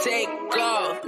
Take off.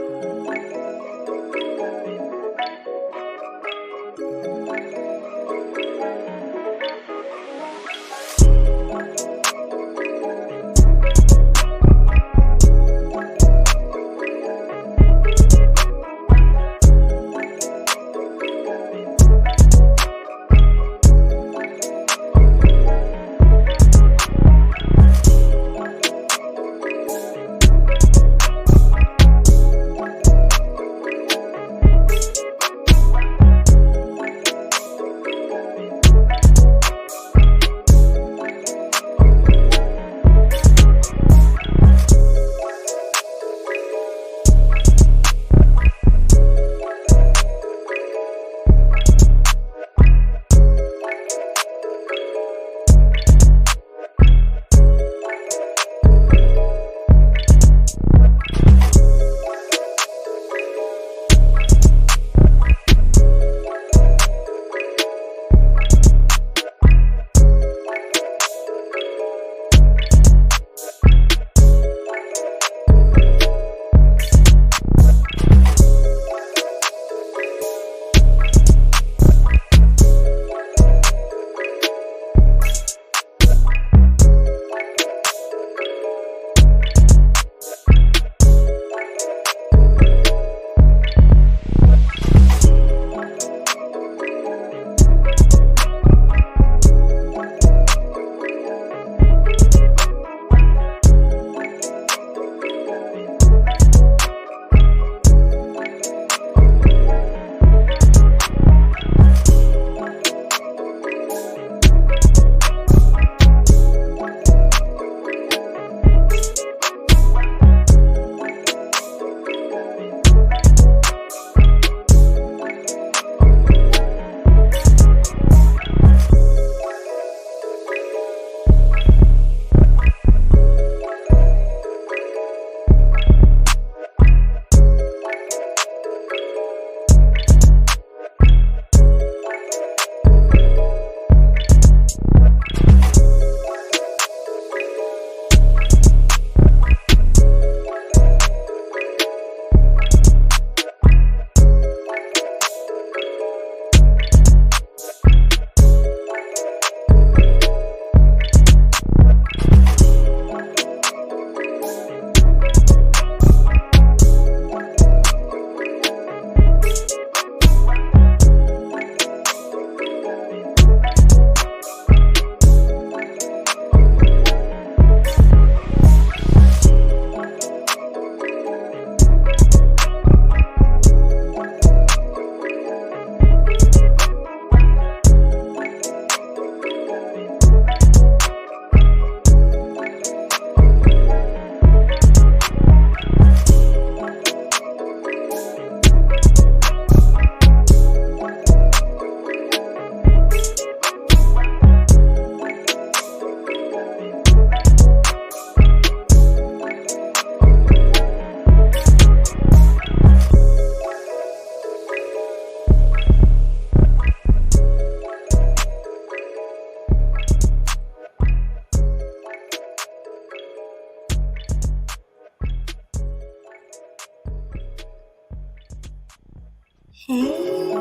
Hey,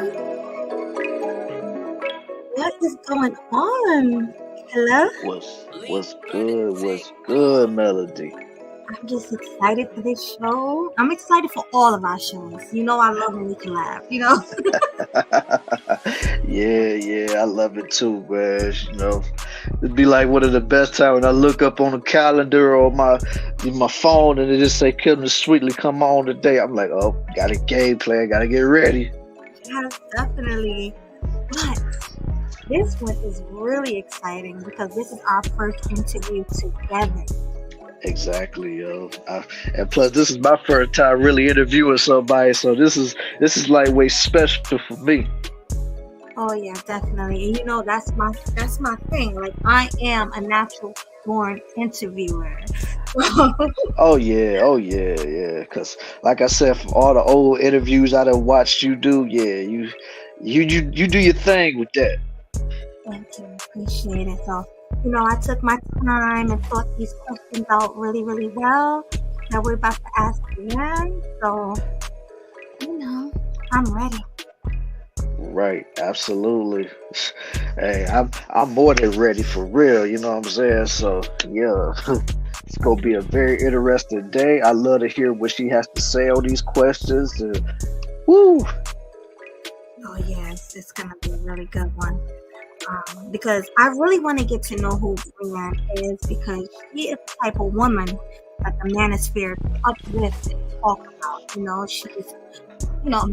what is going on? Hello? What's good? What's good, Melody? I'm just excited for this show. I'm excited for all of our shows. You know, I love when we collab, you know? Yeah, I love it too, man. It'd be like one of the best time when I look up on the calendar or my phone and it just say "Come to Sweetly come on today." I'm like, oh, got a game plan, gotta get ready. Yes, definitely. But this one is really exciting because this is our first interview together. Exactly, yo. And plus, this is my first time really interviewing somebody, so this is like way special for me. Oh yeah, definitely. And you know, that's my thing. Like I am a natural born interviewer. Oh yeah. Cause like I said, from all the old interviews I done watched you do, yeah, you do your thing with that. Thank you. Appreciate it. So, you know, I took my time and thought these questions out really, really well. that we're about to ask Brienne. So, you know, I'm ready. Right, absolutely. Hey, I'm more than ready for real, you know what I'm saying? So yeah. It's gonna be a very interesting day. I love to hear what she has to say on these questions. And, woo! Oh, yes, it's going to be a really good one. Because I really want to get to know who Brienne is because she is the type of woman that the manosphere uplift and talk about. She's,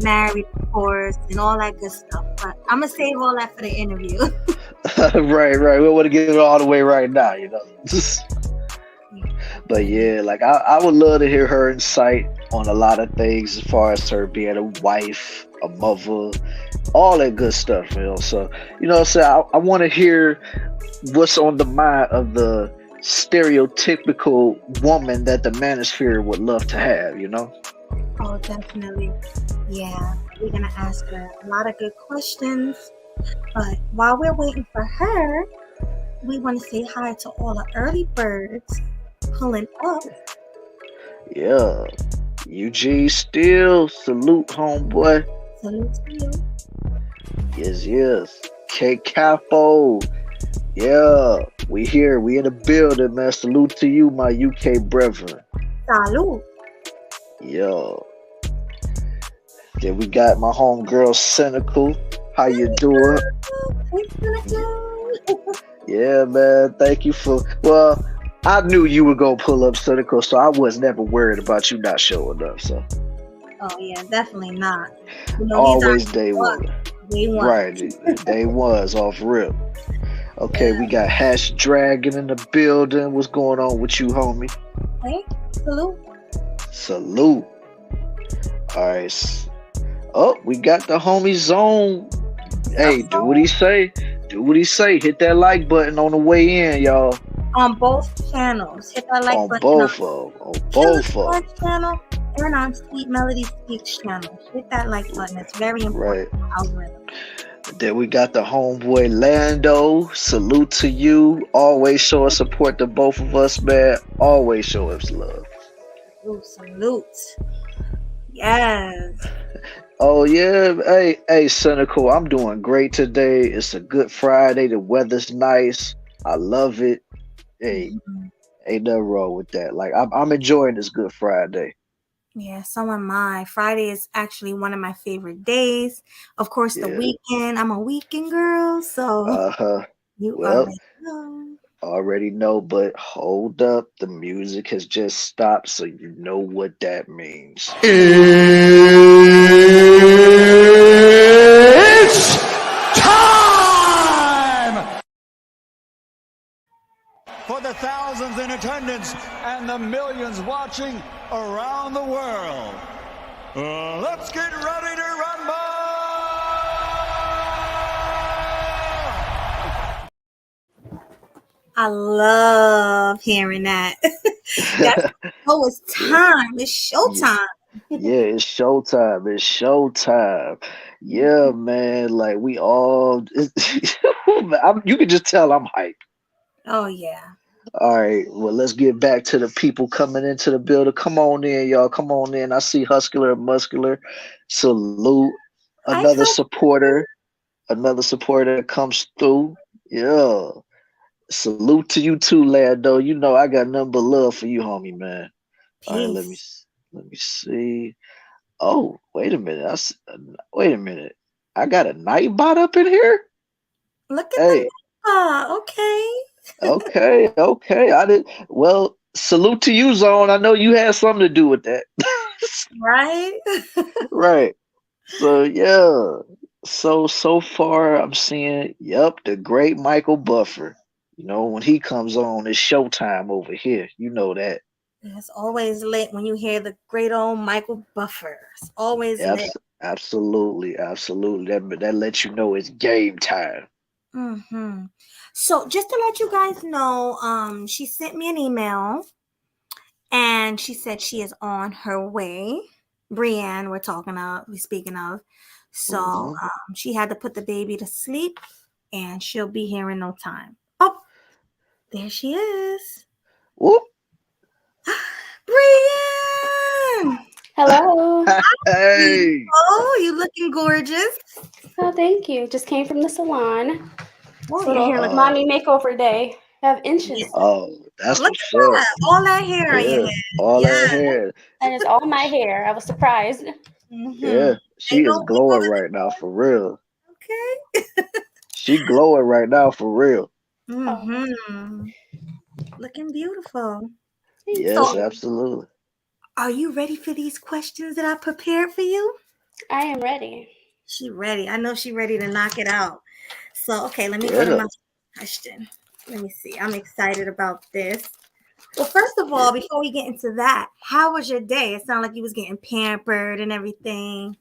married, of course, and all that good stuff. But I'm going to save all that for the interview. Right, right. We want to get it all the way right now, you know. But yeah, like I would love to hear her insight on a lot of things as far as her being a wife, a mother, all that good stuff, you know. So, so I want to hear what's on the mind of the stereotypical woman that the manosphere would love to have, you know? Oh, definitely. Yeah, we're going to ask her a lot of good questions. But while we're waiting for her, we want to say hi to all the early birds pulling up. Yeah. Eugene Steele, salute homeboy. Salute to you. Yes, yes. K Capo. Yeah. We here. We in the building, man. Salute to you, my UK brethren. Salute. Yeah. Then we got my homegirl Cynical. How you doing? Yeah, man. Thank you for I knew you were gonna pull up Cynical, so I was never worried about you not showing up. So Oh yeah, definitely not. always These day one. are day one. Right. Day one's off rip. Okay, Yeah. we got Hash Dragon in the building. What's going on with you, homie? Hey, salute. Salute. Alright. Oh, we got the homie Zone. Hey, do what he say. Do what he say. Hit that like button on the way in, y'all. On both channels. Hit that like On button both of them. On both of them. channel and on Sweet Melody Speaks channel. Hit that like button. It's very important for the algorithm. Then we got the homeboy Lando. Salute to you. Always show us support to both of us, man. Always show us love. Salute. Yes. Oh yeah. Hey, Cynical. I'm doing great today. It's a good Friday. The weather's nice. I love it. Hey, ain't nothing wrong with that. Like I'm enjoying this Good Friday. Yeah, so am I. Friday is actually one of my favorite days. Of course, the weekend. I'm a weekend girl, so you Well, already know. already know, but hold up. The music has just stopped, so you know what that means. It's time! For the thousands in attendance and the millions watching around the world, let's get ready to rumble! I love hearing that. Yes. Oh, it's time. It's showtime. Yeah, it's showtime. It's showtime. Yeah, man. Like we all, you can just tell I'm hyped. Oh yeah. All right, well, let's get back to the people coming into the building. Come on in, y'all. Come on in. I see Huscular and Muscular. Salute. Hi, Another supporter. Another supporter that comes through. Yeah. Salute to you too, Lando. You know I got nothing but love for you, homie, man. All right, peace. let me see. Oh, wait a minute. Wait a minute. I got a Nightbot up in here. Look at the Hey, okay. okay. I did well. Salute to you, Zone. I know you had something to do with that. Right? Right. So yeah. So far I'm seeing, yep, the great Michael Buffer. You know, when he comes on, it's showtime over here. You know that. It's always lit when you hear the great old Michael Buffer. It's always lit. Absolutely. That lets you know it's game time. So just to let you guys know, she sent me an email and she said she is on her way. Brienne, we're speaking of. So Mm-hmm. she had to put the baby to sleep and she'll be here in no time. Oh, there she is. Whoop. Brienne! Hello. Hey. Oh, you looking gorgeous. Oh, thank you. Just came from the salon. Oh, It's a your little hair looks mommy makeover day. I have inches. Oh, Oh, that's look what's at up. that. All that hair on your Yeah. head. All Yeah. that hair. That is all my hair. I was surprised. Mm-hmm. Yeah. She is glowing right now for real. Okay. She glowing right now for real. Oh, Mm-hmm. Looking beautiful. thank Yes, So, you. absolutely. are you ready for these questions that I prepared for you? I am ready. She ready. I know she ready to knock it out. So, okay, let me go to Yeah. my question. Let me see. I'm excited about this. Well, first of Yeah. all, before we get into that, how was your day? It sounded like you was getting pampered and everything.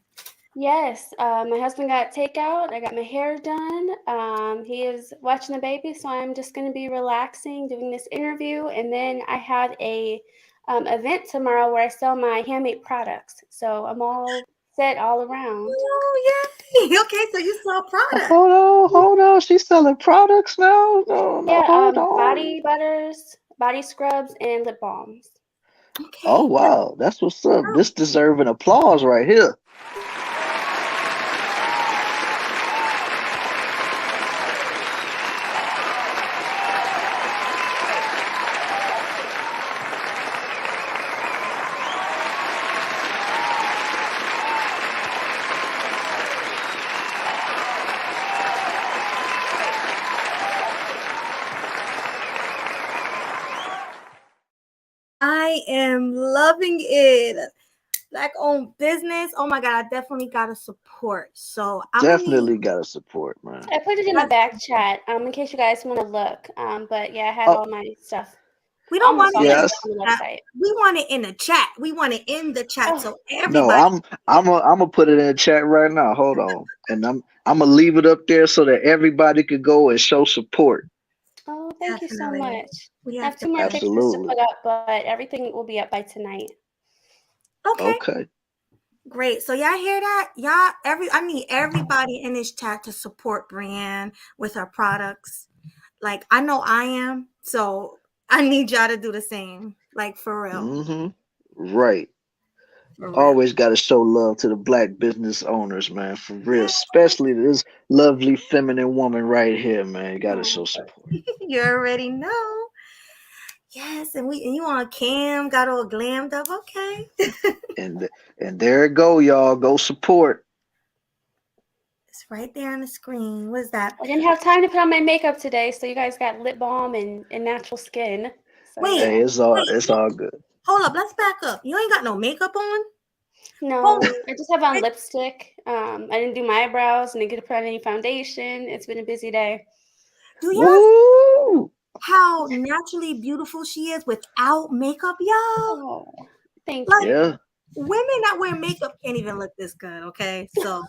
Yes, my husband got takeout. I got my hair done. He is watching the baby, so I'm just going to be relaxing, doing this interview, and then I have a event tomorrow where I sell my handmade products. So I'm all set all around. Oh, yay. Okay, so you saw product. Hold on. She's selling products now? No, Yeah, hold on. body butters, body scrubs, and lip balms. Oh Okay. wow, that's what's up. This deserving applause right here. I am loving it. Black owned business. Oh my God, I definitely gotta support. So I'm gonna need Definitely gotta support, man. I put it in the back chat in case you guys want to look. But yeah, I had Oh all my stuff, we don't want almost all it my in stuff yes. on the the chat. website. We want it in the chat. We want it in the chat Oh, so No, everybody. I'm gonna put it in the chat right now. Hold on. And I'm gonna leave it up there so that everybody could go and show support. oh, thank you so Definitely. much. We I have have to 2 more put it. pictures to Absolutely. put up, but everything will be up by tonight. Okay. Okay. Great. So y'all hear that? Y'all, I need everybody in this chat to support Brienne with her products. Like I know I am, so I need y'all to do the same. Like for real. Mm-hmm. Right. For real. Always gotta show love to the black business owners, man. For real. Yeah, Especially this lovely feminine woman right here, man. You gotta show support. you already know. Yes, and you on cam, got all glammed up. Okay. And and there it go, y'all. Go support. It's right there on the screen. What is that? I didn't have time to put on my makeup today, so you guys got lip balm and natural skin. So Wait, yeah. Hey, it's all good. hold up. Let's back up. You ain't got no makeup on? No, Hold I just have on lipstick. I didn't do my eyebrows and didn't get to put on any foundation. It's been a busy day. Do y'all Woo! how naturally beautiful she is without makeup, y'all? Oh, thank Like Yeah, you. women that wear makeup can't even look this good, okay? So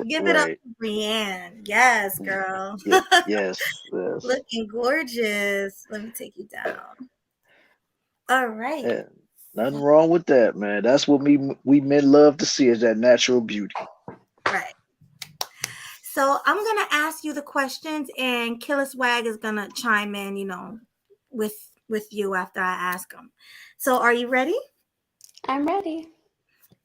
give it up right. to Brienne. Yes, girl. Yeah, yes, yes. Looking gorgeous. Let me take you down. All right. Yeah, nothing wrong with that, man. That's what we men love to see is that natural beauty. Right. So I'm gonna ask you the questions and Killer Swag is gonna chime in, with you after I ask them. So are you ready? I'm ready.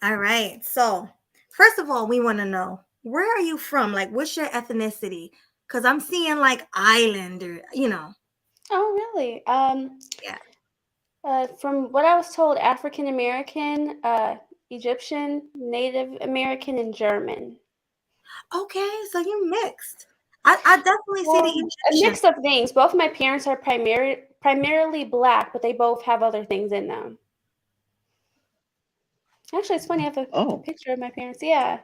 All right. So first of all, we want to know where are you from? Like, what's your ethnicity? Because I'm seeing like Islander. Oh, really? Yeah. From what I was told, African American, Egyptian, Native American, and German. Okay, so you mixed. I definitely see the Well, a Egyptian. mix of things. Both of my parents are primarily black, but they both have other things in them. Actually, it's funny. I have a Oh, picture of my parents. Yeah.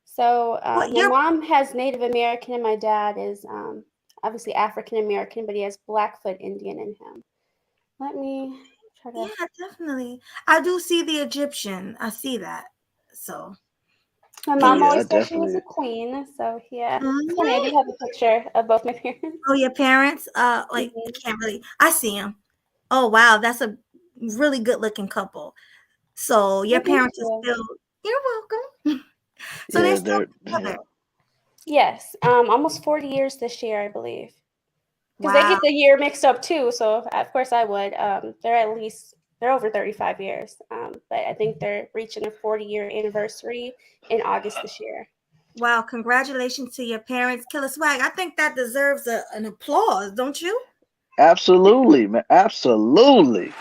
So What my you're mom has Native American, and my dad is obviously African American, but he has Blackfoot Indian in him. Let me try to. Yeah, definitely. I do see the Egyptian. I see that. So My oh mom yeah. yeah, I always said she was a definitely. queen, so yeah. It's funny. I Mhm. do have a picture of both my parents. Oh, your parents? Like I Mhm. can't really. I see them. Oh wow, that's a really good looking couple. So your Well, thank parents are you. still. You're welcome. So they're Yeah, still they're together. yeah. Yes, almost 40 years this year, I believe. Because they Wow. get the year mixed up too, so of course I would. They're at least they're over 35 years. But I think they're reaching a 40-year anniversary in August this year. Wow, congratulations to your parents. Killer Swag, I think that deserves an applause, don't you? Absolutely, man. Absolutely.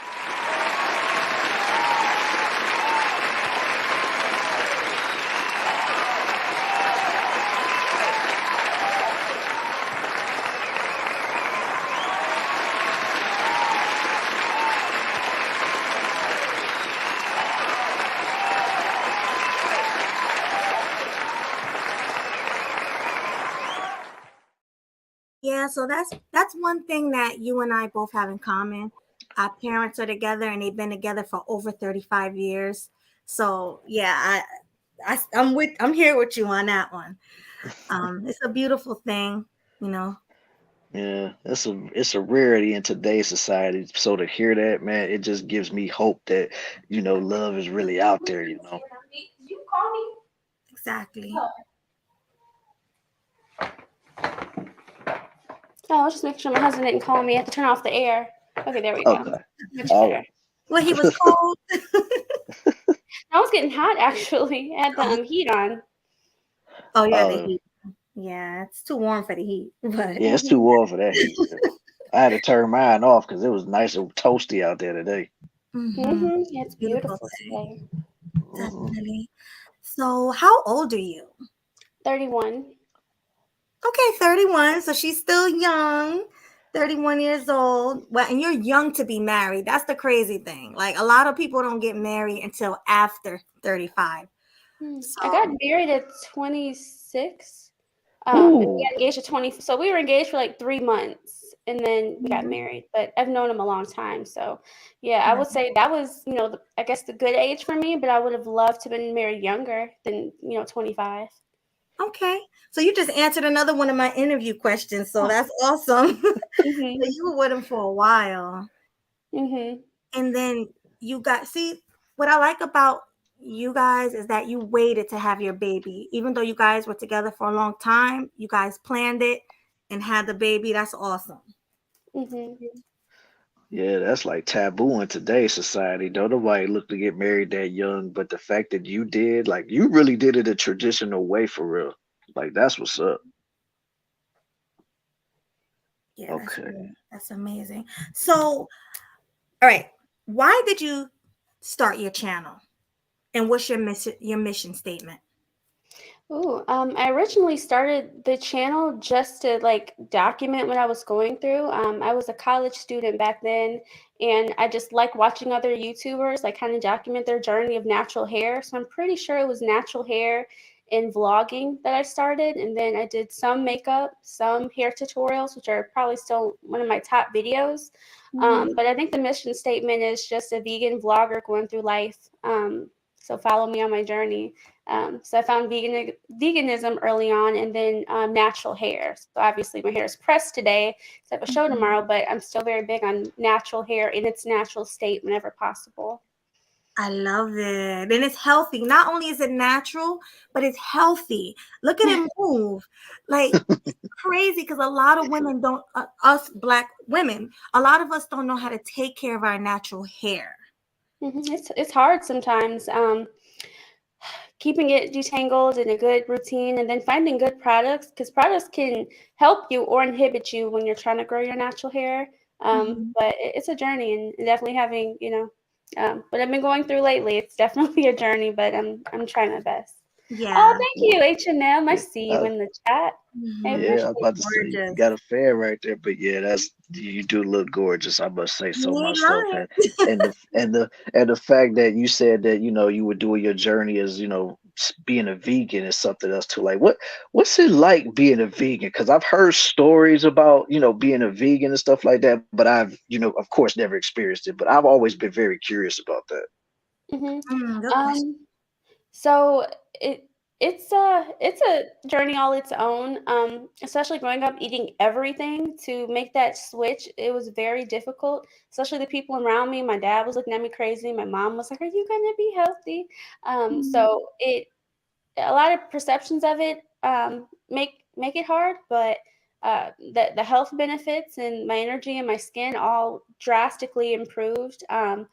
Yeah, so that's one thing that you and I both have in common. Our parents are together and they've been together for over 35 years. So yeah, I'm here with you on that one. It's a beautiful thing, you know. Yeah, it's a rarity in today's society. So to hear that, man, it just gives me hope that, love is really out there, Did you call me? Exactly. Oh, I'll just make sure my husband didn't call me. I have to turn off the air. Okay, there we go. Okay. Much All better. right. Well, he was cold. I was getting hot actually. I had the heat on. Oh yeah, the Uh, heat. Yeah, it's too warm for the heat. But yeah, it's too warm for that heat. I had to turn mine off because it was nice and toasty out there today. Yeah, it's beautiful beautiful day. today. Hmm. Definitely. So, how old are you? 31. Okay, 31. So she's still young. 31 years old. Well, and you're young to be married. That's the crazy thing. Like a lot of people don't get married until after 35. I got So, married at 26. And we Ooh. got engaged at 20. So we were engaged for like 3 months and then we got mhm, married. But I've known him a long time. So yeah, I would right. say that was, I guess the good age for me, but I would have loved to have been married younger than, 25. Okay. So you just answered another one of my interview questions. So that's awesome. So Mhm. you were with him for a while. Mhm. And then you got, see, what I like about you guys is that you waited to have your baby. Even though you guys were together for a long time, you guys planned it and had the baby. That's awesome. Mhm. Yeah, that's like taboo in today's society. Don't nobody look to get married that young, but the fact that you did, like you really did it a traditional way for real. Like that's what's up. Yeah, Okay. that's amazing. So, all right, why did you start your channel? And what's your mission statement? Ooh, I originally started the channel just to like document what I was going through. I was a college student back then, and I just like watching other YouTubers like kind of document their journey of natural hair. So I'm pretty sure it was natural hair and vlogging that I started, and then I did some makeup, some hair tutorials, which are probably still one of my top videos. But I think the mission statement is just a vegan vlogger going through life. So follow me on my journey. So I found veganism early on, and then natural hair. So obviously my hair is pressed today, so I have a show Mhm. tomorrow, but I'm still very big on natural hair in its natural state whenever possible. I love it. And it's healthy. Not only is it natural, but it's healthy. Look at it move. Like it's crazy because a lot of women don't, us black women, a lot of us don't know how to take care of our natural hair. It's hard sometimes. Keeping it detangled in a good routine and then finding good products because products can help you or inhibit you when you're trying to grow your natural hair. Mhm. But it's a journey and definitely having, what I've been going through lately, it's definitely a journey, but I'm trying my best. Oh, Yeah. thank you, H&M. I Yeah. see you in the chat. I Mhm. Yeah, I was appreciate about to say you Gorgeous. got a fan right there, but yeah, that's you do look gorgeous. I must say so You ain't myself, lying. and the fact that you said that you were doing your journey as being a vegan is something else too. Like what's it like being a vegan? Because I've heard stories about being a vegan and stuff like that, but I've of course never experienced it. But I've always been very curious about that. hmm Good question. Um, So it it's a journey all its own. Especially growing up eating everything to make that switch, it was very difficult. Especially the people around me. My dad was looking at me crazy. My mom was like, "Are you gonna be healthy?" Mhm. So it a lot of perceptions of it make it hard, but the health benefits and my energy and my skin all drastically improved. And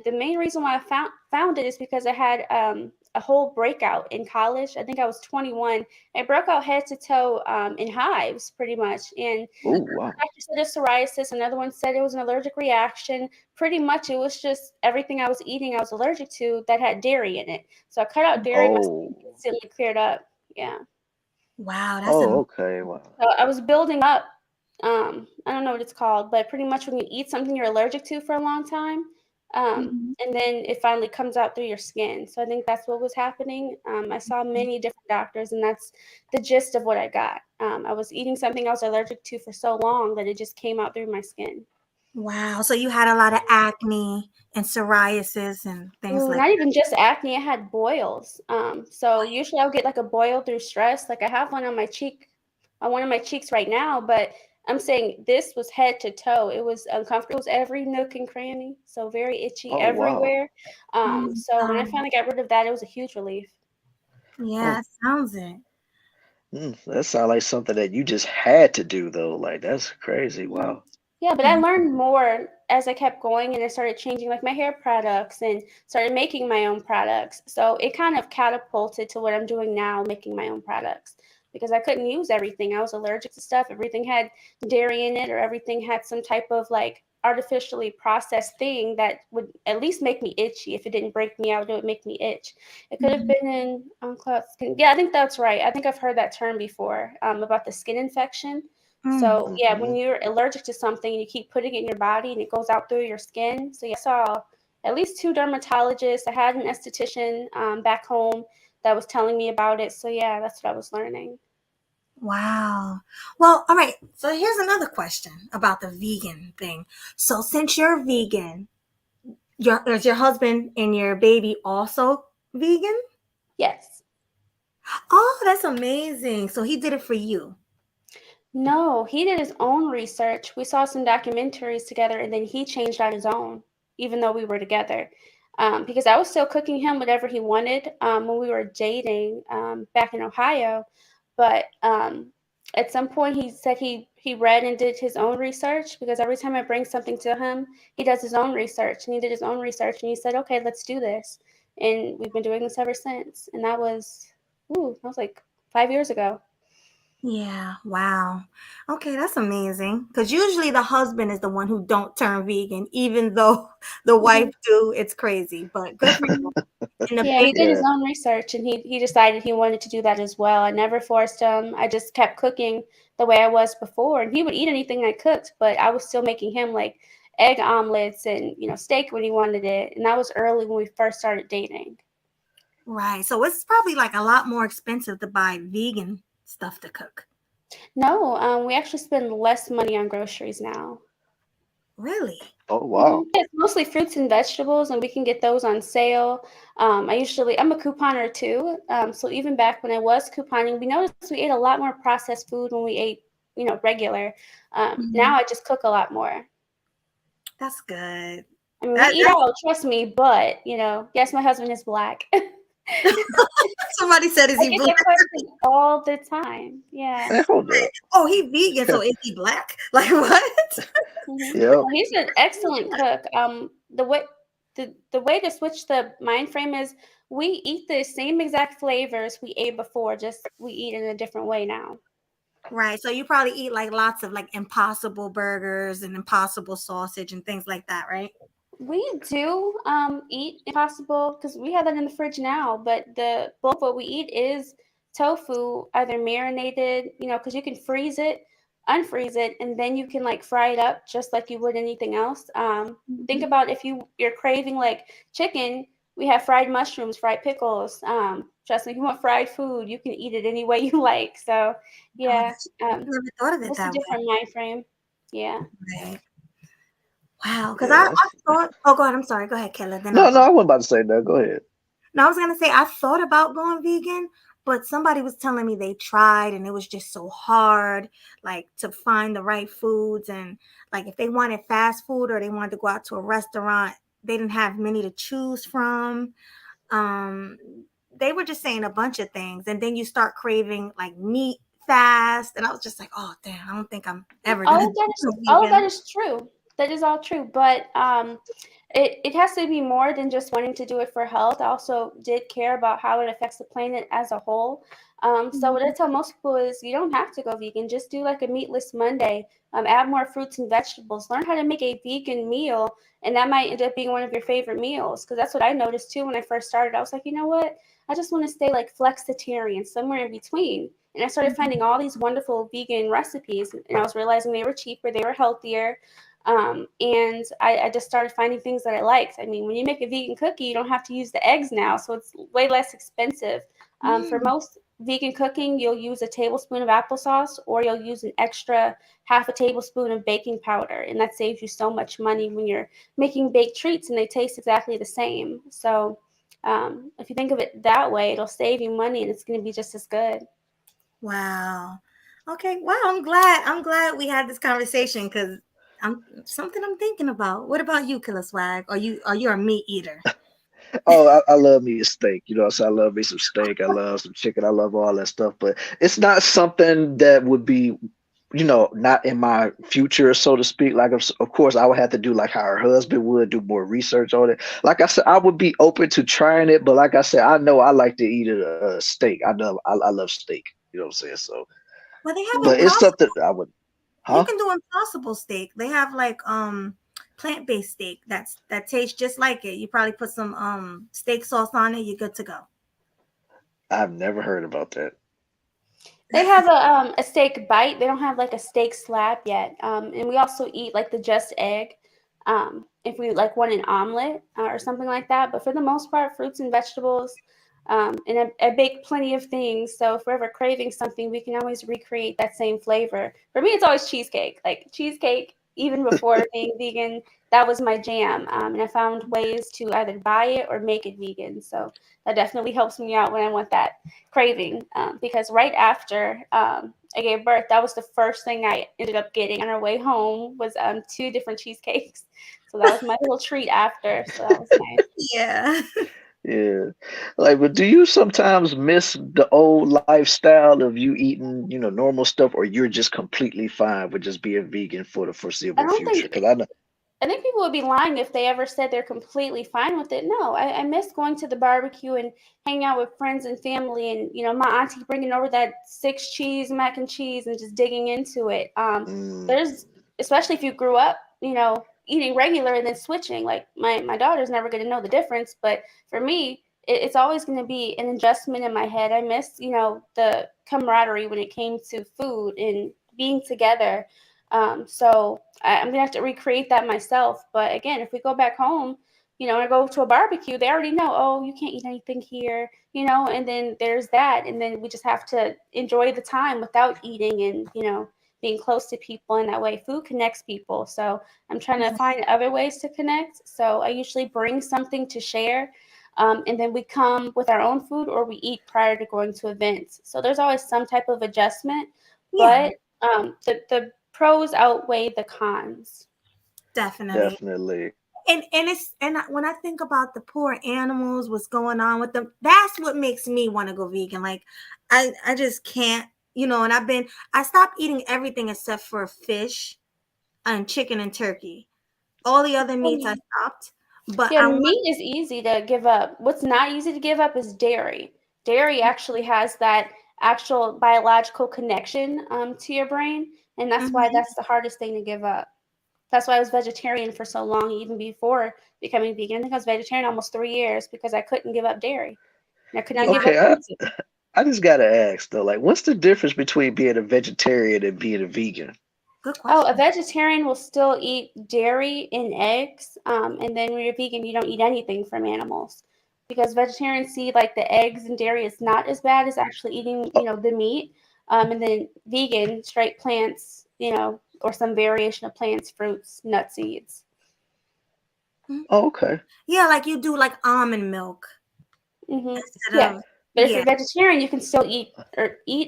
the main reason why I found it is because I had a whole breakout in college. I think I was 21. I broke out head to toe in hives, pretty much. And Oh wow. doctor said it's psoriasis. Another one said it was an allergic reaction. Pretty much, it was just everything I was eating I was allergic to that had dairy in it. So I cut out dairy. My skin Oh. instantly cleared up. Yeah. Wow, that's Oh, amazing. okay. Wow. So I was building up. I don't know what it's called, but pretty much when you eat something you're allergic to for a long time, Mhm. and then it finally comes out through your skin. So I think that's what was happening. I saw many different doctors, and that's the gist of what I got. I was eating something I was allergic to for so long that it just came out through my skin. Wow. So you had a lot of acne and psoriasis and things Ooh, like not even just acne, I had boils. So usually I'll get like a boil through stress. Like I have one on my cheek, on one of my cheeks right now, but I'm saying this was head to toe. It was uncomfortable. It was every nook and cranny. So very itchy Oh wow. everywhere. that. So when I finally got rid of that, it was a huge relief. Oh, Yeah, sounds it. that sounds like something that you just had to do though. Like that's crazy. Mhm. Wow. Yeah, but I Mhm. learned more as I kept going and I started changing like my hair products and started making my own products. So it kind of catapulted to what I'm doing now, making my own products because I couldn't use everything. I was allergic to stuff. Everything had dairy in it or everything had some type of like artificially processed thing that would at least make me itchy. If it didn't break me out, it would make me itch. It could have Mhm. been in unclothed skin. Yeah, I think that's right. I think I've heard that term before about the skin infection. Mm. So yeah, when Hmm. you're allergic to something and you keep putting it in your body and it goes out through your skin. So yeah, I saw at least two dermatologists. I had an esthetician back home that was telling me about it. So yeah, that's what I was learning. Wow. Well, all right. So here's another question about the vegan thing. So since you're vegan, is your husband and your baby also vegan? Yes. Oh, that's amazing. So he did it for you. No, he did his own research. We saw some documentaries together, and then he changed on his own, even though we were together. Because I was still cooking him whatever he wanted when we were dating back in Ohio. But at some point, he said he read and did his own research because every time I bring something to him, he does his own research, and he did his own research, and he said, "Okay, let's do this." And we've been doing this ever since. And that was like 5 years ago. Yeah, wow. Okay, that's amazing. Because usually the husband is the one who don't turn vegan, even though the wife do. It's crazy, but good for you. And the Yeah, he baby, did his Yeah. own research and he decided he wanted to do that as well. I never forced him. I just kept cooking the way I was before. And he would eat anything I cooked, but I was still making him like egg omelets and, steak when he wanted it. And that was early when we first started dating. right? So it's probably like a lot more expensive to buy vegan stuff to cook. No, we actually spend less money on groceries now. Really? Oh wow. Yeah, it's mostly fruits and vegetables, and we can get those on sale. I'm a couponer too. So even back when I was couponing, we noticed we ate a lot more processed food when we ate, regular. Now Mhm. I just cook a lot more. That's good. I mean, we That eat out, trust me, but yes, my husband is black. that's somebody said, "Is I he get black?" that question all the time. Yeah. Man, hold up. Oh, he vegan, so is he black? Like what? Yep. Well, he's an excellent cook. The way to switch the mind frame is we eat the same exact flavors we ate before, just we eat in a different way now. Right. So you probably eat like lots of like impossible burgers and impossible sausage and things like that, right? We do eat Impossible because we have that in the fridge now, but the bulk of what we eat is tofu, either marinated, because you can freeze it, unfreeze it, and then you can like fry it up just like you would anything else. Think Mhm. about if you're craving like chicken, we have fried mushrooms, fried pickles. Trust me, if you want fried food, you can eat it any way you like. So Oh, yeah, that's never thought of it it's a that way. different mind frame. Yeah. Right. Wow. Because Yeah. I thought, oh, go ahead. I'm sorry. Go ahead, Kayla. Then I'll No, go. no, I wasn't about to say that. Go ahead. No, I was gonna say I thought about going vegan, but somebody was telling me they tried and it was just so hard, like to find the right foods and like if they wanted fast food or they wanted to go out to a restaurant, they didn't have many to choose from. Um, they were just saying a bunch of things, and then you start craving like meat fast, and I was just like, oh damn, I don't think I'm ever All gonna of that go is all of that vegan. is true. That is all true. But it has to be more than just wanting to do it for health. I also did care about how it affects the planet as a whole. So what I tell most people is you don't have to go vegan. Just do like a meatless Monday. Add more fruits and vegetables. Learn how to make a vegan meal, and that might end up being one of your favorite meals. Because that's what I noticed too when I first started. I was like, you know what? I just want to stay like flexitarian, somewhere in between. And I started finding all these wonderful vegan recipes, and I was realizing they were cheaper, they were healthier. And I just started finding things that I liked. I mean, when you make a vegan cookie, you don't have to use the eggs now, so it's way less expensive. For most vegan cooking, you'll use a tablespoon of applesauce, or you'll use an extra half a tablespoon of baking powder, and that saves you so much money when you're making baked treats and they taste exactly the same. So if you think of it that way, it'll save you money and it's going to be just as good. Wow. Okay. Wow. I'm glad we had this conversation because I'm thinking about. What about you, Killer Swag? Are you a meat eater? Oh, I love me a steak. So I love me some steak. I love some chicken. I love all that stuff. But it's not something that would be, not in my future, so to speak. Like, of course, I would have to do like how her husband would, do more research on it. Like I said, I would be open to trying it. But like I said, I know I like to eat a steak. I love steak. You know what I'm saying? So, Well, they have but it's something impossible. I would, You huh? can do impossible steak. They have like plant-based steak that tastes just like it. You probably put some steak sauce on it, you're good to go. I've never heard about that. They have a steak bite. They don't have like a steak slab yet. And we also eat like the just egg. If we like want an omelet or something like that. But for the most part, fruits and vegetables. And I bake plenty of things. So if we're ever craving something, we can always recreate that same flavor. For me, it's always cheesecake. Like cheesecake, even before being vegan, that was my jam. And I found ways to either buy it or make it vegan. So that definitely helps me out when I want that craving, because right after I gave birth, that was the first thing I ended up getting on our way home was 2 different cheesecakes. So that was my little treat after. So that was nice. Yeah. Yeah. Like, but do you sometimes miss the old lifestyle of you eating, normal stuff, or you're just completely fine with just being vegan for the I foreseeable don't future? think Because I know. I think people would be lying if they ever said they're completely fine with it. No, I miss going to the barbecue and hanging out with friends and family, and my auntie bringing over that 6 cheese mac and cheese and just digging into it. Mm, There's especially if you grew up, eating regular and then switching. Like my daughter's never going to know the difference, but for me, it's always going to be an adjustment in my head. I miss, the camaraderie when it came to food and being together. So I'm gonna have to recreate that myself. But again, if we go back home, and go to a barbecue, they already know, oh, you can't eat anything here, and then there's that. And then we just have to enjoy the time without eating and, being close to people in that way. Food connects people. So I'm trying to find other ways to connect. So I usually bring something to share. And then we come with our own food or we eat prior to going to events. So there's always some type of adjustment. Yeah, But the pros outweigh the cons. definitely. definitely. And when I think about the poor animals, what's going on with them, that's what makes me want to go vegan. Like I just can't, and I stopped eating everything except for fish and chicken and turkey. All the other meats I stopped, but Yeah, I want. meat is easy to give up. What's not easy to give up is dairy. Dairy actually has that actual biological connection to your brain, and that's why Mhm. that's the hardest thing to give up. That's why I was vegetarian for so long, even before becoming vegan. I think I was vegetarian almost 3 years because I couldn't give up dairy. And I could not Yeah, give up Okay, gluten. I just gotta ask though, like, what's the difference between being a vegetarian and being a vegan? good Oh, a question. vegetarian will still eat dairy and eggs, and then when you're vegan, you don't eat anything from animals because vegetarians see like the eggs and dairy is not as bad as actually eating, Oh, the meat, and then vegan straight plants, or some variation of plants, fruits, nuts, seeds. Mhm. oh, okay. Yeah, like you do like almond milk instead Yeah, of but if yeah. you're vegetarian, you can still eat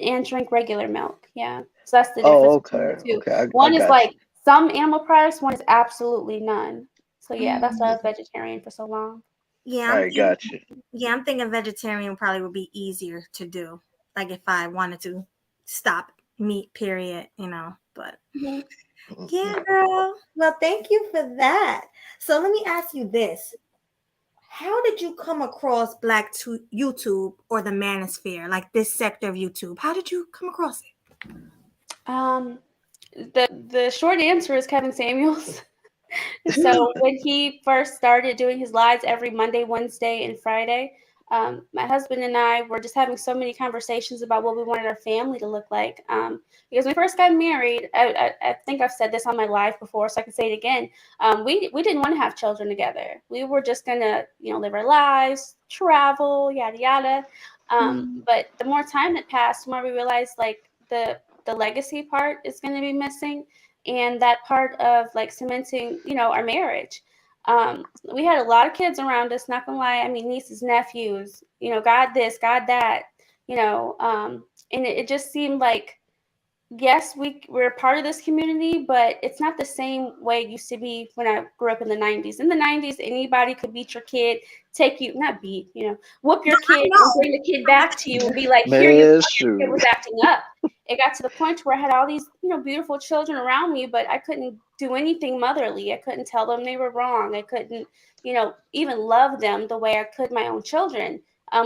and drink regular milk. Yeah, so that's the Oh, difference between the okay. two. Okay. I One is got like you. some animal products, one is absolutely none. So yeah, that's why I Mhm. was vegetarian for so long. Yeah, All right, got you. I'm thinking vegetarian probably would be easier to do. Like if I wanted to stop meat, period, but Mhm. yeah, girl. Well, thank you for that. So let me ask you this. How did you come across Black YouTube or the Manosphere, like this sector of YouTube? How did you come across it? Um, the short answer is Kevin Samuels. So when he first started doing his lives every Monday, Wednesday, and Friday, my husband and I were just having so many conversations about what we wanted our family to look like. Because when we first got married, I think I've said this on my live before, so I can say it again. We didn't want to have children together. We were just gonna, live our lives, travel, yada yada. But the more time that passed, the more we realized like the legacy part is going to be missing, and that part of like cementing, our marriage. We had a lot of kids around us, not gonna lie. I mean, nieces, nephews, God this, God that, and it just seemed like, yes, we're part of this community, but it's not the same way it used to be when I grew up in the 90s. In the 90s, anybody could beat your kid, take you, not beat, whoop your I kid and know. bring the kid back to you and be like, here you Man, go, your kid shoot. was acting up. It got to the point where I had all these, beautiful children around me, but I couldn't do anything motherly. I couldn't tell them they were wrong. I couldn't, even love them the way I could my own children.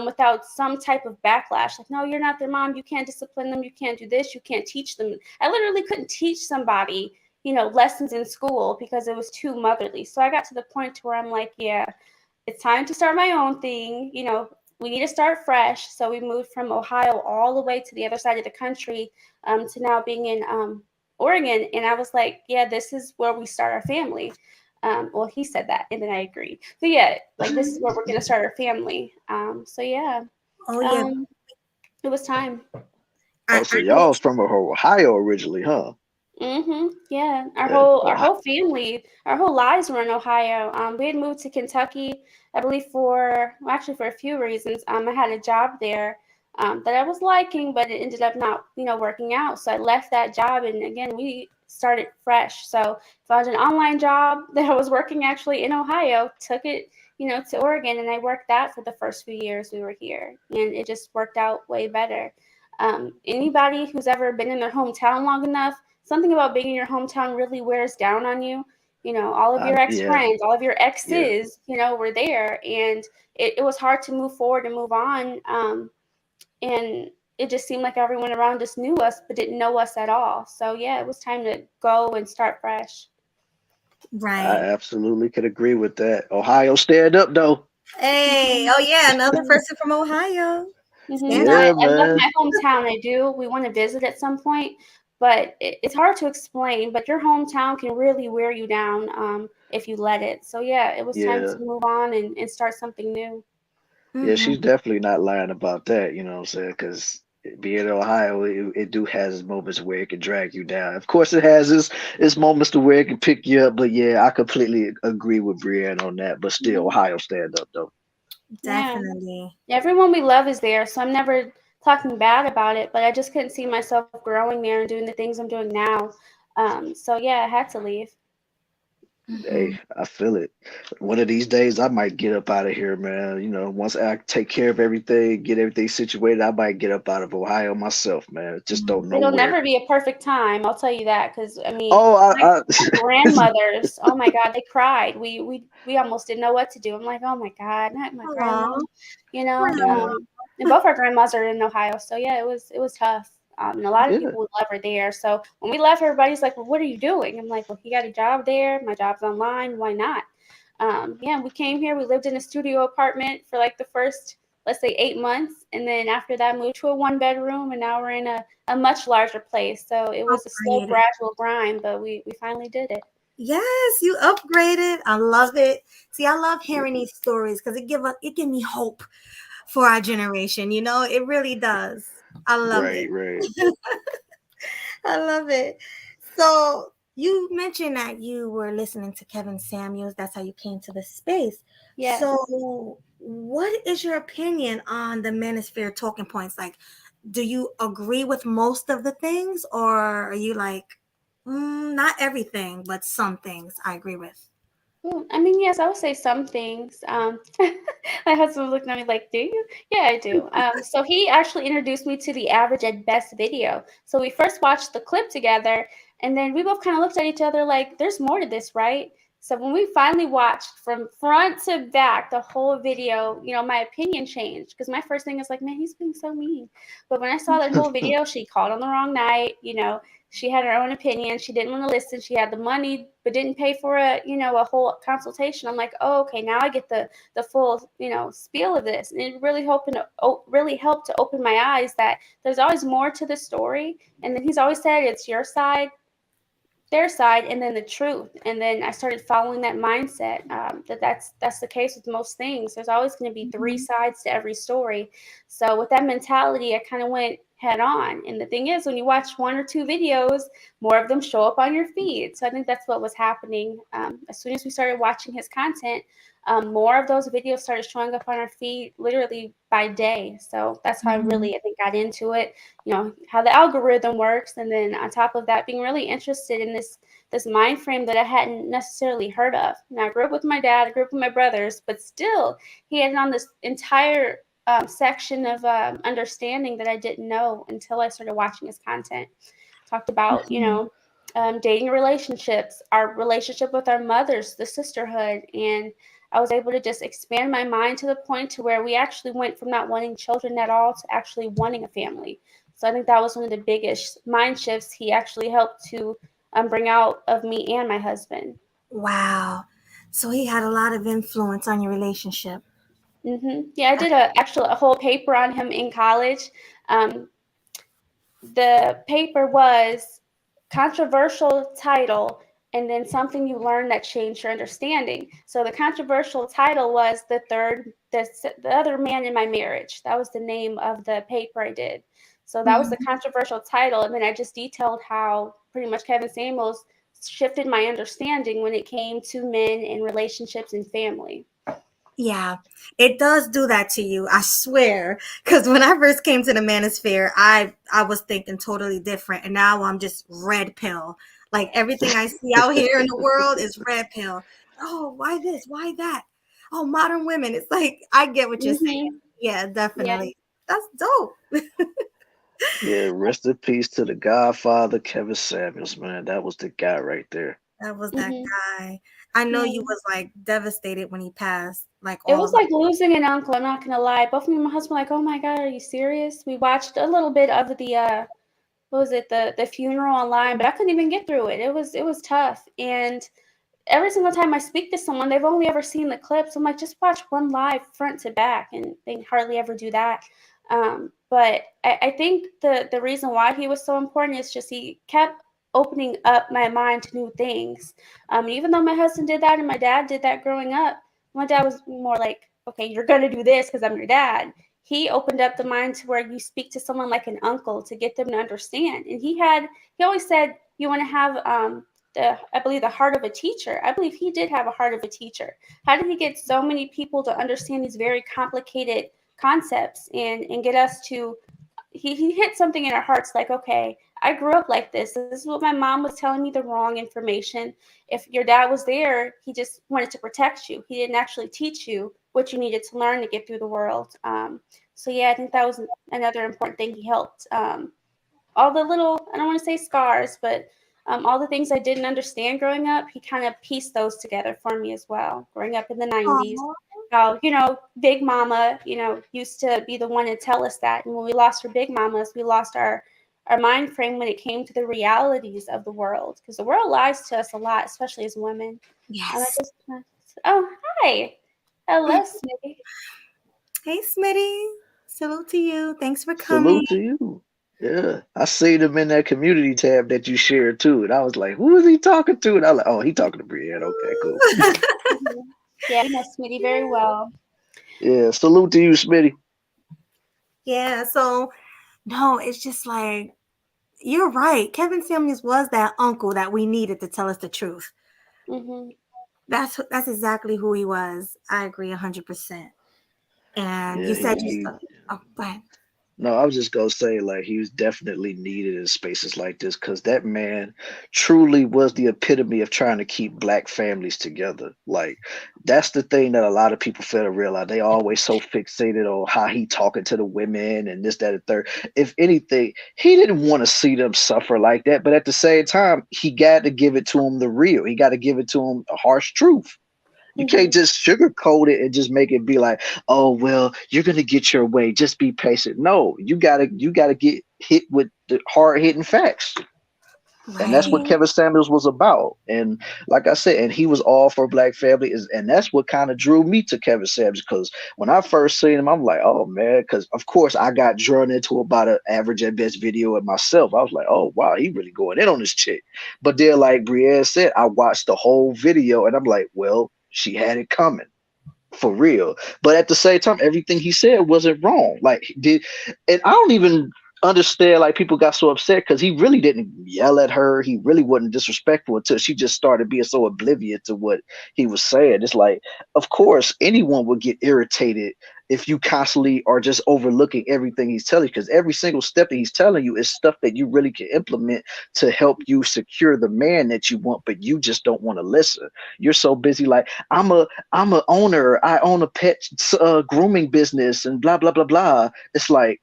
Without some type of backlash. Like, no, you're not their mom. You can't discipline them. You can't do this. You can't teach them. I literally couldn't teach somebody, lessons in school because it was too motherly. So I got to the point where I'm like, yeah, it's time to start my own thing. We need to start fresh. So we moved from Ohio all the way to the other side of the country, to now being in Oregon. And I was like, yeah, this is where we start our family. Well, he said that, and then I agreed. So yeah, like this is where we're gonna start our family. So yeah, Oh yeah. um, it was time. Oh, I, so I know. y'all from Ohio originally, huh? Yeah, our Yeah. whole our Ohio. whole family, our whole lives were in Ohio. We had moved to Kentucky, I believe actually for a few reasons. I had a job there that I was liking, but it ended up not, working out. So I left that job, and again, we started fresh. So found an online job that I was working actually in Ohio, took it, to Oregon, and I worked that for the first few years we were here, and it just worked out way better. Anybody who's ever been in their hometown long enough, something about being in your hometown really wears down on you. All of your Yeah, ex-friends, all of your yeah. exes, were there, and it was hard to move forward and move on. And it just seemed like everyone around us knew us, but didn't know us at all. So yeah, it was time to go and start fresh. I Right. absolutely could agree with that. Ohio, stand up though. Hey, oh yeah, another person from Ohio. Stand up. Yeah, I love man. my hometown. I do. We want to visit at some point, but it's hard to explain. But your hometown can really wear you down, if you let it. So yeah, it was time to Yeah. move on and start something new. Yeah, Hmm. she's definitely not lying about that, you know what I'm saying? Because being in Ohio, it do has its moments where it can drag you down. Of course, it has its moments to where it can pick you up. But yeah, I completely agree with Brienne on that. But still, Mhm. Ohio stand up though. Yeah. Definitely. Everyone we love is there, so I'm never talking bad about it. But I just couldn't see myself growing there and doing the things I'm doing now. So yeah, I had to leave. Hmm. Hey, I feel it. One of these days, I might get up out of here, man. You know, once I take care of everything, get everything situated, I might get up out of Ohio myself, man. Just don't know It'll where. never be a perfect time, I'll tell you that. Because I mean, Oh, my grandmothers, oh my God, they cried. We almost didn't know what to do. I'm like, oh my God, not my grandma, Aw. you know. yeah, And both our grandmas are in Ohio, so yeah, it was tough. And a lot of yeah. people would love her there. So when we left, everybody's like, well, what are you doing? I'm like, well, he got a job there. My job's online. Why not? Yeah, we came here. We lived in a studio apartment for like the first, let's say, 8 months, and then after that, moved to a one-bedroom, and now we're in a much larger place. So it was a slow, Upgraded. gradual grind, but we finally did it. Yes, you upgraded. I love it. See, I love hearing these stories because it give me hope for our generation. It really does. I love Right, it. right. I love it. So you mentioned that you were listening to Kevin Samuels. That's how you came to the space. Yes. So what is your opinion on the Manosphere talking points? Like, do you agree with most of the things, or are you like, not everything, but some things I agree with? I mean, yes, I would say some things. My husband was looking at me like, "Do you?" Yeah, I do. So he actually introduced me to the average at best video. So we first watched the clip together, and then we both kind of looked at each other like, "There's more to this, right?" So when we finally watched from front to back the whole video, my opinion changed because my first thing is like, "Man, he's being so mean." But when I saw that whole video, she called on the wrong night. She had her own opinion. She didn't want to listen. She had the money, but didn't pay for a whole consultation. I'm like, oh, okay, now I get the full, spiel of this. And it really helped to open my eyes that there's always more to the story. And then he's always said it's your side, their side, and then the truth. And then I started following that mindset, that's the case with most things. There's always going to be three Mhm. sides to every story. So with that mentality, I kind of went head on. And the thing is, when you watch one or two videos, more of them show up on your feed. So I think that's what was happening. As soon as we started watching his content, more of those videos started showing up on our feed literally by day. So that's how I Mhm. really, I think, got into it. How the algorithm works, and then on top of that, being really interested in this mind frame that I hadn't necessarily heard of. Now, I grew up with my dad, I grew up with my brothers, but still, he had on this entire section of understanding that I didn't know until I started watching his content. Talked about, Mhm. dating relationships, our relationship with our mothers, the sisterhood, and I was able to just expand my mind to the point to where we actually went from not wanting children at all to actually wanting a family. So I think that was one of the biggest mind shifts he actually helped to bring out of me and my husband. Wow. So he had a lot of influence on your relationship. Yeah, I did a whole paper on him in college. Um, the paper was controversial title and then something you learned that changed your understanding. So the controversial title was the other man in my marriage. That was the name of the paper I did. So that was the Mhm. controversial title, and then I just detailed how pretty much Kevin Samuels shifted my understanding when it came to men and relationships and family. Yeah, it does do that to you. I swear. Because when I first came to the manosphere, I was thinking totally different, and now I'm just red pill. Like everything I see out here in the world is red pill. Oh, why this? Why that? Oh, modern women. It's like I get what you're saying. Hmm. Yeah, Yeah. definitely. That's dope. Yeah, rest in peace to the Godfather, Kevin Samuels, man. That was the guy right there. That was that Hmm. guy. I know you Yeah. was like devastated when he passed, like It all was of us. like losing an uncle, I'm not gonna lie. Both me and my husband were like, "Oh my god, are you serious?" We watched a little bit of the what was it, the funeral online, but I couldn't even get through it. It was tough. And every single time I speak to someone, they've only ever seen the clips. I'm like, just watch one live front to back, and they hardly ever do that. But I think the reason why he was so important is just he kept opening up my mind to new things. Even though my husband did that and my dad did that growing up, my dad was more like, okay, you're gonna do this because I'm your dad. He opened up the mind to where you speak to someone like an uncle to get them to understand. And he always said you want to have I believe the heart of a teacher. I believe he did have a heart of a teacher. How did he get so many people to understand these very complicated concepts and get us to he hit something in our hearts like, okay, I grew up like this is what my mom was telling me, the wrong information. If your dad was there, he just wanted to protect you. He didn't actually teach you what you needed to learn to get through the world. So yeah, I think that was another important thing he helped. All the little, I don't want to say scars, but all the things I didn't understand growing up, he kind of pieced those together for me as well. Growing up in the 90s, Aw. how, Big Mama, used to be the one to tell us that. And when we lost our Big Mamas, we lost our mind frame when it came to the realities of the world. Because the world lies to us a lot, especially as women. I Yes. just, oh, hi. Hello, Smitty. Hey, Smitty. Salute to you. Thanks for coming. Salute to you. Yeah, I seen him in that community tab that you shared too, and I was like, "Who is he talking to?" And I was like, "Oh, he talking to Brienne. Okay, cool." Mhm. Yeah, we know Smitty very well. Yeah, salute to you, Smitty. Yeah, so no, it's just like you're right. Kevin Samuels was that uncle that we needed to tell us the truth. Hmm. That's exactly who he was. I agree 100%. And you Yeah, said you he saw. Oh, go ahead. No, I was just gonna say like he was definitely needed in spaces like this because that man truly was the epitome of trying to keep black families together. Like that's the thing that a lot of people fail to realize. They always so fixated on how he talking to the women and this, that, and third. If anything, he didn't want to see them suffer like that, but at the same time, he got to give it to them the real. He got to give it to them the harsh truth. You can't Mhm. just sugarcoat it and just make it be like, oh well, you're gonna get your way. Just be patient. No, you gotta get hit with the hard hitting facts. And that's what Right. Kevin Samuels was about. And like I said, and he was all for black family. And that's what kind of drew me to Kevin Samuels. Because when I first seen him, I'm like, oh man, because of course I got drawn into about an average at best video of myself. I was like, oh wow, he really going in on this chick. But then, like Brienne said, I watched the whole video and I'm like, well, she had it coming for real. But at the same time, everything he said wasn't wrong. Like did, and I don't even understand like people got so upset because he really didn't yell at her. He really wasn't disrespectful until she just started being so oblivious to what he was saying. It's like, of course, anyone would get irritated if you constantly are just overlooking everything he's telling you, because every single step that he's telling you is stuff that you really can implement to help you secure the man that you want, but you just don't want to listen. You're so busy like I'm a owner. I own a pet grooming business and blah blah blah blah. It's like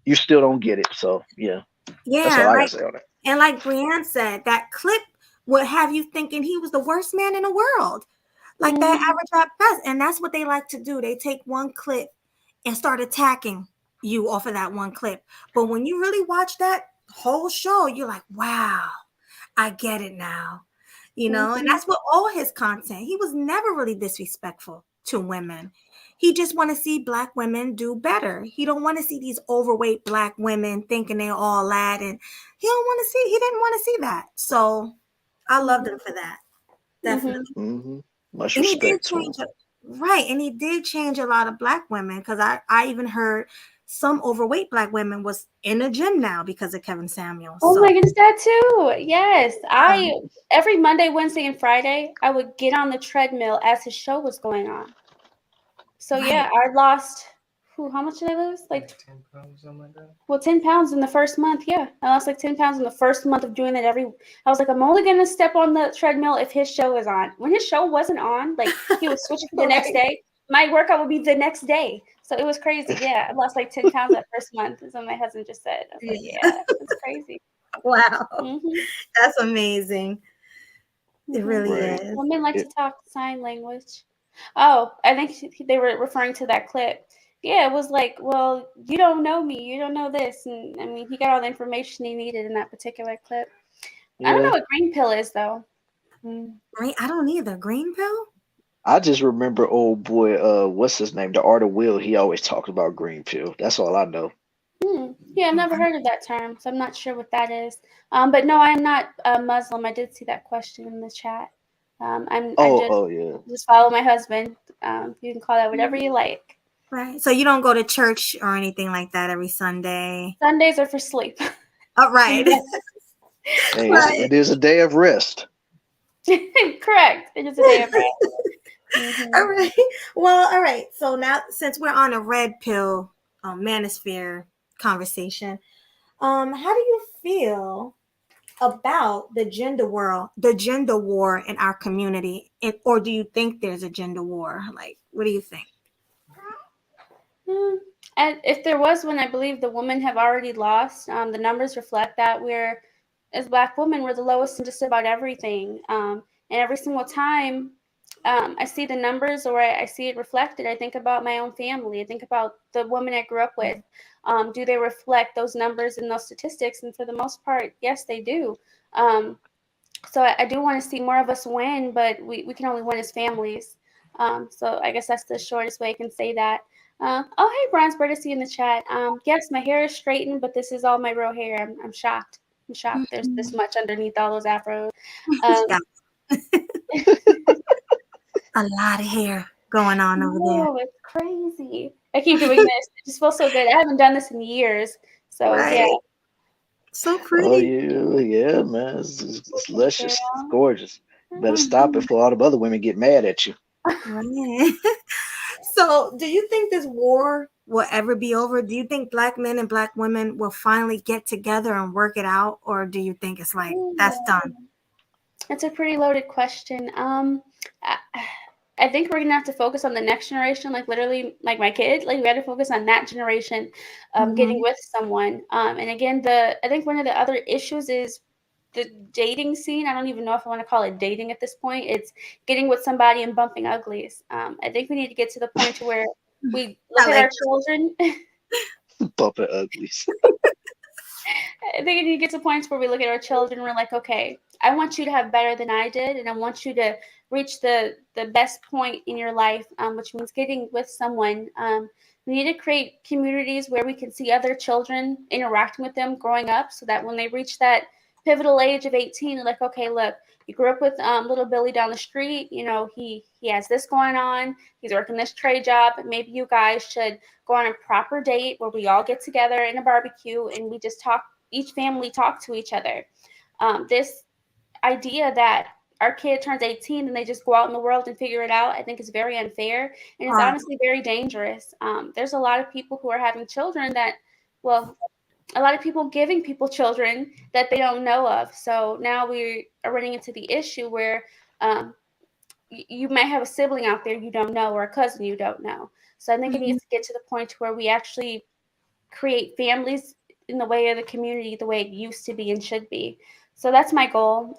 you still don't get it. So yeah, that's all Yeah, I gotta like say on that. and like Brienne said, that clip would have you thinking he was the worst man in the world. Like that Mhm. average at best. And that's what they like to do. They take one clip and start attacking you off of that one clip. But when you really watch that whole show, you're like, wow, I get it now. And Mhm. that's what all his content. He was never really disrespectful to women. He just want to see black women do better. He don't want to see these overweight black women thinking they're all that, and he didn't want to see that. So I loved him Mhm. for that. Mhm. Definitely. Much And he did respect to him. change it. Right. And he did change a lot of black women because I even heard some overweight black women was in the gym now because of Kevin Samuels. Oh So my goodness, that too. Yes, um, I every Monday, Wednesday, and Friday, I would get on the treadmill as his show was going on. So right. yeah, I lost. How much did I lose? Like 10 pounds, something like that. Well, 10 pounds in the first month. Yeah, I lost like 10 pounds in the first month of doing it. I was like, I'm only gonna step on the treadmill if his show is on. When his show wasn't on, like he would switch it the next Right. day. My workout would be the next day. So it was crazy. Yeah, I lost like 10 pounds that first month. Is what my husband just said. I was like, Yeah. yeah, it's crazy. Wow. Mhm. That's amazing. It Mhm. really Right. is. Women like to It, talk sign language. Oh, I think they were referring to that clip. Yeah, it was like, well, you don't know me, you don't know this, and I mean, he got all the information he needed in that particular clip. I don't know yeah. what green pill is though. Mm. Green, I don't either. Green pill? I just remember old boy, what's his name? The Art of Will. He always talks about green pill. That's all I know. Yeah, I've never Okay. heard of that term, so I'm not sure what that is. But no, I'm not Muslim. I did see that question in the chat. I Oh, just oh yeah. follow my husband. You can call that whatever you like. Right. So you don't go to church or anything like that every Sunday. Sundays are for sleep. Oh, right. Yes. Hey, Right. it is a day of rest. Correct. It is a day of rest. All Hmm. right. Well, all right. So now, since we're on a red pill manosphere conversation, how do you feel about the gender war in our community, or do you think there's a gender war? Like, what do you think? Mm. And if there was one, I believe the women have already lost. The numbers reflect that we're, as Black women, we're the lowest in just about everything. And every single time I see the numbers or I see it reflected, I think about my own family. I think about the women I grew up with. Do they reflect those numbers and those statistics? And for the most part, yes, they do. Um, so I do want to see more of us win, but we can only win as families. So I guess that's the shortest way I can say that. Oh, hey, Bronze Bird, I see you in the chat. Yes, my hair is straightened, but this is all my real hair. I'm shocked. I'm shocked. There's this much underneath all those afros. She Um, got a lot of hair going on over there. no, it's crazy. I keep doing this. It just feels so good. I haven't done this in years. So yeah. Right. So Oh pretty. yeah, yeah, man. It's luscious. It's Girl. gorgeous. Better stop Mhm. before all the other women get mad at you. Right. So, do you think this war will ever be over? Do you think black men and black women will finally get together and work it out, or do you think it's like that's done? It's a pretty loaded question. I, I think we're gonna have to focus on the next generation, like literally, like my kid. Like we got to focus on that generation, getting with someone. And again, I think one of the other issues is the dating scene. I don't even know if I want to call it dating at this point. It's getting with somebody and bumping uglies. I think we need to get to the point to where we look at our children. Bumping uglies. I think we need to get to points where we look at our children and we're like, okay, I want you to have better than I did, and I want you to reach the best point in your life, which means getting with someone. We need to create communities where we can see other children interacting with them growing up, so that when they reach that pivotal age of 18, they're like, okay, look, you grew up with little Billy down the street. You know, he has this going on. He's working this trade job. Maybe you guys should go on a proper date where we all get together in a barbecue and we just talk. Each family talk to each other. This idea that our kid turns 18 and they just go out in the world and figure it out, I think is very unfair, and it's honestly very dangerous. There's a lot of people who are having children that, well, a lot of people giving people children that they don't know of. So now we are running into the issue where you might have a sibling out there you don't know, or a cousin you don't know. So I think it needs to get to the point where we actually create families in the way of the community, the way it used to be and should be. So that's my goal.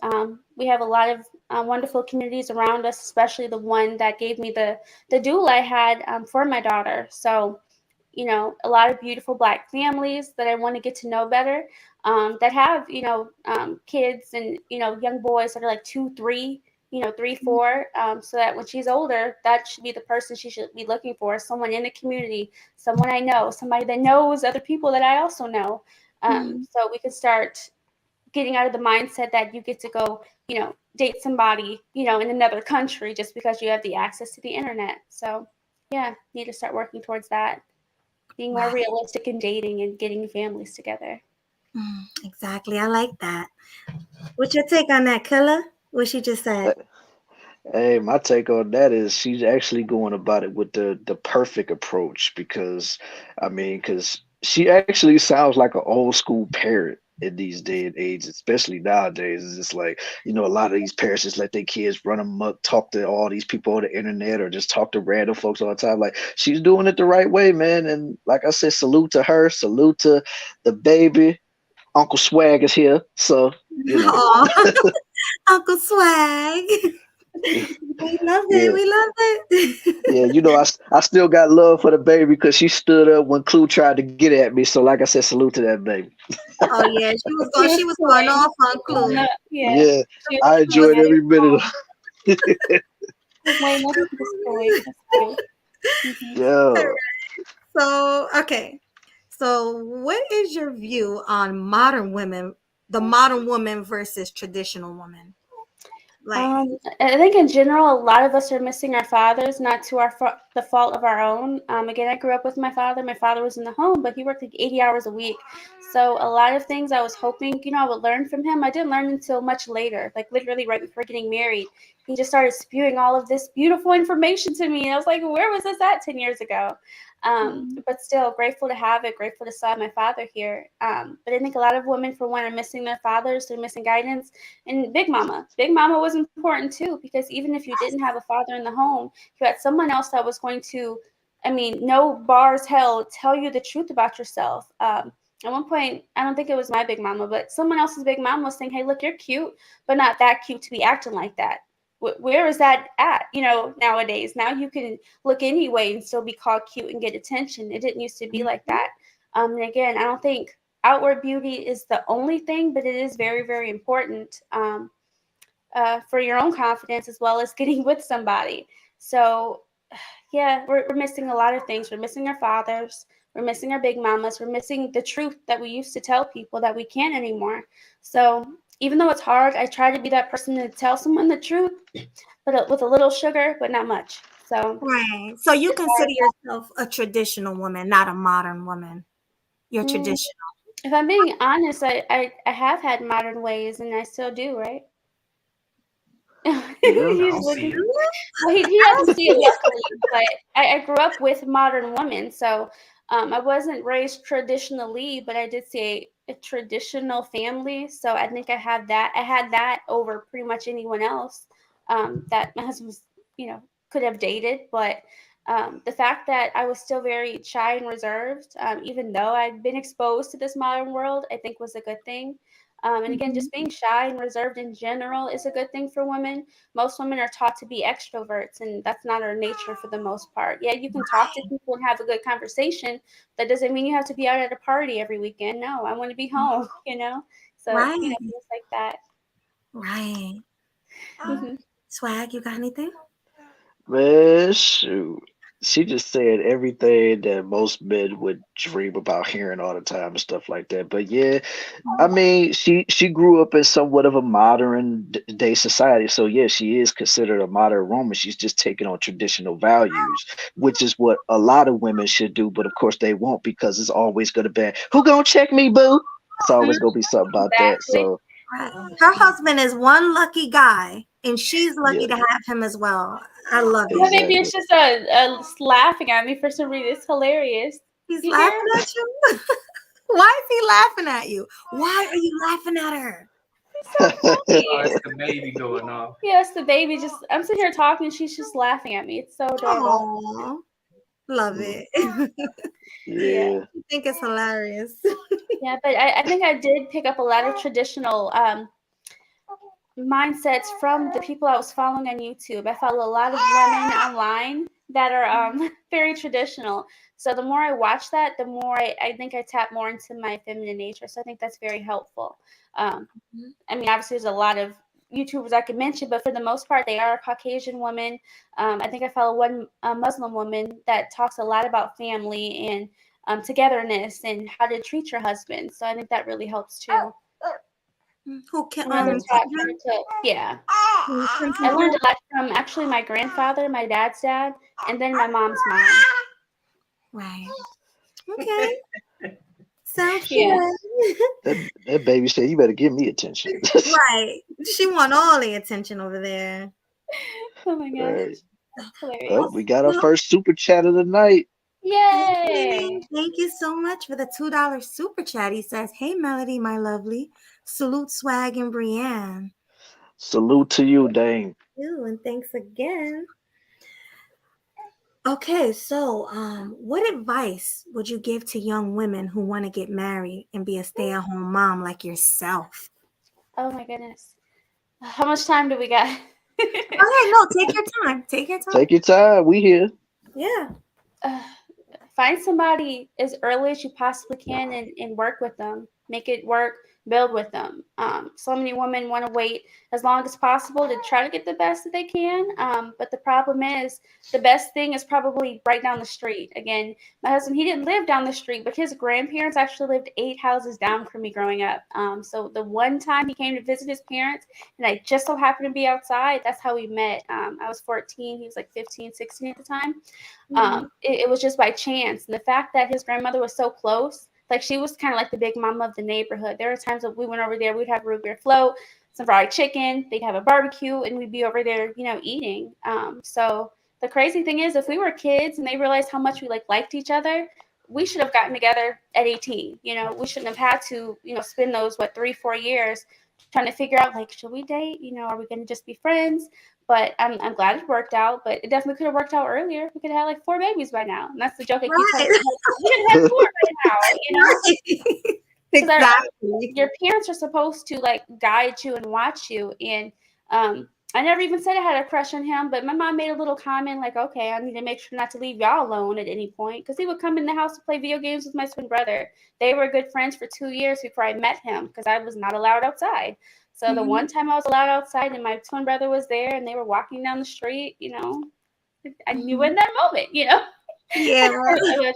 We have a lot of wonderful communities around us, especially the one that gave me the doula I had for my daughter. So, you know, a lot of beautiful Black families that I want to get to know better, that have, you know, kids and, you know, young boys that are like 2, 3, you know, 3, 4, so that when she's older, that should be the person she should be looking for, someone in the community, someone I know, somebody that knows other people that I also know. So we could start getting out of the mindset that you get to go, you know, date somebody, you know, in another country just because you have the access to the internet. So yeah, need to start working towards that, being more realistic in dating and getting families together. Exactly. I like that. What's your take on that, Killa? What she just said? Hey, my take on that is she's actually going about it with the perfect approach because, I mean, because she actually sounds like an old school parent in these day and age, especially nowadays. It's just like, you know, a lot of these parents just let their kids run amok, talk to all these people on the internet or just talk to random folks all the time. Like, she's doing it the right way, man. And like I said, salute to her, salute to the baby. Uncle Swag is here, so you know. Aw, Uncle Swag. We love it. Yeah. We love it. Yeah, you know, I still got love for the baby because she stood up when Clue tried to get at me. So, like I said, salute to that baby. Oh yeah, she was going off on Clue. Yeah, I enjoyed every minute of it. Yeah. So okay, so what is your view on modern women, the modern woman versus traditional woman? Like, I think in general, a lot of us are missing our fathers, not to the fault of our own. Again, I grew up with my father. My father was in the home, but he worked like 80 hours a week. So a lot of things I was hoping, you know, I would learn from him. I didn't learn until much later, like literally right before getting married. He just started spewing all of this beautiful information to me. And I was like, where was this at 10 years ago? But still grateful to have it, grateful to still have my father here. But I think a lot of women, for one, are missing their fathers, they're missing guidance. And Big Mama was important too, because even if you didn't have a father in the home, you had someone else that was going to, I mean, no bars held, tell you the truth about yourself. At one point, I don't think it was my Big Mama, but someone else's Big Mama was saying, hey, look, you're cute, but not that cute to be acting like that. Where is that at, you know, nowadays? Now you can look anyway and still be called cute and get attention. It didn't used to be like that. And again, I don't think outward beauty is the only thing, but it is very, very important for your own confidence as well as getting with somebody. So yeah, we're missing a lot of things. We're missing our fathers. We're missing our Big Mamas. We're missing the truth that we used to tell people that we can't anymore. So even though it's hard, I try to be that person to tell someone the truth, but with a little sugar, but not much. So right. So you consider yourself a traditional woman, not a modern woman. You're traditional. If I'm being honest, I have had modern ways, and I still do, right? Yeah. He's looking. Well, he doesn't see it luckily, but I grew up with modern women, so I wasn't raised traditionally, but I did see a traditional family. So I think I had that. I had that over pretty much anyone else that my husband was, could have dated. But the fact that I was still very shy and reserved, even though I'd been exposed to this modern world, I think was a good thing. And again, Mhm. just being shy and reserved in general is a good thing for women. Most women are taught to be extroverts, and that's not our nature for the most part. Yeah, you can talk to people and have a good conversation. That doesn't mean you have to be out at a party every weekend. No, I want to be home, So, Right. things like that. Right. Mhm. Swag, you got anything? Man, shoot. She just said everything that most men would dream about hearing all the time and stuff like that. But yeah, I mean, she grew up in somewhat of a modern day society, so yeah, she is considered a modern woman. She's just taking on traditional values, which is what a lot of women should do. But of course, they won't because it's always gonna be who gonna check me, boo? It's always gonna be something about that. Exactly. So Right. Her husband is one lucky guy, and she's lucky yeah, to have him as well. I love Yeah, it. maybe exactly. it's just laughing at me for some reason. It's hilarious. He's You hear laughing him? at you. Why is he laughing at you? Why are you laughing at her? He's so Oh, funny. it's the baby going off. Yes, the baby just. I'm sitting here talking, and she's just laughing at me. It's so adorable. Oh, love Mm, it. Yeah. yeah. I think it's hilarious. Yeah, but I think I did pick up a lot of traditional mindsets from the people I was following on YouTube. I follow a lot of women online that are very traditional. So the more I watch that, the more I think I tap more into my feminine nature. So I think that's very helpful. Um, I mean, obviously, there's a lot of YouTubers I could mention, but for the most part, they are Caucasian women. I think I follow one Muslim woman that talks a lot about family and togetherness and how to treat your husband. So I think that really helps too. Who can Another top Kendra? yeah. I Kendra? learned a lot from actually my grandfather, my dad's dad, and then my mom's mom. Right. Okay. Sounds Yeah. good. That baby said, "You better give me attention." Right. She want all the attention over there. Oh my gosh, Right. Oh, hilarious. we got our Well, first super chat of the night. okay. Yay! Thank you so much for the $2 super chat. He says, "Hey Melody, my lovely. Salute Swag and Brienne." Salute to you, Dame. You and thanks again. Okay, so what advice would you give to young women who want to get married and be a stay-at-home mom like yourself? Oh my goodness. How much time do we got? Okay, no, take your time. Take your time. Take your time. We here. Yeah. Find somebody as early as you possibly can and work with them. Make it work, build with them. So many women want to wait as long as possible to try to get the best that they can. But the problem is, the best thing is probably right down the street. Again, my husband, he didn't live down the street, but his grandparents actually lived 8 houses down from me growing up. So the one time he came to visit his parents, and I just so happened to be outside, that's how we met. I was 14, he was like 15, 16 at the time. It was just by chance. And the fact that his grandmother was so close, like she was kind of like the big mama of the neighborhood. There were times that we went over there, we'd have root beer float, some fried chicken, they'd have a barbecue, and we'd be over there, eating. So the crazy thing is, if we were kids and they realized how much we liked each other, we should have gotten together at 18. We shouldn't have had to, spend those 3-4 years trying to figure out should we date? Are we going to just be friends? But I'm glad it worked out. But it definitely could have worked out earlier. We could have had 4 babies by now. And that's the joke I keep telling Right. people. We could have had 4 by now. Right. Because Exactly. your parents are supposed to guide you and watch you. And I never even said I had a crush on him, but my mom made a little comment okay, I need to make sure not to leave y'all alone at any point, because he would come in the house to play video games with my twin brother. They were good friends for 2 years before I met him, because I was not allowed outside. So the one time I was allowed outside and my twin brother was there and they were walking down the street, I knew in that moment, Yeah. Right.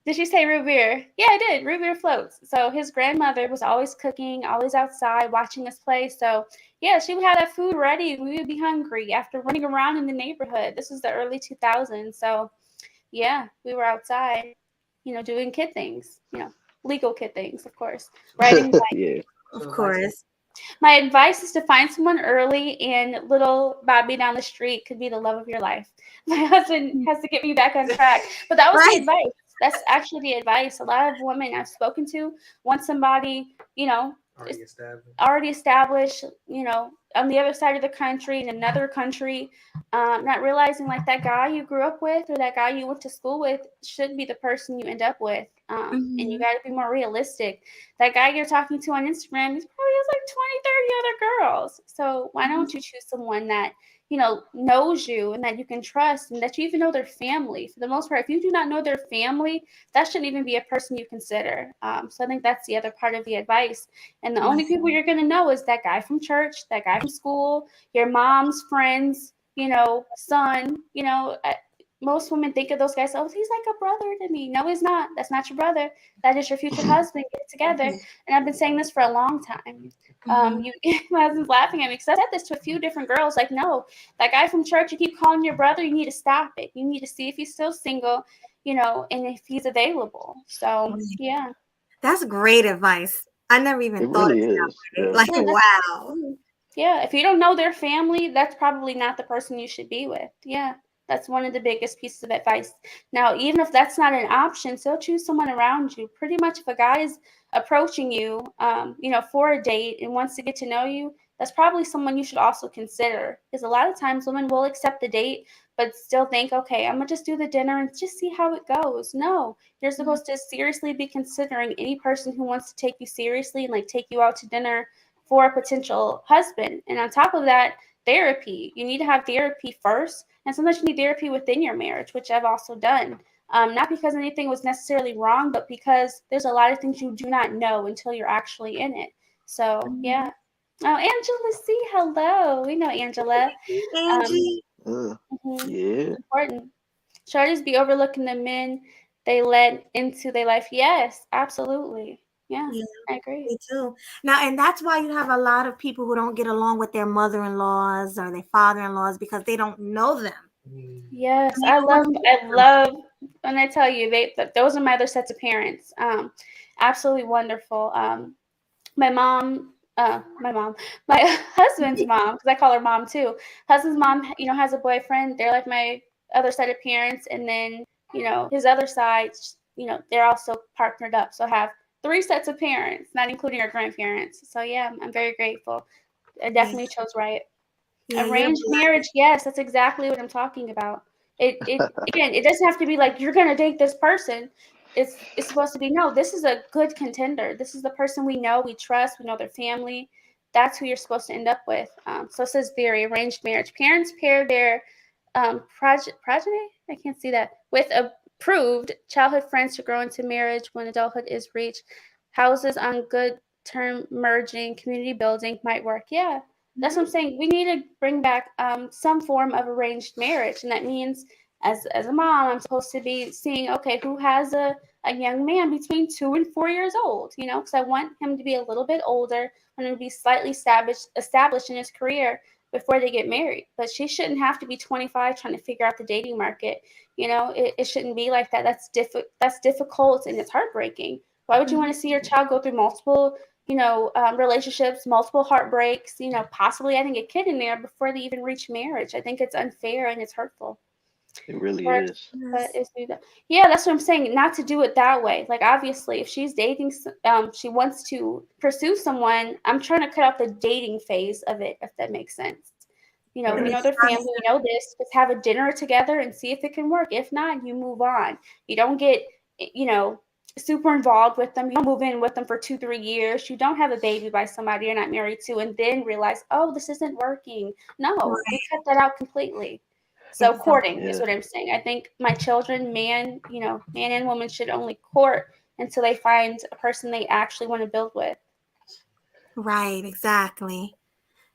Did she say root beer? Yeah, I did. Root beer floats. So his grandmother was always cooking, always outside watching us play. So yeah, she would have that food ready. We would be hungry after running around in the neighborhood. This was the early 2000s. So yeah, we were outside, doing kid things, legal kid things, of course. Riding bikes. Yeah. Of course. My advice is to find someone early, and little Bobby down the street could be the love of your life. My husband has to get me back on track, but that was the Right. advice. That's actually the advice. A lot of women I've spoken to want somebody, already established, on the other side of the country, in another country, not realizing like that guy you grew up with or that guy you went to school with should be the person you end up with. And you got to be more realistic. That guy you're talking to on Instagram, he probably has like 20, 30 other girls. So why don't you choose someone that, knows you and that you can trust and that you even know their family? For the most part, if you do not know their family, that shouldn't even be a person you consider. So I think that's the other part of the advice. And the only people you're going to know is that guy from church, that guy from school, your mom's friends, son, most women think of those guys, oh, he's like a brother to me. No, he's not. That's not your brother. That is your future husband. Get it together. And I've been saying this for a long time. My husband's laughing at me because I said this to a few different girls. Like, no, that guy from church you keep calling your brother, you need to stop it. You need to see if he's still single, and if he's available. So, yeah. That's great advice. I never even thought really of it that way. is. Like, Yeah, wow. Yeah, if you don't know their family, that's probably not the person you should be with. Yeah, that's one of the biggest pieces of advice. Now, even if that's not an option, still choose someone around you. Pretty much, if a guy is approaching you, for a date and wants to get to know you, that's probably someone you should also consider. Because a lot of times women will accept the date, but still think, okay, I'm gonna just do the dinner and just see how it goes. No, you're supposed to seriously be considering any person who wants to take you seriously and like take you out to dinner for a potential husband. And on top of that, therapy. You need to have therapy first. And sometimes you need therapy within your marriage, which I've also done. Not because anything was necessarily wrong, but because there's a lot of things you do not know until you're actually in it. So, yeah. Oh, Angela C, hello. We know Angela. Angie. Yeah. Important. Shorties be overlooking the men they let into their life. Yes, absolutely. Yeah, I agree. Me too. Now, and that's why you have a lot of people who don't get along with their mother-in-laws or their father-in-laws because they don't know them. Yes, I love when I tell you those are my other sets of parents. Absolutely wonderful. My mom, my husband's mom, because I call her mom too. Husband's mom, has a boyfriend. They're like my other set of parents, and then his other side, they're also partnered up. So I have 3 sets of parents, not including our grandparents. So yeah, I'm very grateful. I definitely chose right. Arranged marriage, yes, that's exactly what I'm talking about. It again, it doesn't have to be like you're gonna date this person. It's supposed to be no. This is a good contender. This is the person we know, we trust, we know their family. That's who you're supposed to end up with. So it says very arranged marriage. Parents pair their progeny. I can't see that with approved childhood friends to grow into marriage when adulthood is reached. Houses on good term merging, community building might work. Yeah. That's what I'm saying. We need to bring back some form of arranged marriage, and that means, as a mom, I'm supposed to be seeing, okay, who has a young man between 2 and 4 years old, because I want him to be a little bit older, I want him to be slightly established in his career before they get married. But she shouldn't have to be 25 trying to figure out the dating market. It shouldn't be like that. That's difficult and it's heartbreaking. Why would you want to see your child go through multiple relationships, multiple heartbreaks, possibly adding a kid in there before they even reach marriage? I think it's unfair and it's hurtful. It really is. But yeah, that's what I'm saying. Not to do it that way. Like, obviously, if she's dating, she wants to pursue someone, I'm trying to cut out the dating phase of it, if that makes sense. We know their family, we know this. Just have a dinner together and see if it can work. If not, you move on. You don't get, super involved with them. You don't move in with them for 2-3 years. You don't have a baby by somebody you're not married to and then realize, oh, this isn't working. No, we cut that out completely. So courting is what I'm saying. I think my children, man and woman, should only court until they find a person they actually want to build with. Right, exactly.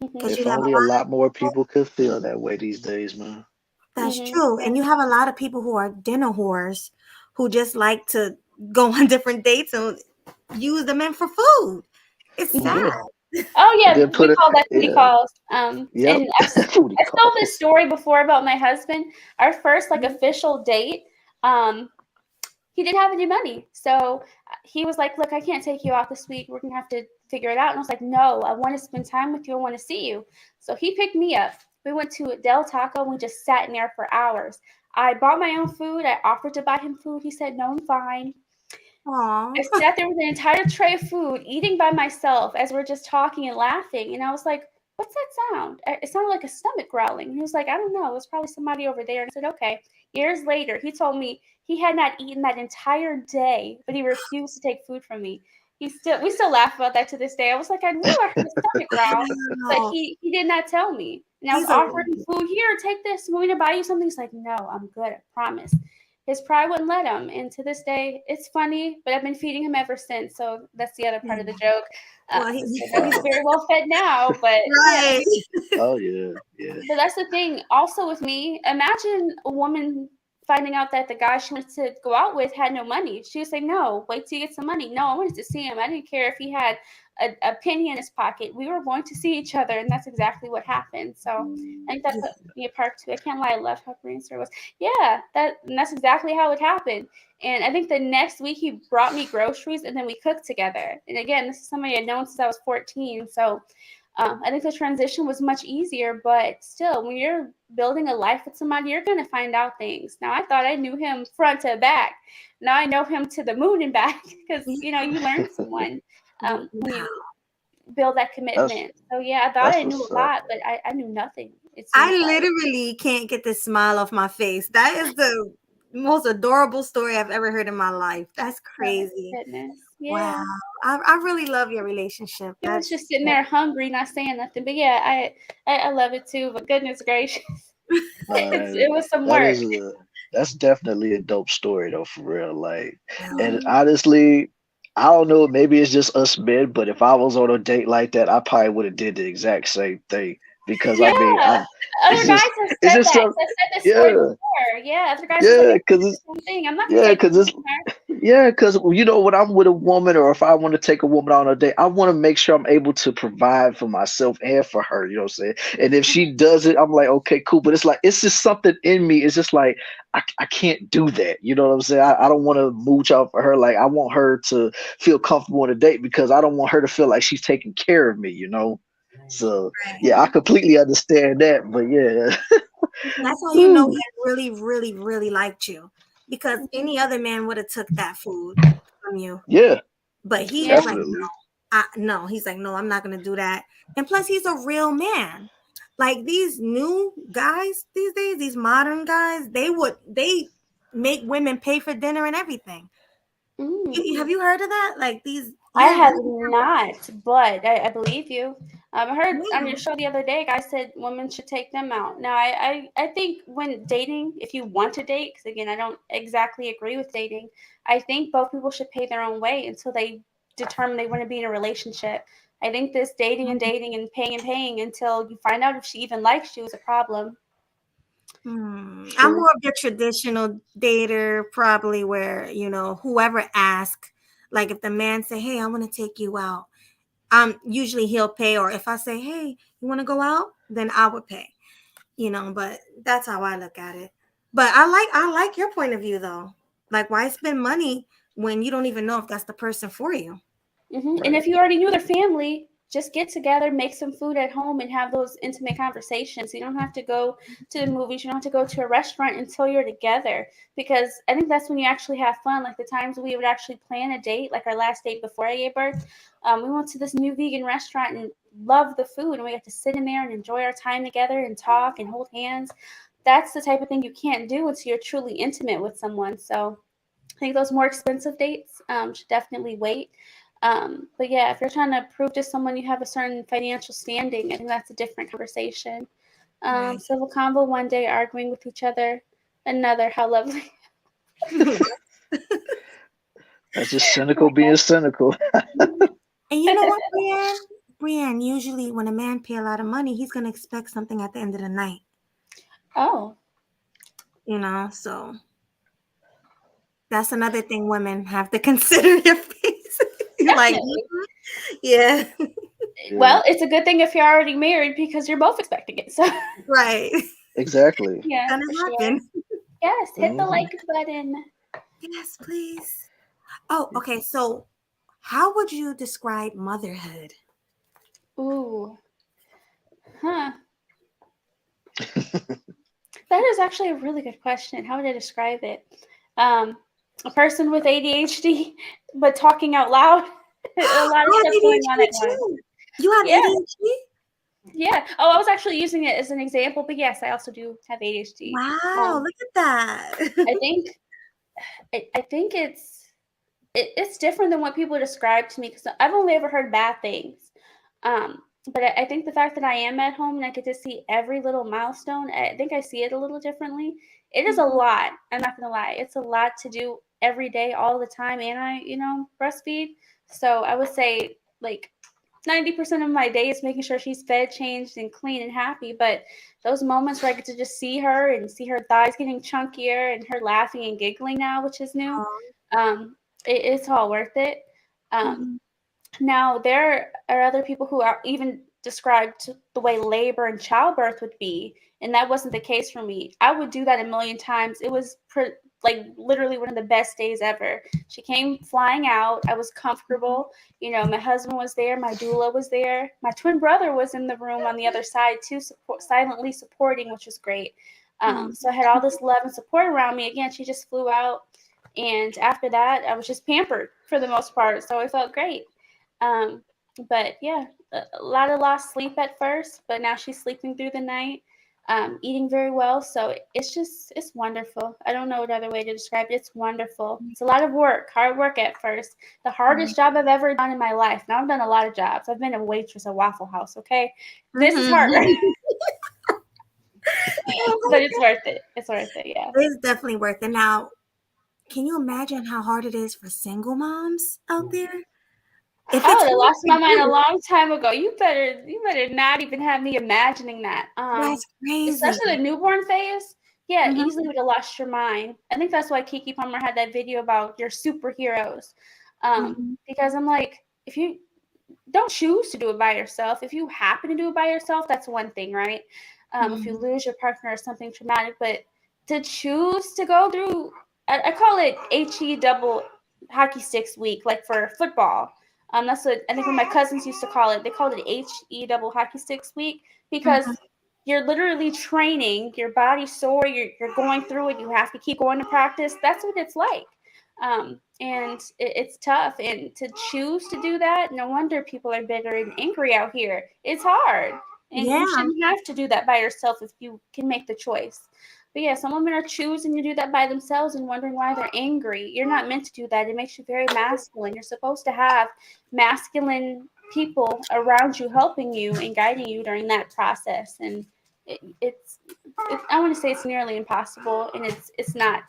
If only a lot more people could feel that way these days, man. That's true. And you have a lot of people who are dinner whores who just like to go on different dates and use the men for food. It's sad. Oh yeah, we call that booty calls. And I've told this story before about my husband. Our first official date, he didn't have any money, so he was like, "Look, I can't take you out this week. We're gonna have to figure it out." And I was like, "No, I want to spend time with you. I want to see you." So he picked me up. We went to Del Taco and we just sat in there for hours. I bought my own food. I offered to buy him food. He said, no, I'm fine. Aw. I sat there with an entire tray of food, eating by myself as we're just talking and laughing. And I was like, what's that sound? It sounded like a stomach growling. And he was like, I don't know. It was probably somebody over there. And I said, okay. Years later, he told me he had not eaten that entire day, but he refused to take food from me. We still laugh about that to this day. I was like, I knew I heard a stomach growl, but Wow. he did not tell me. And I was He's a offering him food. Here, take this. Want me to buy you something? He's like, no, I'm good. I promise. His pride wouldn't let him. And to this day, it's funny, but I've been feeding him ever since. So that's the other part of the joke. well, So he's he's very well fed now, but yeah. right. Oh yeah, yeah. But that's the thing. Also with me, imagine a woman finding out that the guy she wanted to go out with had no money. She would say, no, wait till you get some money. No, I wanted to see him. I didn't care if he had a penny in his pocket. We were going to see each other, and that's exactly what happened. So I think that put me apart too. I can't lie, I love how Korean Sir was. Yeah, that's exactly how it happened. And I think the next week he brought me groceries, and then we cooked together. And again, this is somebody I'd known since I was 14. So I think the transition was much easier, but still, when you're building a life with somebody, you're going to find out things. Now, I thought I knew him front to back. Now I know him to the moon and back because, you learn someone when you build that commitment. So, yeah, I thought That's I knew what's a up. lot, but I knew nothing. It I seems like. literally can't get this smile off my face. That is the most adorable story I've ever heard in my life. That's Oh, crazy. goodness. Wow. Yeah. I really love your relationship. He was That's just sitting there hungry, not saying nothing. But yeah, I love it too. But goodness gracious, it was some That work. is that's definitely a dope story though, for real. Like, and Mhm. honestly, I don't know, maybe it's just us men, but if I was on a date like that, I probably would have did the exact same thing. Because I mean, Yeah, it's other guys just, have it's said just that. some, I've said this story yeah, before. Yeah, other guys have said yeah, the same thing. I'm not gonna take because it it's, from her. yeah, because when I'm with a woman or if I want to take a woman on a date, I want to make sure I'm able to provide for myself and for her. You know what I'm saying? And if she does it, I'm like, okay, cool. But it's like it's just something in me. It's just like I can't do that. You know what I'm saying? I don't want to mooch out for her. Like I want her to feel comfortable on a date because I don't want her to feel like she's taking care of me. So right. yeah, I completely understand that. But yeah, Mhm. That's how you know he really, really, really liked you. Because Mhm. any other man would have took that food from you. yeah, But he was Yeah. like, definitely. no, he's like, no, I'm not gonna do that. And plus, he's a real man. Like these new guys these days, these modern guys, they make women pay for dinner and everything. Mm. Have you heard of that? Like these, I yeah, have not, but I believe you. I heard on yeah. your show the other day, a guy said women should take them out. Now, I think when dating, if you want to date, because again, I don't exactly agree with dating, I think both people should pay their own way until they determine they want to be in a relationship. I think this dating and paying until you find out if she even likes you is a problem. I'm True. more of the traditional dater, probably where whoever asks, like if the man say, "Hey, I want to take you out," usually he'll pay, or if I say, "Hey, you want to go out," then I would pay. But that's how I look at it. But I like your point of view though. Like, why spend money when you don't even know if that's the person for you? And Right. if you already knew their family, just get together, make some food at home, and have those intimate conversations. You don't have to go to the movies. You don't have to go to a restaurant until you're together. Because I think that's when you actually have fun. Like the times we would actually plan a date, like our last date before I gave birth. We went to this new vegan restaurant and loved the food, and we got to sit in there and enjoy our time together and talk and hold hands. That's the type of thing you can't do until you're truly intimate with someone. So I think those more expensive dates should definitely wait. But yeah, if you're trying to prove to someone you have a certain financial standing, I think that's a different conversation. Right. Civil convo one day, arguing with each other, another. How lovely. That's just cynical being cynical. And you know what, Brienne? Brienne, usually when a man pay a lot of money, he's gonna expect something at the end of the night. Oh, So that's another thing women have to consider your face. You're like, definitely. yeah, Yeah, Well, it's a good thing if you're already married because you're both expecting it. So right. exactly. yeah, Gonna for sure. happen. Yes, hit the Hmm. like button. Yes, please. Oh, okay. So, how would you describe motherhood? Ooh, huh. That is actually a really good question. How would I describe it? A person with ADHD, but talking out loud. A lot of I have stuff going on ADHD at once. too. You have Yeah, ADHD? yeah. Oh, I was actually using it as an example, but yes, I also do have ADHD. Wow, look at I that. think I think it's different than what people describe to me because I've only ever heard bad things. But I think the fact that I am at home and I get to see every little milestone, I think I see it a little differently. It is a Mhm. lot. I'm not gonna lie. It's a lot to do every day, all the time, and I, breastfeed. So I would say like 90% of my day is making sure she's fed, changed, and clean and happy. But those moments where I get to just see her and see her thighs getting chunkier and her laughing and giggling now, which is new, Oh, it's all worth it. Um, mhm. Now, there are other people who are even described the way labor and childbirth would be, and that wasn't the case for me. I would do that a million times. It was like literally one of the best days ever. She came flying out. I was comfortable. My husband was there. My doula was there. My twin brother was in the room on the other side too, silently supporting, which was great. Oh, So I had all this love and support around me. Again, she just flew out, and after that, I was just pampered for the most part. So it felt great. Um, but yeah, a lot of lost sleep at first, but now she's sleeping through the night, eating very well. So it's wonderful. I don't know what other way to describe it. It's wonderful. It's a lot of work, hard work at first. The hardest job I've ever done in my life. Now I've done a lot of jobs. I've been a waitress at Waffle House. Okay, this is harder, mhm. but it's worth it. It's worth it. Yeah. It's definitely worth it. Now, can you imagine how hard it is for single moms out there? If I it's would have hard lost for my mind a you, long time ago. You better not even have me imagining that. that's crazy. Especially the newborn phase. Yeah, Mhm, easily would have lost your mind. I think that's why Kiki Palmer had that video about your superheroes. mhm, Because I'm like, if you don't choose to do it by yourself, if you happen to do it by yourself, that's one thing, right? If you mhm, lose your partner or something traumatic, but to choose to go through, I call it HE double hockey sticks week, like for football. That's what I think what my cousins used to call it. They called it HE double hockey sticks week because mhm. you're literally training your body sore. You're going through it. You have to keep going to practice. That's what it's like. And it's tough. And to choose to do that, no wonder people are bitter and angry out here. It's hard. And you Yeah, shouldn't have to do that by yourself if you can make the choice. But yeah, some women are choosing to do that by themselves and wondering why they're angry. You're not meant to do that. It makes you very masculine. You're supposed to have masculine people around you helping you and guiding you during that process. And I want to say it's nearly impossible, and it's not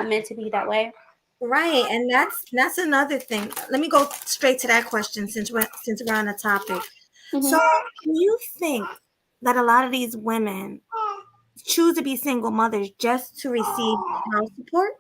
meant to be that way. right. And that's another thing. Let me go straight to that question since we're on the topic. So, Hmm. do you think that a lot of these women choose to be single mothers just to receive child support?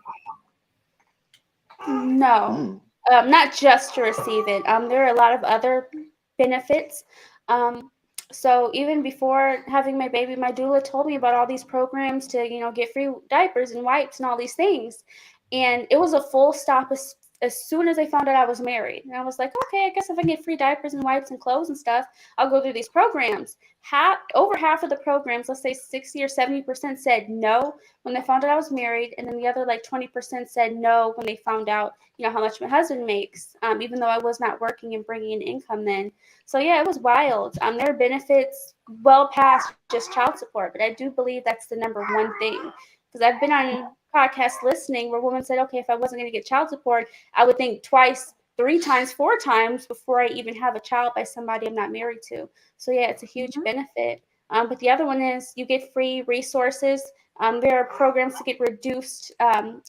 No, Mm. not just to receive it. There are a lot of other benefits. Um, so even before having my baby, my doula told me about all these programs to, get free diapers and wipes and all these things. And it was a full stop as soon as I found out I was married. And I was like, okay, I guess if I get free diapers and wipes and clothes and stuff, I'll go through these programs. Over half of the programs, let's say 60 or 70% said no when they found out I was married, and then the other like 20% said no when they found out, how much my husband makes, even though I was not working and bringing in income then. So yeah, it was wild. There are benefits well past just child support, but I do believe that's the number one thing. Because I've been on podcasts listening where women said, okay, if I wasn't going to get child support, I would think twice, three times, four times before I even have a child by somebody I'm not married to. So yeah, it's a huge Mhm. benefit. But the other one is you get free resources. There are programs to get reduced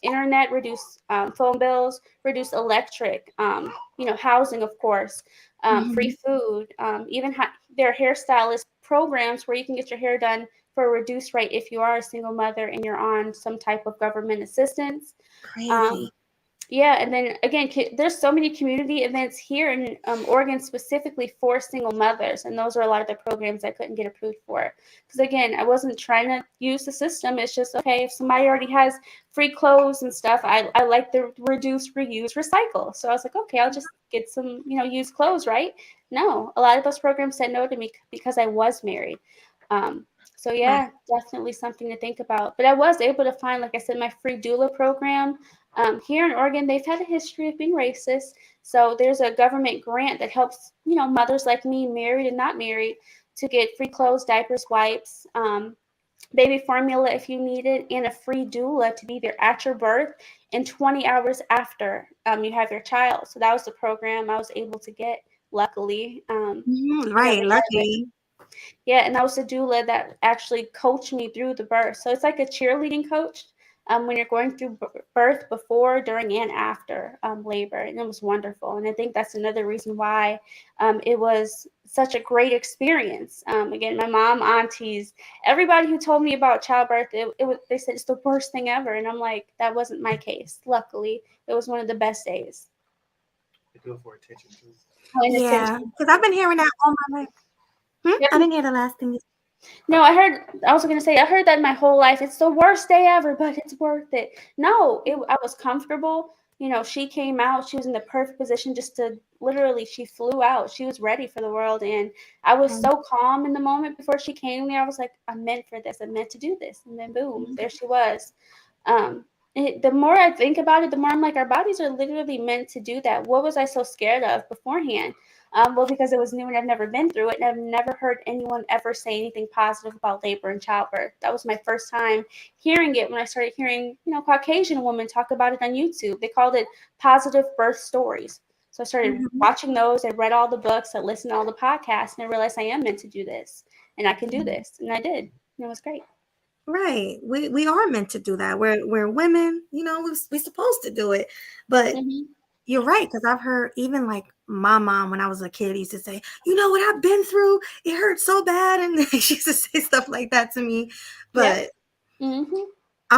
internet, reduce phone bills, reduce electric, housing, of course, free Mhm. food. There are hairstylist programs where you can get your hair done for a reduced rate if you are a single mother and you're on some type of government assistance. Um, Crazy. yeah, and then again, there's so many community events here in Oregon specifically for single mothers, and those are a lot of the programs I couldn't get approved for. Because again, I wasn't trying to use the system. It's just okay if somebody already has free clothes and stuff. I like the reduce, reuse, recycle. So I was like, okay, I'll just get some used clothes, right? No, a lot of those programs said no to me because I was married. Um, So yeah, definitely something to think about. But I was able to find, like I said, my free doula program. Here in Oregon, they've had a history of being racist. So there's a government grant that helps, mothers like me, married and not married, to get free clothes, diapers, wipes, baby formula if you need it, and a free doula to be there at your birth and 20 hours after you have your child. So that was the program I was able to get, luckily. Right, lucky. Yeah, and that was the doula that actually coached me through the birth. So it's like a cheerleading coach when you're going through birth, before, during, and after labor. And it was wonderful. And I think that's another reason why it was such a great experience. Again, my mom, aunties, everybody who told me about childbirth, they said it's the worst thing ever. And I'm like, that wasn't my case. Luckily, it was one of the best days. Good for attention too. Yeah, because I've been hearing that all my life. I didn't hear the last thing. No, I was going to say, I heard that my whole life. It's the worst day ever, but it's worth it. No, I was comfortable. She came out. She was in the perfect position just to literally, she flew out. She was ready for the world. And I was so calm in the moment before she came there. I was like, I'm meant for this. I'm meant to do this. And then boom, there she was. The more I think about it, the more I'm like, our bodies are literally meant to do that. What was I so scared of beforehand? Well, because it was new and I've never been through it, and I've never heard anyone ever say anything positive about labor and childbirth. That was my first time hearing it when I started hearing, Caucasian women talk about it on YouTube. They called it positive birth stories. So I started watching those. I read all the books. I listened to all the podcasts, and I realized I am meant to do this, and I can do this, and I did. And it was great. Right. We are meant to do that. We're women, we're supposed to do it. But you're right, because I've heard even like my mom when I was a kid used to say, you know what I've been through? It hurts so bad. And she used to say stuff like that to me. But I'm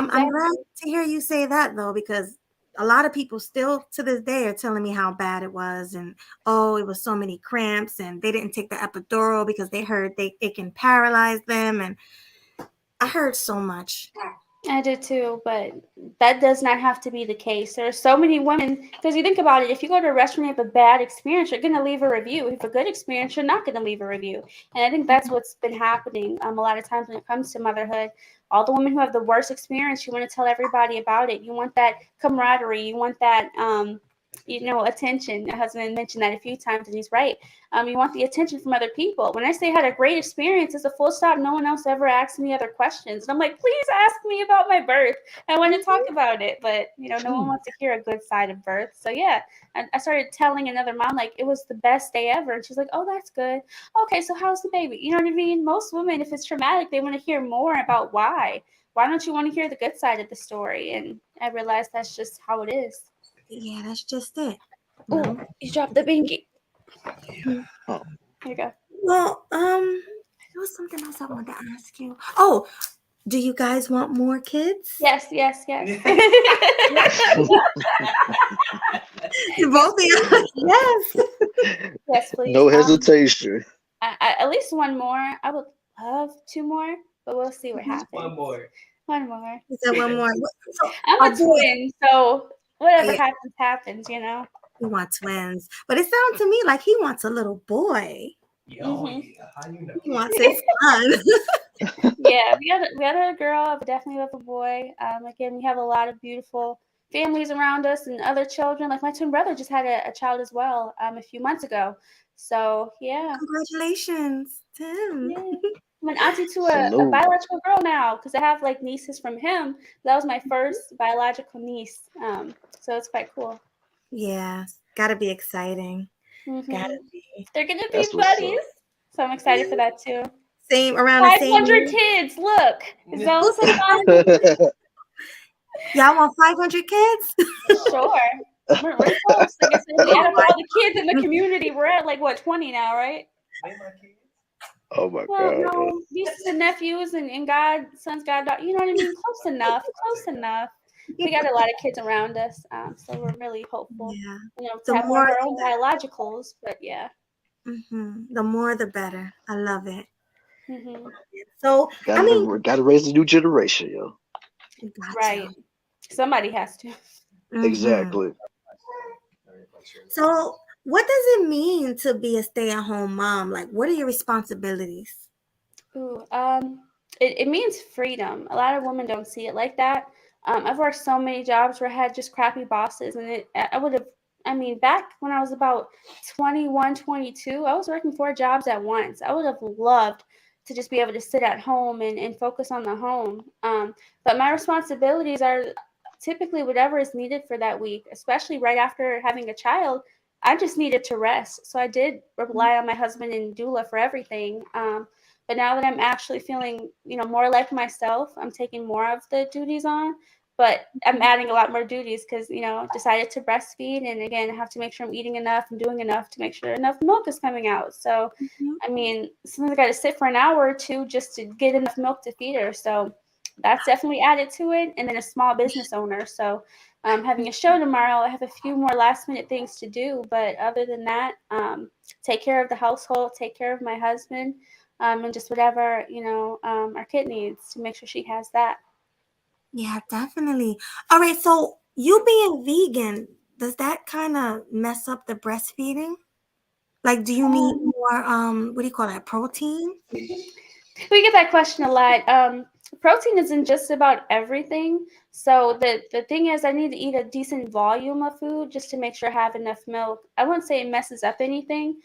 glad to hear you say that, though, because a lot of people still to this day are telling me how bad it was. And, it was so many cramps, and they didn't take the epidural because they heard it can paralyze them. And I heard so much. I did too, but that does not have to be the case. There are so many women, because you think about it, if you go to a restaurant and have a bad experience, you're going to leave a review. If a good experience, you're not going to leave a review. And I think that's what's been happening a lot of times when it comes to motherhood. All the women who have the worst experience, you want to tell everybody about it. You want that camaraderie. You want that, attention. My husband mentioned that a few times, and he's right. You want the attention from other people. When I say I had a great experience, it's a full stop. No one else ever asked me other questions. And I'm like, please ask me about my birth. I want to talk about it. But, no one wants to hear a good side of birth. So, yeah, I started telling another mom, like, it was the best day ever. And she's like, oh, that's good. Okay, so how's the baby? You know what I mean? Most women, if it's traumatic, they want to hear more about why. Why don't you want to hear the good side of the story? And I realized that's just how it is. Yeah, that's just it. Oh, you dropped the binky. Oh. Here you go. Well, there was something else I wanted to ask you. Oh, do you guys want more kids? Yes. Both of you? Yes. Yes, please. No hesitation. At least one more. I would love 2 more, but we'll see what happens. One more. Is there one more? So, I'm a twin, so whatever happens, He wants twins. But it sounds to me like he wants a little boy. How you know? He wants his son. Yeah, we had a girl. I definitely love a boy. Again, we have a lot of beautiful families around us and other children. Like my twin brother just had a child as well a few months ago. So yeah. Congratulations, Tim. Yeah. I'm an auntie to a biological girl now because I have like nieces from him. That was my first biological niece. So it's quite cool. Yeah, gotta be exciting. Gotta be. They're gonna be buddies. So I'm excited for that too. Same around the same. 500 kids. Look, is that so fun? Y'all want 500 kids? Sure. We're close. Like I said, we add up all the kids in the community. We're at like 20 now, right? Oh my well, God. No, nieces and nephews and sons, goddaughter. You know what I mean? Close enough. We got a lot of kids around us, so we're really hopeful. Yeah. To have more of our own biologicals, but yeah. The more, the better. I love it. So gotta raise a new generation, yo. Right. Somebody has to. Exactly. So, what does it mean to be a stay-at-home mom? Like, what are your responsibilities? Ooh, it means freedom. A lot of women don't see it like that. I've worked so many jobs where I had just crappy bosses, and I would have. I mean, back when I was about 21, 22, I was working 4 jobs at once. I would have loved to just be able to sit at home and focus on the home. But my responsibilities are typically whatever is needed for that week, especially right after having a child. I just needed to rest. So I did rely on my husband and doula for everything. But now that I'm actually feeling, more like myself, I'm taking more of the duties on. But I'm adding a lot more duties because, decided to breastfeed. And again, I have to make sure I'm eating enough and doing enough to make sure enough milk is coming out. So, Mhm. I mean, sometimes I got to sit for an hour or two just to get enough milk to feed her. So that's definitely added to it. And then a small business owner. So having a show tomorrow, I have a few more last minute things to do. But other than that, take care of the household, take care of my husband, and just whatever, our kid needs to make sure she has that. Yeah, definitely. All right, so you being vegan, does that kind of mess up the breastfeeding? Like, do you need Um, more what do you call that, protein? We get that question a lot. Protein is in just about everything. So the thing is, I need to eat a decent volume of food just to make sure I have enough milk. I wouldn't say it messes up anything.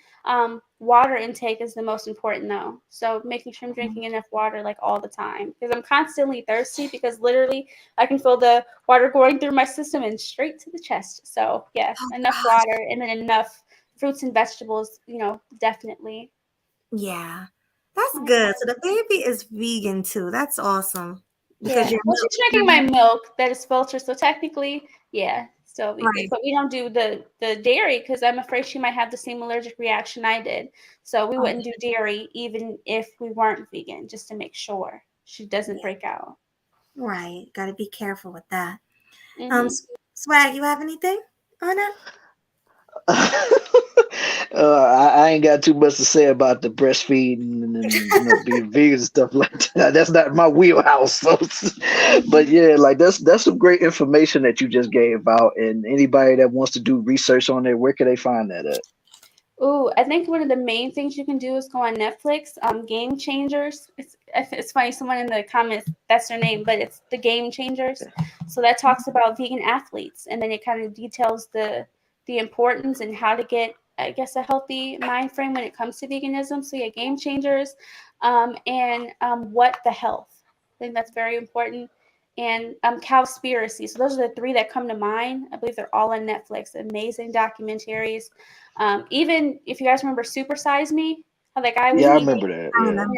Water intake is the most important though. So making sure I'm drinking enough water like all the time because I'm constantly thirsty because literally I can feel the water going through my system and straight to the chest. So yeah, Oh enough gosh. water and then enough fruits and vegetables, definitely. Yeah. That's good. So the baby is vegan too. That's awesome. Because Yeah. your Well, milk. she's drinking my milk that is filtered, so technically, yeah, still vegan. Right. But we don't do the dairy because I'm afraid she might have the same allergic reaction I did. So we Oh, wouldn't do dairy even if we weren't vegan, just to make sure she doesn't yeah. break out. Right. Got to be careful with that. Hmm. Swag, you have anything on that? I ain't got too much to say about the breastfeeding and being vegan and stuff like that. That's not my wheelhouse. So, but yeah, like that's some great information that you just gave out. And anybody that wants to do research on it, where can they find that at? Ooh, I think one of the main things you can do is go on Netflix. Game Changers. It's funny. Someone in the comments, that's their name, but it's the Game Changers. So that talks about vegan athletes, and then it kind of details the importance and how to get, I guess, a healthy mind frame when it comes to veganism. So yeah, Game Changers, and What the Health. I think that's very important. And Cowspiracy. So those are the three that come to mind. I believe they're all on Netflix. Amazing documentaries. Even if you guys remember Super Size Me, how that guy was Yeah, I vegan, remember that. I Yeah. remember.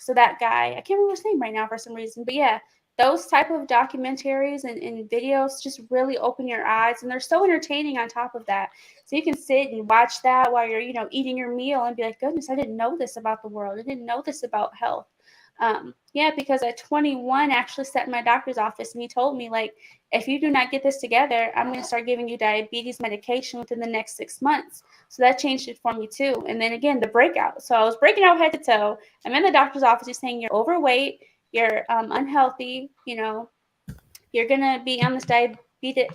so that guy, I can't remember his name right now for some reason, but yeah, those type of documentaries and videos just really open your eyes, and they're so entertaining on top of that. So you can sit and watch that while you're, eating your meal and be like, goodness, I didn't know this about the world. I didn't know this about health. Yeah, because at 21, I actually sat in my doctor's office and he told me, like, if you do not get this together, I'm going to start giving you diabetes medication within the next 6 months. So that changed it for me too. And then again, the breakout. So I was breaking out head to toe. I'm in the doctor's office. He's saying you're overweight, you're unhealthy, you're gonna be on this diabetes,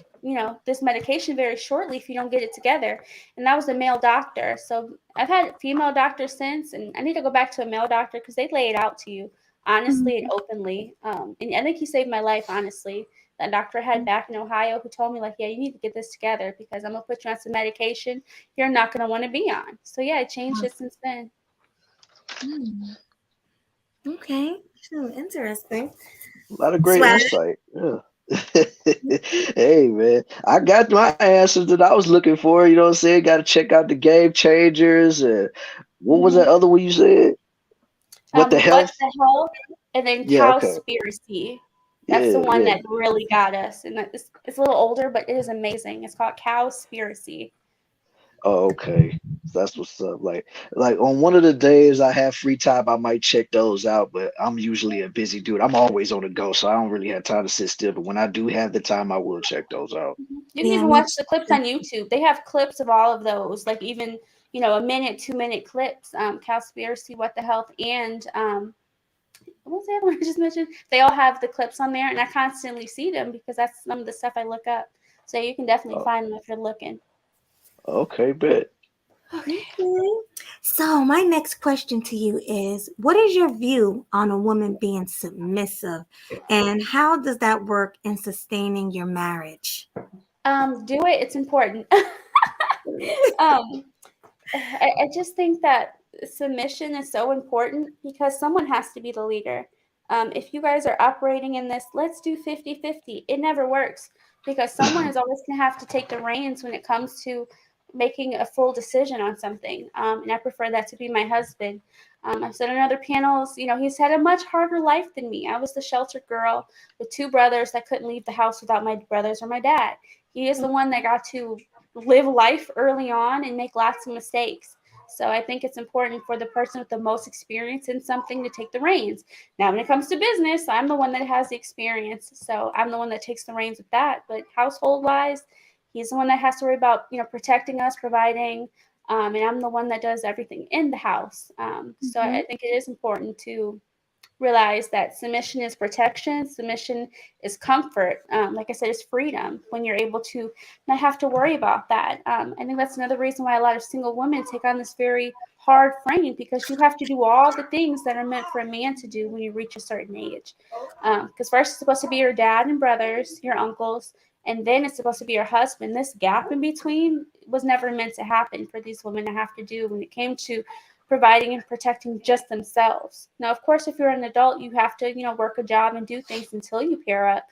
this medication very shortly if you don't get it together. And that was a male doctor. So I've had female doctors since, and I need to go back to a male doctor because they lay it out to you honestly and Mhm. openly. And I think he saved my life, honestly. That doctor I had back in Ohio who told me, like, yeah, you need to get this together because I'm gonna put you on some medication you're not gonna want to be on. So yeah, I changed it since then. Mm. Okay. Hmm, interesting. A lot of great Swag. insight. Yeah. Hey man, I got my answers that I was looking for. You know what I'm saying? Got to check out the Game Changers. What was that Mhm. other one you said? What the What health? the Hell, and then Yeah. Okay. Cowspiracy. That's the Yeah. one Yeah. that really got us, and it's a little older, but it is amazing. It's called Cowspiracy. Oh, okay. That's what's up. Like on one of the days I have free time, I might check those out. But I'm usually a busy dude. I'm always on the go, so I don't really have time to sit still. But when I do have the time, I will check those out. You can Yeah, even me watch the clips too. on YouTube. They have clips of all of those, like even a minute, 2 minute clips. Cowspiracy, What the Health, and what was the other one I just mentioned? They all have the clips on there, and I constantly see them because that's some of the stuff I look up. So you can definitely Oh, find them if you're looking. okay, bet. Okay. Okay. So my next question to you is, what is your view on a woman being submissive, and how does that work in sustaining your marriage? Do it. It's important. um, I just think that submission is so important because someone has to be the leader. If you guys are operating in this, let's do 50-50, it never works because someone is always going to have to take the reins when it comes to making a full decision on something. And I prefer that to be my husband. I've said on other panels, he's had a much harder life than me. I was the sheltered girl with two brothers that couldn't leave the house without my brothers or my dad. He is the one that got to live life early on and make lots of mistakes. So I think it's important for the person with the most experience in something to take the reins. Now, when it comes to business, I'm the one that has the experience, so I'm the one that takes the reins with that. But household wise, he's the one that has to worry about protecting us, providing, and I'm the one that does everything in the house. So Mhm. I think it is important to realize that submission is protection, submission is comfort. Like I said, it's freedom when you're able to not have to worry about that. I think that's another reason why a lot of single women take on this very hard frame, because you have to do all the things that are meant for a man to do when you reach a certain age. Because first it's supposed to be your dad and brothers, your uncles, and then it's supposed to be your husband. This gap in between was never meant to happen for these women to have to do when it came to providing and protecting just themselves. Now, of course, if you're an adult, you have to, work a job and do things until you pair up.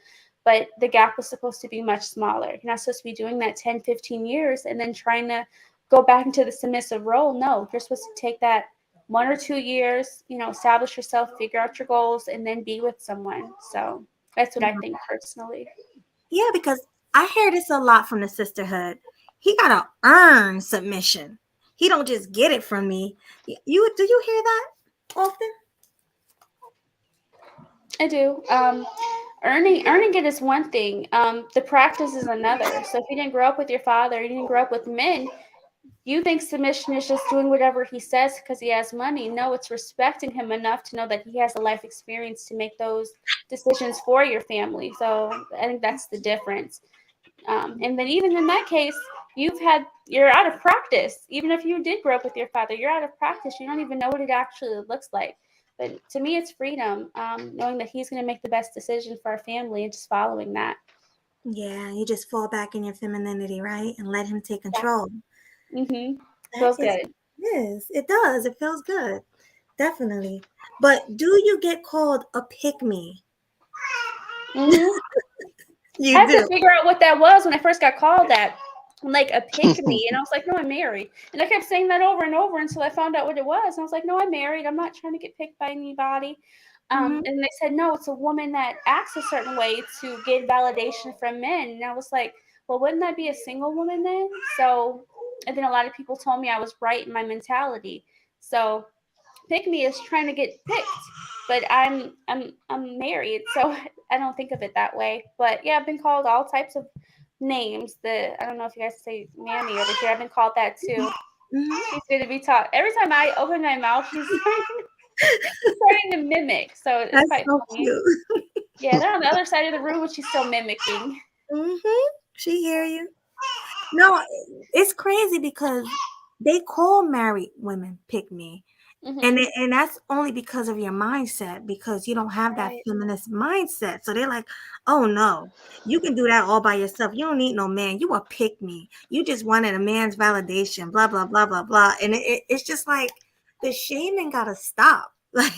But the gap was supposed to be much smaller. You're not supposed to be doing that 10, 15 years and then trying to go back into the submissive role. No, you're supposed to take that 1 or 2 years, establish yourself, figure out your goals, and then be with someone. So that's what I think personally. Yeah, because I hear this a lot from the sisterhood. He gotta earn submission. He don't just get it from me. You do you hear that often? I do. Earning it is one thing. The practice is another. So if you didn't grow up with your father, you didn't grow up with men, you think submission is just doing whatever he says because he has money. No, it's respecting him enough to know that he has a life experience to make those decisions for your family. So I think that's the difference. And then even in that case, you're out of practice. Even if you did grow up with your father, you're out of practice. You don't even know what it actually looks like. But to me, it's freedom, knowing that he's going to make the best decision for our family and just following that. Yeah, you just fall back in your femininity, right? And let him take Yeah. control. That Feels good. is, it does. It feels good. Definitely. But do you get called a pick me? hmm I You had to do. figure out what that was when I first got called that. Like a pick me. And I was like, no, I'm married. And I kept saying that over and over until I found out what it was. And I was like, no, I'm married. I'm not trying to get picked by anybody. Mhm. And they said, no, it's a woman that acts a certain way to get validation from men. And I was like, well, wouldn't that be a single woman then? So, and then a lot of people told me I was right in my mentality. So pick me is trying to get picked, but I'm married, so I don't think of it that way. But yeah, I've been called all types of names. I don't know if you guys say mammy over here. I've been called that too. Mhm. She's going to be taught every time I open my mouth. She's starting to mimic, so it's That's quite so funny. cute. Yeah, they're on the other side of the room, but she's still mimicking. Mhm. She hear you. No, it's crazy because they call married women pick me. And hmm and that's only because of your mindset, because you don't have that Right. feminist mindset. So they're like, "Oh no, you can do that all by yourself. You don't need no man. You a pick me. You just wanted a man's validation. Blah blah blah blah blah." And it's just like the shaming gotta stop. Like,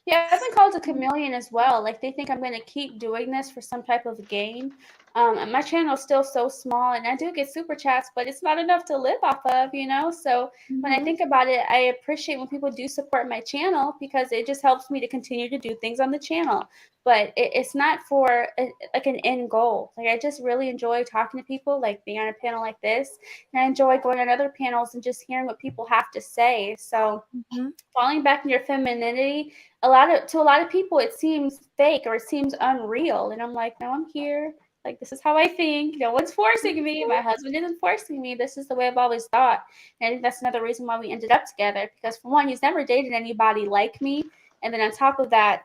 Yeah, I've been called a chameleon as well. Like they think I'm going to keep doing this for some type of gain. And my channel is still so small, and I do get super chats, but it's not enough to live off of. So when I mhm, think about it, I appreciate when people do support my channel because it just helps me to continue to do things on the channel. But it's not for like an end goal. Like I just really enjoy talking to people, like being on a panel like this, and I enjoy going on other panels and just hearing what people have to say. So mhm, falling back in your femininity, to a lot of people it seems fake or it seems unreal, and I'm like, no, I'm here, like this is how I think, no one's forcing me, my husband isn't forcing me, this is the way I've always thought. And I think that's another reason why we ended up together, because for one, he's never dated anybody like me, and then on top of that,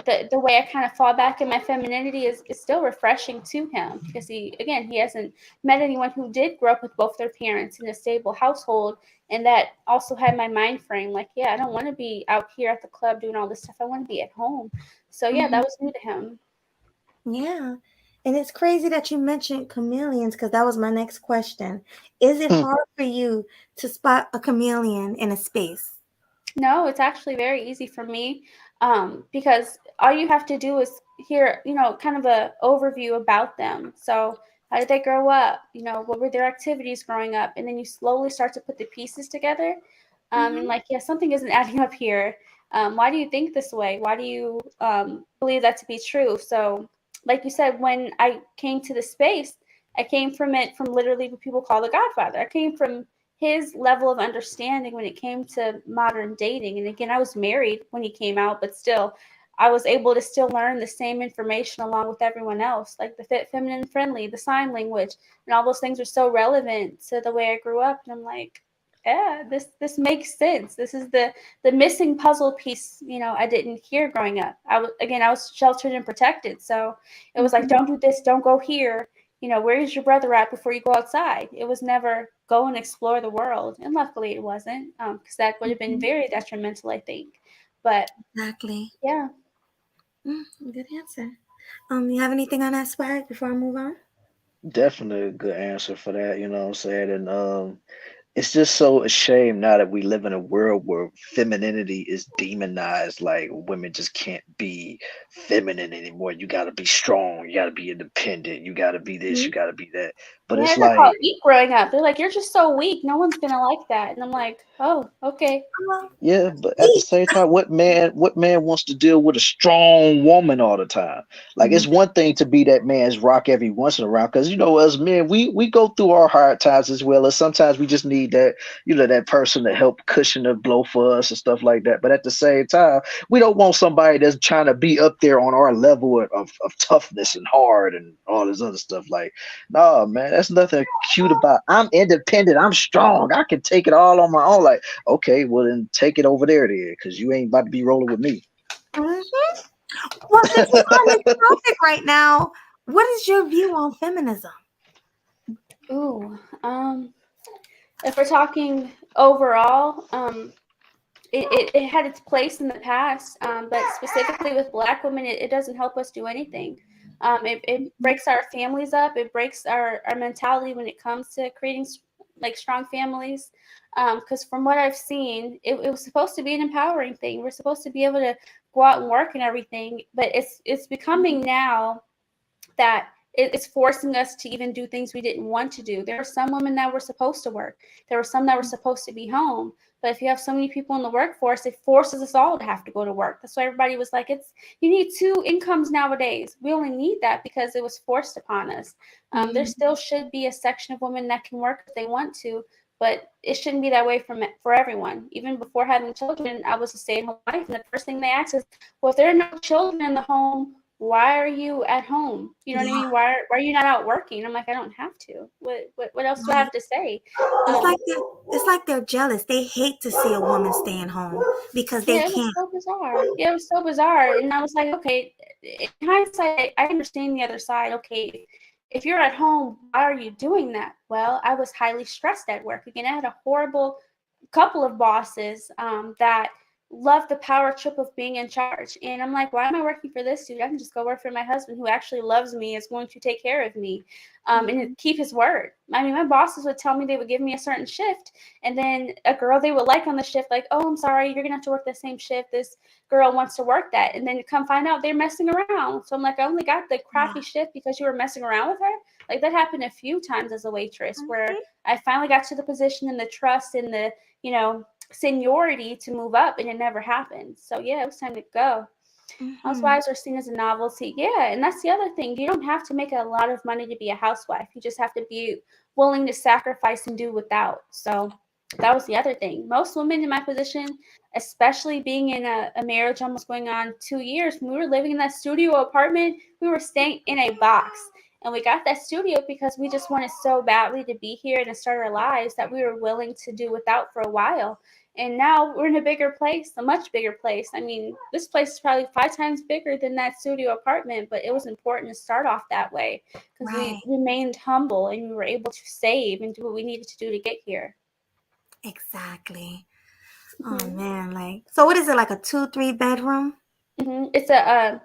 the way I kind of fall back in my femininity is still refreshing to him, because he hasn't met anyone who did grow up with both their parents in a stable household, and that also had my mind frame like, yeah, I don't want to be out here at the club doing all this stuff. I want to be at home. So yeah, that was new to him. Yeah. And it's crazy that you mentioned chameleons, because that was my next question. Is it Hmm. hard for you to spot a chameleon in a space? No, it's actually very easy for me, because all you have to do is hear, kind of a overview about them. So, how did they grow up? What were their activities growing up? And then you slowly start to put the pieces together. And like, yeah, something isn't adding up here. Why do you think this way? Why do you believe that to be true? So, like you said, when I came to the space, I came from it from literally what people call the Godfather. I came from his level of understanding when it came to modern dating. And again, I was married when he came out, but still, I was able to still learn the same information along with everyone else, like the fit, feminine friendly, the sign language, and all those things are so relevant to the way I grew up. And I'm like, yeah, this makes sense. This is the missing puzzle piece, I didn't hear growing up. I was sheltered and protected. So it was like, don't do this, don't go here. Where's your brother at before you go outside? It was never go and explore the world. And luckily it wasn't, because that would have been very detrimental, I think. But Exactly. yeah. Good answer. You have anything on that swag before I move on? Definitely a good answer for that, you know what I'm saying? And it's just so a shame now that we live in a world where femininity is demonized. Like women just can't be feminine anymore. You got to be strong. You got to be independent. You got to be this. You got to be that. But Yeah, it's they're called like, weak growing up. They're like, you're just so weak. No one's gonna like that. And I'm like, oh, okay. Well, yeah, but at the same time, what man wants to deal with a strong woman all the time? Like it's one thing to be that man's rock every once in a while, because as men, we go through our hard times as well, as sometimes we just need that, that person to help cushion the blow for us and stuff like that. But at the same time, we don't want somebody that's trying to be up there on our level of toughness and hard and all this other stuff. Like, no, man, that's nothing cute about. I'm independent. I'm strong. I can take it all on my own. Like, okay, well then take it over there, because you ain't about to be rolling with me. well, since we're on this topic right now, what is your view on feminism? Ooh. If we're talking overall, it had its place in the past, but specifically with Black women, it doesn't help us do anything. It breaks our families up. It breaks our mentality when it comes to creating like strong families. Because from what I've seen, it was supposed to be an empowering thing. We're supposed to be able to go out and work and everything, but it's becoming now that it's forcing us to even do things we didn't want to do. There were some women that were supposed to work. There were some that were supposed to be home. But if you have so many people in the workforce, it forces us all to have to go to work. That's why everybody was like, you need 2 incomes nowadays. We only need that because it was forced upon us. There still should be a section of women that can work if they want to, but it shouldn't be that way for everyone. Even before having children, I was a stay-at-home wife, and the first thing they asked is, well, if there are no children in the home, why are you at home? You know what I mean? Why are you not out working? I'm like, I don't have to. What else do I have to say? It's like they're jealous. They hate to see a woman staying home because they Yeah, it was can't. so bizarre. Yeah, it was so bizarre. And I was like, okay, in hindsight, I understand the other side. Okay, if you're at home, why are you doing that? Well, I was highly stressed at work. Again, I had a horrible couple of bosses that loved the power trip of being in charge. And I'm like, why am I working for this dude? I can just go work for my husband who actually loves me, is going to take care of me, and keep his word. I mean, my bosses would tell me they would give me a certain shift, and then a girl they would like on the shift, like, oh, I'm sorry, you're going to have to work the same shift. This girl wants to work that. And then come find out they're messing around. So I'm like, I only got the crappy shift because you were messing around with her. Like that happened a few times as a waitress where I finally got to the position and the trust and the, seniority to move up, and it never happened. So yeah, it was time to go. Housewives are seen as a novelty. Yeah, and that's the other thing. You don't have to make a lot of money to be a housewife. You just have to be willing to sacrifice and do without. So that was the other thing. Most women in my position, especially being in a marriage almost going on 2 years, when we were living in that studio apartment, we were staying in a box. And we got that studio because we just wanted so badly to be here and to start our lives that we were willing to do without for a while. And now we're in a bigger place, a much bigger place. I mean, this place is probably 5 times bigger than that studio apartment, but it was important to start off that way because we Right. remained humble and we were able to save and do what we needed to do to get here. Exactly. Oh Mhm. man, like, so what is it, like a 2-3 bedroom? It's a,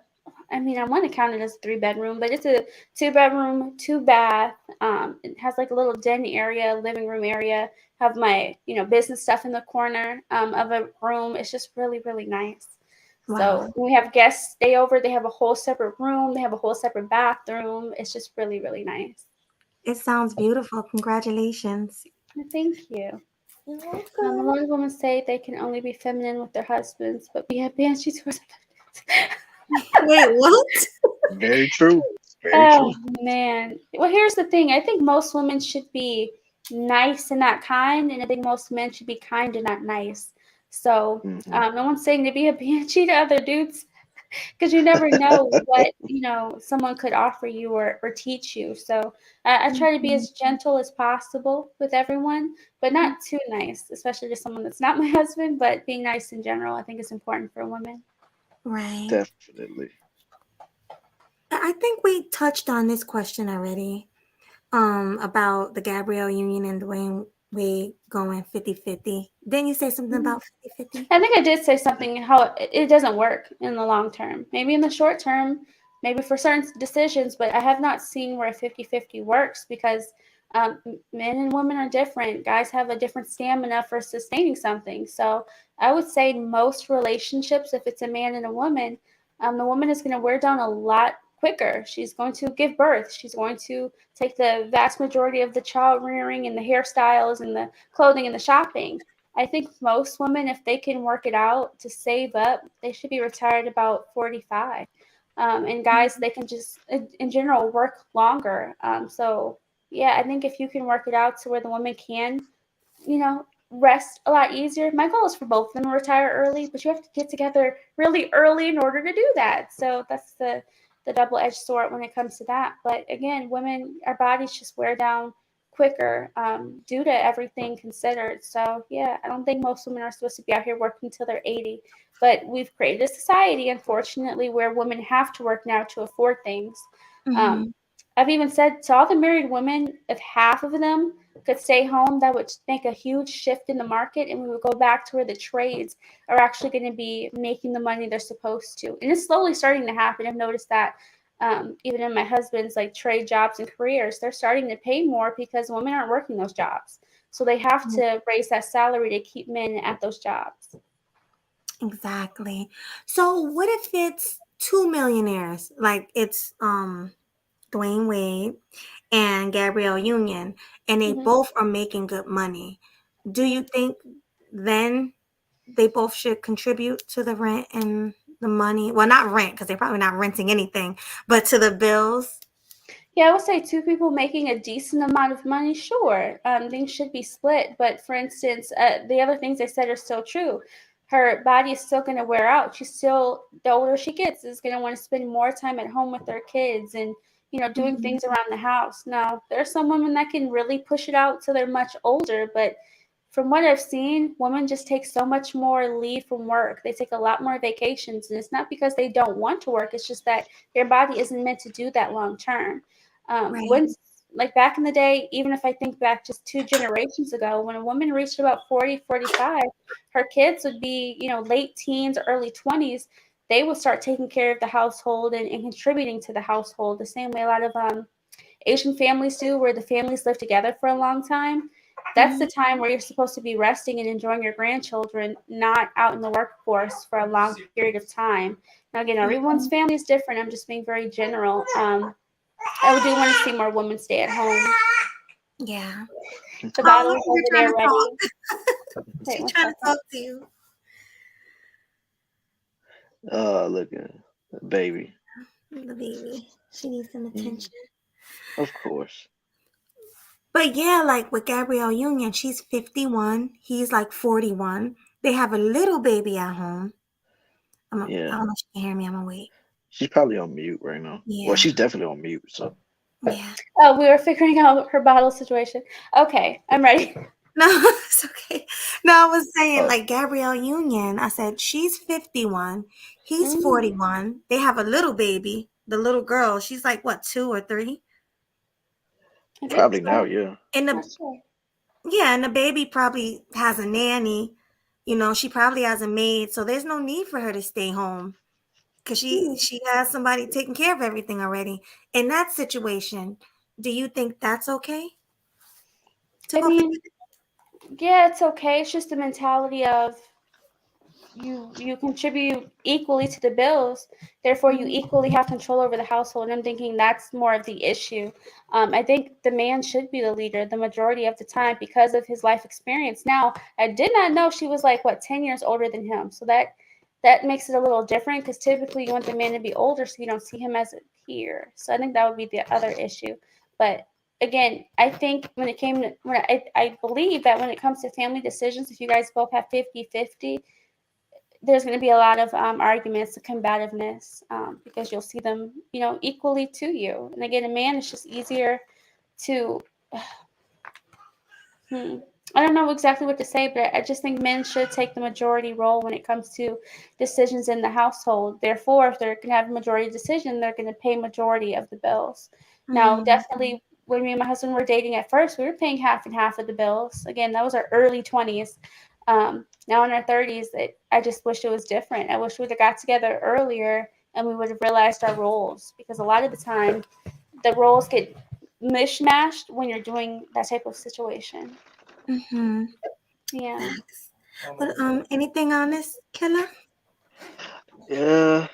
I mean, I want to count it as a 3 bedroom, but it's a 2 bedroom, 2 bath. It has like a little den area, living room area. Have my, business stuff in the corner of a room. It's just really, really nice. So Wow. when we have guests stay over, they have a whole separate room. They have a whole separate bathroom. It's just really, really nice. It sounds beautiful. Congratulations. Thank you. You're A welcome. lot of women say they can only be feminine with their husbands, but we have banshees who are Wait, what? Very true. Very Oh true. man. Well, here's the thing. I think most women should be nice and not kind, and I think most men should be kind and not nice. So, Hmm. no one's saying to be a banshee to other dudes, because you never know what someone could offer you or teach you. So, I try to be Mhm. as gentle as possible with everyone, but not too nice, especially to someone that's not my husband. But being nice in general, I think is important for women. Right. Definitely. I think we touched on this question already. About the Gabrielle Union and Dwayne Wade going 50-50. Didn't you say something about 50-50? I think I did say something how it doesn't work in the long term. Maybe in the short term, maybe for certain decisions, but I have not seen where a 50-50 works because men and women are different. Guys have a different stamina for sustaining something. So I would say most relationships, if it's a man and a woman, the woman is going to wear down a lot quicker. She's going to give birth. She's going to take the vast majority of the child rearing and the hairstyles and the clothing and the shopping. I think most women, if they can work it out to save up, they should be retired about 45. And guys, they can just, in general, work longer. So, yeah, I think if you can work it out to where the woman can, rest a lot easier. My goal is for both of them to retire early, but you have to get together really early in order to do that. So that's the double-edged sword when it comes to that. But again, women, our bodies just wear down quicker due to everything considered. So yeah, I don't think most women are supposed to be out here working until they're 80. But we've created a society, unfortunately, where women have to work now to afford things. Um, Mm-hmm. I've even said to all the married women, if half of them could stay home, that would make a huge shift in the market, and we would go back to where the trades are actually going to be making the money they're supposed to. And it's slowly starting to happen. I've noticed that even in my husband's like trade jobs and careers, they're starting to pay more because women aren't working those jobs. So they have to raise that salary to keep men at those jobs. Exactly. So what if it's two millionaires? Like it's Dwayne Wade and Gabrielle Union, and they Mhm. both are making good money. Do you think then they both should contribute to the rent and the money? Well, not rent because they're probably not renting anything, but to the bills. Yeah, I would say two people making a decent amount of money, sure, things should be split. But for instance, the other things I said are still true. Her body is still going to wear out. She's still, the older she gets, is going to want to spend more time at home with their kids and, doing Mhm. things around the house. Now, there are some women that can really push it out till they're much older, but from what I've seen, women just take so much more leave from work. They take a lot more vacations, and it's not because they don't want to work. It's just that their body isn't meant to do that long term. Right. When like back in the day, even if I think back just 2 generations ago, when a woman reached about 40, 45, her kids would be, late teens, early 20s. They would start taking care of the household and contributing to the household the same way a lot of Asian families do, where the families live together for a long time. That's the Mhm. time where you're supposed to be resting and enjoying your grandchildren, not out in the workforce for a long period of time. Now, again, everyone's Mhm. family is different. I'm just being very general. I do want to see more women stay at home. Yeah. The Oh, bottle look, is you're over trying there to ready. talk. Wait She's one trying to second. talk to you. Oh, look at the baby. The baby. She needs some Mm, attention. of course. But yeah, like with Gabrielle Union, she's 51. He's like 41. They have a little baby at home. I Yeah. don't know if she can hear me. I'm gonna wait. She's probably on mute right now. Well, Yeah. she's definitely on mute. So Yeah. Oh, we were figuring out her bottle situation. Okay, I'm ready. No, it's okay. No, I was saying Oh, like Gabrielle Union. I said she's 51. He's Mm, 41. They have a little baby. The little girl, she's like what, 2 or 3? I think probably now, so. yeah. And Not the sure. yeah, and the baby probably has a nanny. She probably has a maid, so there's no need for her to stay home because she Hmm. she has somebody taking care of everything already. In that situation, do you think that's okay to I go mean, 50? yeah, it's okay. It's just the mentality of you contribute equally to the bills, therefore you equally have control over the household. And I'm thinking that's more of the issue. I think the man should be the leader the majority of the time because of his life experience. Now, I did not know she was like what 10 years older than him, so that makes it a little different because typically you want the man to be older so you don't see him as a peer. So I think that would be the other issue. But again, I think when it came to when I believe that when it comes to family decisions, if you guys both have 50-50, there's going to be a lot of arguments, combativeness, because you'll see them, equally to you. And again, a man is just easier to. Hmm, I don't know exactly what to say, but I just think men should take the majority role when it comes to decisions in the household. Therefore, if they're going to have a majority decision, they're going to pay majority of the bills. Now, Mm, definitely, when me and my husband were dating at first, we were paying half and half of the bills. Again, that was our early 20s. Now in our 30s, I just wish it was different. I wish we'd have got together earlier and we would have realized our roles because a lot of the time the roles get mishmashed when you're doing that type of situation. mm-hmm. Yeah. Facts. But anything on this, Killer? Yeah.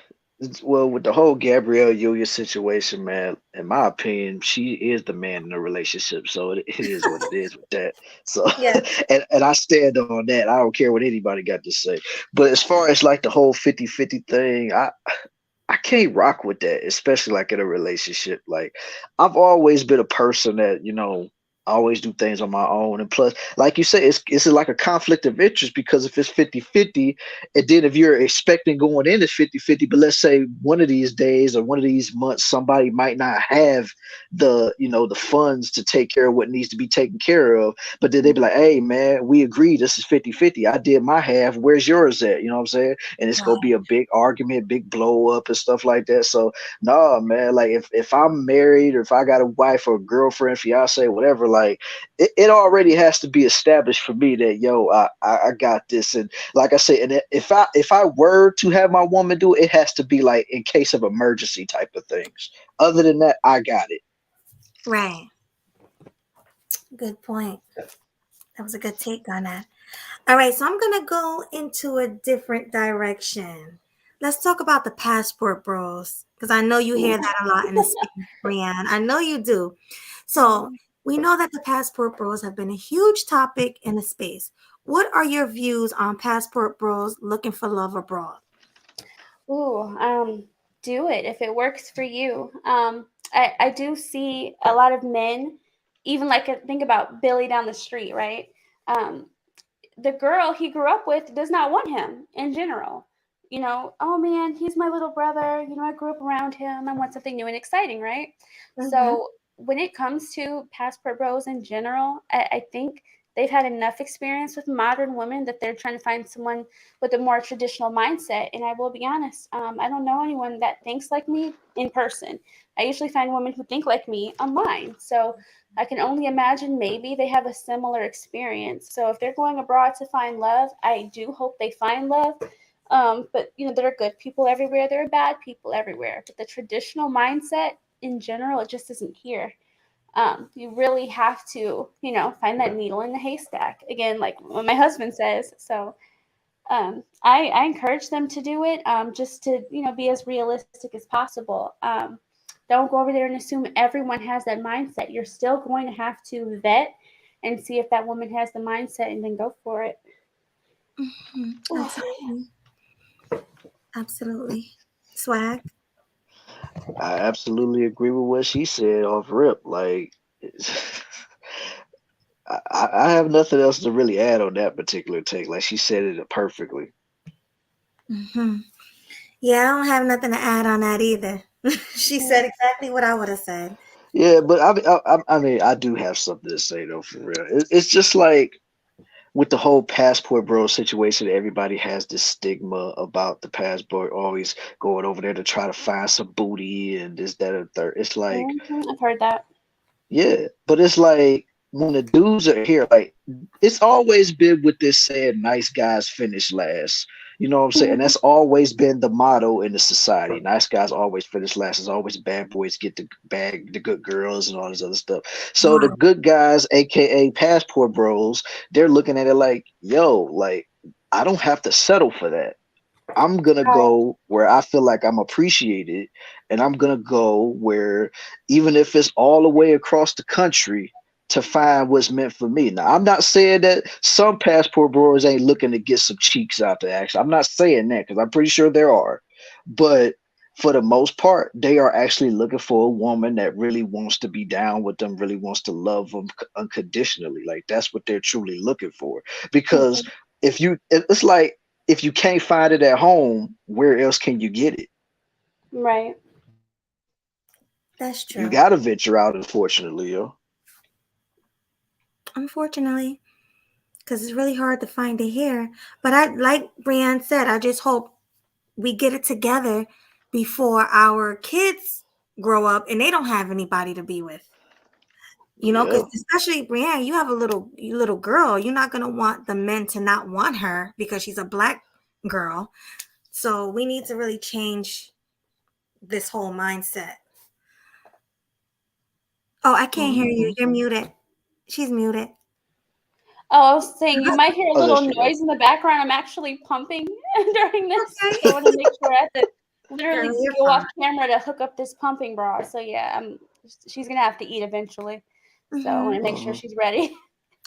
Well, with the whole Gabrielle Yulia situation, man, in my opinion, she is the man in the relationship. So it is what it is with that. So, Yeah. and I stand on that. I don't care what anybody got to say. But as far as like the whole 50-50 thing, I can't rock with that, especially like in a relationship. Like I've always been a person that, I always do things on my own. And plus, like you say, it's like a conflict of interest because if it's 50-50, and then if you're expecting going in as 50-50, but let's say one of these days or one of these months, somebody might not have the funds to take care of what needs to be taken care of. But then they be like, hey man, we agree this is 50-50. I did my half. Where's yours at? You know what I'm saying? And it's gonna be a big argument, big blow up and stuff like that. So no, man, like if I'm married or if I got a wife or a girlfriend, fiance, whatever, like it already has to be established for me that I got this. And like I said, and if I were to have my woman do it, it has to be like in case of emergency type of things. Other than that, I got it. Right. Good point. That was a good take on that. All right, so I'm gonna go into a different direction. Let's talk about the passport bros, because I know you hear Ooh. that a lot in the space, Brianne. I know you do. So Mhm. we know that the passport bros have been a huge topic in the space. What are your views on passport bros looking for love abroad? Ooh, do it if it works for you. I do see a lot of men, even like think about Billy down the street, right? Um, the girl he grew up with does not want him in general. Oh man, he's my little brother. I grew up around him. I want something new and exciting, right? Mm-hmm. So when it comes to passport bros in general, I think they've had enough experience with modern women that they're trying to find someone with a more traditional mindset. And I will be honest, I don't know anyone that thinks like me in person. I usually find women who think like me online. So I can only imagine maybe they have a similar experience. So if they're going abroad to find love, I do hope they find love. But there are good people everywhere. There are bad people everywhere. But the traditional mindset in general, it just isn't here. You really have to, find that needle in the haystack. Again, like what my husband says. So I encourage them to do it, just to be as realistic as possible. Don't go over there and assume everyone has that mindset. You're still going to have to vet and see if that woman has the mindset, and then go for it. Mm-hmm. Absolutely. Absolutely. Swag. I absolutely agree with what she said off rip. Like, I have nothing else to really add on that particular take. Like she said it perfectly. Mm-hmm. Yeah, I don't have nothing to add on that either. She said Yeah. exactly what I would have said. Yeah, but I mean, I do have something to say though, for real. It's just like with the whole passport bro situation, everybody has this stigma about the passport always going over there to try to find some booty and this, that, and the third. It's like, I've heard that. yeah, but it's like when the dudes are here, like it's always been with this saying, nice guys finish last. You know what I'm saying? And Mhm. that's always been the motto in the society. Nice guys always finish last. It's always bad boys get the bag, the good girls, and all this other stuff. So the Right. good guys, aka passport bros, they're looking at it like, yo, like I don't have to settle for that. I'm gonna Right. go where I feel like I'm appreciated, and I'm gonna go where even if it's all the way across the country to find what's meant for me. Now, I'm not saying that some passport bros ain't looking to get some cheeks out the action. I'm not saying that because I'm pretty sure there are, but for the most part, they are actually looking for a woman that really wants to be down with them, really wants to love them unconditionally. Like that's what they're truly looking for. Because Mhm. it's like if you can't find it at home, where else can you get it? Right. That's You true. gotta venture out, unfortunately, yo. Unfortunately, because it's really hard to find it here. But I, like Brianne said, I just hope we get it together before our kids grow up and they don't have anybody to be with. Because Yeah. especially Brianne, you have a little girl. You're not gonna want the men to not want her because she's a black girl. So we need to really change this whole mindset. Oh, I can't hear you. Hmm. You're muted. She's muted. Oh, I was saying you might hear a Oh, there little she go. noise in the background. I'm actually pumping during this, Okay. so I want to make sure I have to Girl, literally you're go fine. off camera to hook up this pumping bra. So yeah, she's gonna have to eat eventually. So I want Hmm. to make sure Hmm. she's ready.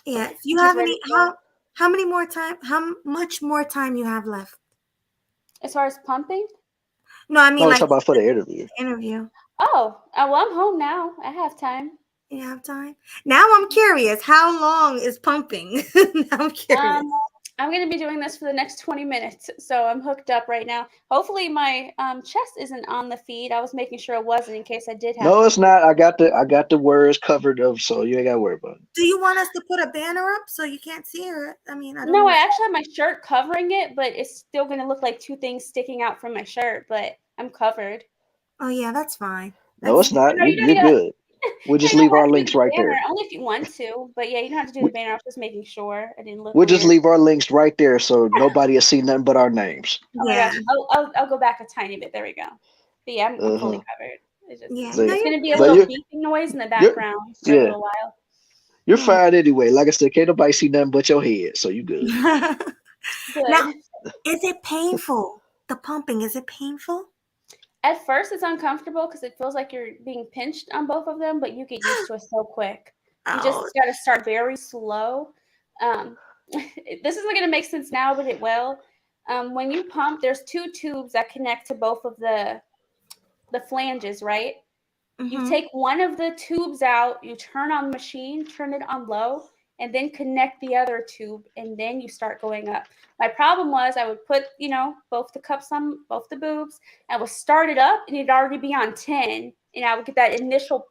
Yeah. Do you And she's have ready any? to go. How many more time? How much more time you have left? As far as pumping, No, I No, mean let's like talk about for the interview. the interview. well, I'm home now. I have time. You have time. Now I'm curious. How long is pumping? Now I'm curious. Um, I'm going to be doing this for the next 20 minutes, so I'm hooked up right now. Hopefully, my chest isn't on the feed. I was making sure it wasn't in case I did have No, to it's do. not. I got the words covered up, so you ain't gotta worry about it. Do you want us to put a banner up so you can't see her? I mean, I don't No, know. I actually have my shirt covering it, but it's still going to look like two things sticking out from my shirt. But I'm covered. Oh yeah, that's fine. No, That's it's not. No, you don't You're need to. good. We'll No, just you don't leave have our to do links the right banner, there. only if you want to. But yeah, you don't have to do We, the banner. I was just making sure I didn't look we'll just weird. leave our links right there, so nobody will see nothing but our names. Oh my yeah, gosh, I'll go back a tiny bit. There we go. But yeah, I'm fully Uh-huh. covered. It's just yeah. No, See, it's you're gonna be a but little good. beeping noise in the you're, background for a yeah, little while. you're Yeah. fine anyway. Like I said, can't nobody see nothing but your head, so you good. Now, Good. is it painful? The pumping, is it painful? At first, it's uncomfortable because it feels like you're being pinched on both of them, but you get used to it so quick. You Oh, just got to start very slow. This isn't going to make sense now, but it will. When you pump, there's two tubes that connect to both of the flanges, right? You mm-hmm. take one of the tubes out, you turn on the machine, turn it on low, and then connect the other tube, and then you start going up. My problem was I would put, both the cups on both the boobs, I would start it up, and it'd already be on 10, and I would get that initial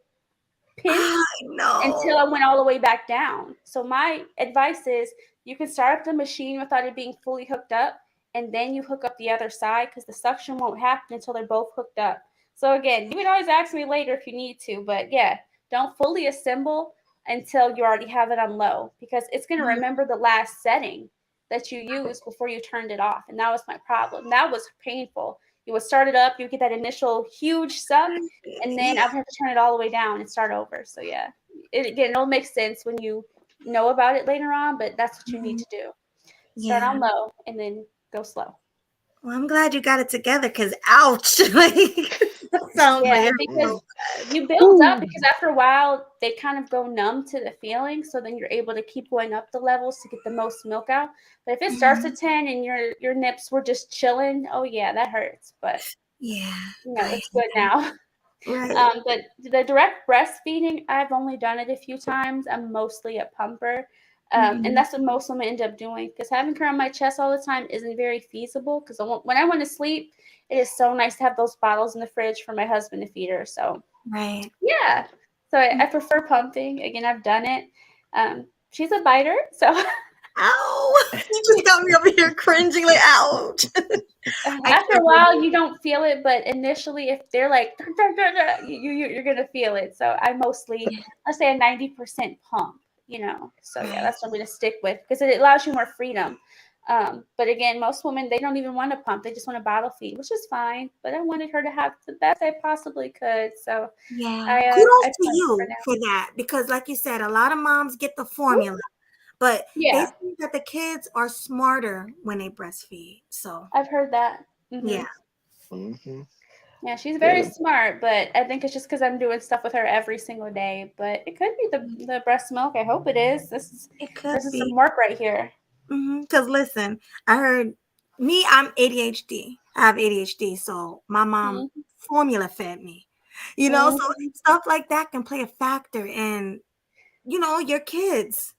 pinch I until know. I went all the way back down. So my advice is you can start up the machine without it being fully hooked up, and then you hook up the other side because the suction won't happen until they're both hooked up. So again, you can always ask me later if you need to, but yeah, don't fully assemble until you already have it on low because it's going to remember the last setting that you used before you turned it off. And that was my problem. That was painful. You would start it up, you would get that initial huge suck, and then I Yeah, would have to turn it all the way down and start over. So yeah, it'll make sense when you know about it later on, but that's what you need mhm. to do. Start Yeah. on low and then go slow. Well, I'm glad you got it together because ouch. Like that sounds Yeah, like it because hurts so you build up Whew. because after a while they kind of go numb to the feeling, so then you're able to keep going up the levels to get the most milk out. But if it starts bad. at 10 and your nips were just chilling, oh yeah, that hurts. But Yeah, I it's good hate now. that. Right. But the direct breastfeeding, I've only done it a few times. I'm mostly a pumper. And Mhm. that's what most women end up doing because having her on my chest all the time isn't very feasible because when I want to sleep, it is so nice to have those bottles in the fridge for my husband to feed her. So, Right. yeah. So I prefer pumping. Again, I've done it. She's a biter, so Ow! You just got me over here cringing like, ouch. I After a can't while, believe. you don't feel it, but initially, if they're like, "Dur, dur, dur, dur," you're gonna feel it. So I mostly, let's say a 90% pump, So yeah, Right. that's what I'm gonna stick with because it allows you more freedom. But again, most women they don't even want to pump; they just want to bottle feed, which is fine. But I wanted her to have the best I possibly could, so Yeah. I Kudos to pumped for you now. for that because, like you said, a lot of moms get the formula, but they Yeah, say that the kids are smarter when they breastfeed. So, I've heard that. yeah. Hmm. Yeah, she's very Yeah. smart, but I think it's just because I'm doing stuff with her every single day. But it could be the breast milk. I hope it is. This is It this could is some be. work right here. Because listen, I heard me, I'm ADHD. I have ADHD. So my mom Mm-hmm. formula fed me, so Mm-hmm. stuff like that can play a factor in, your kids.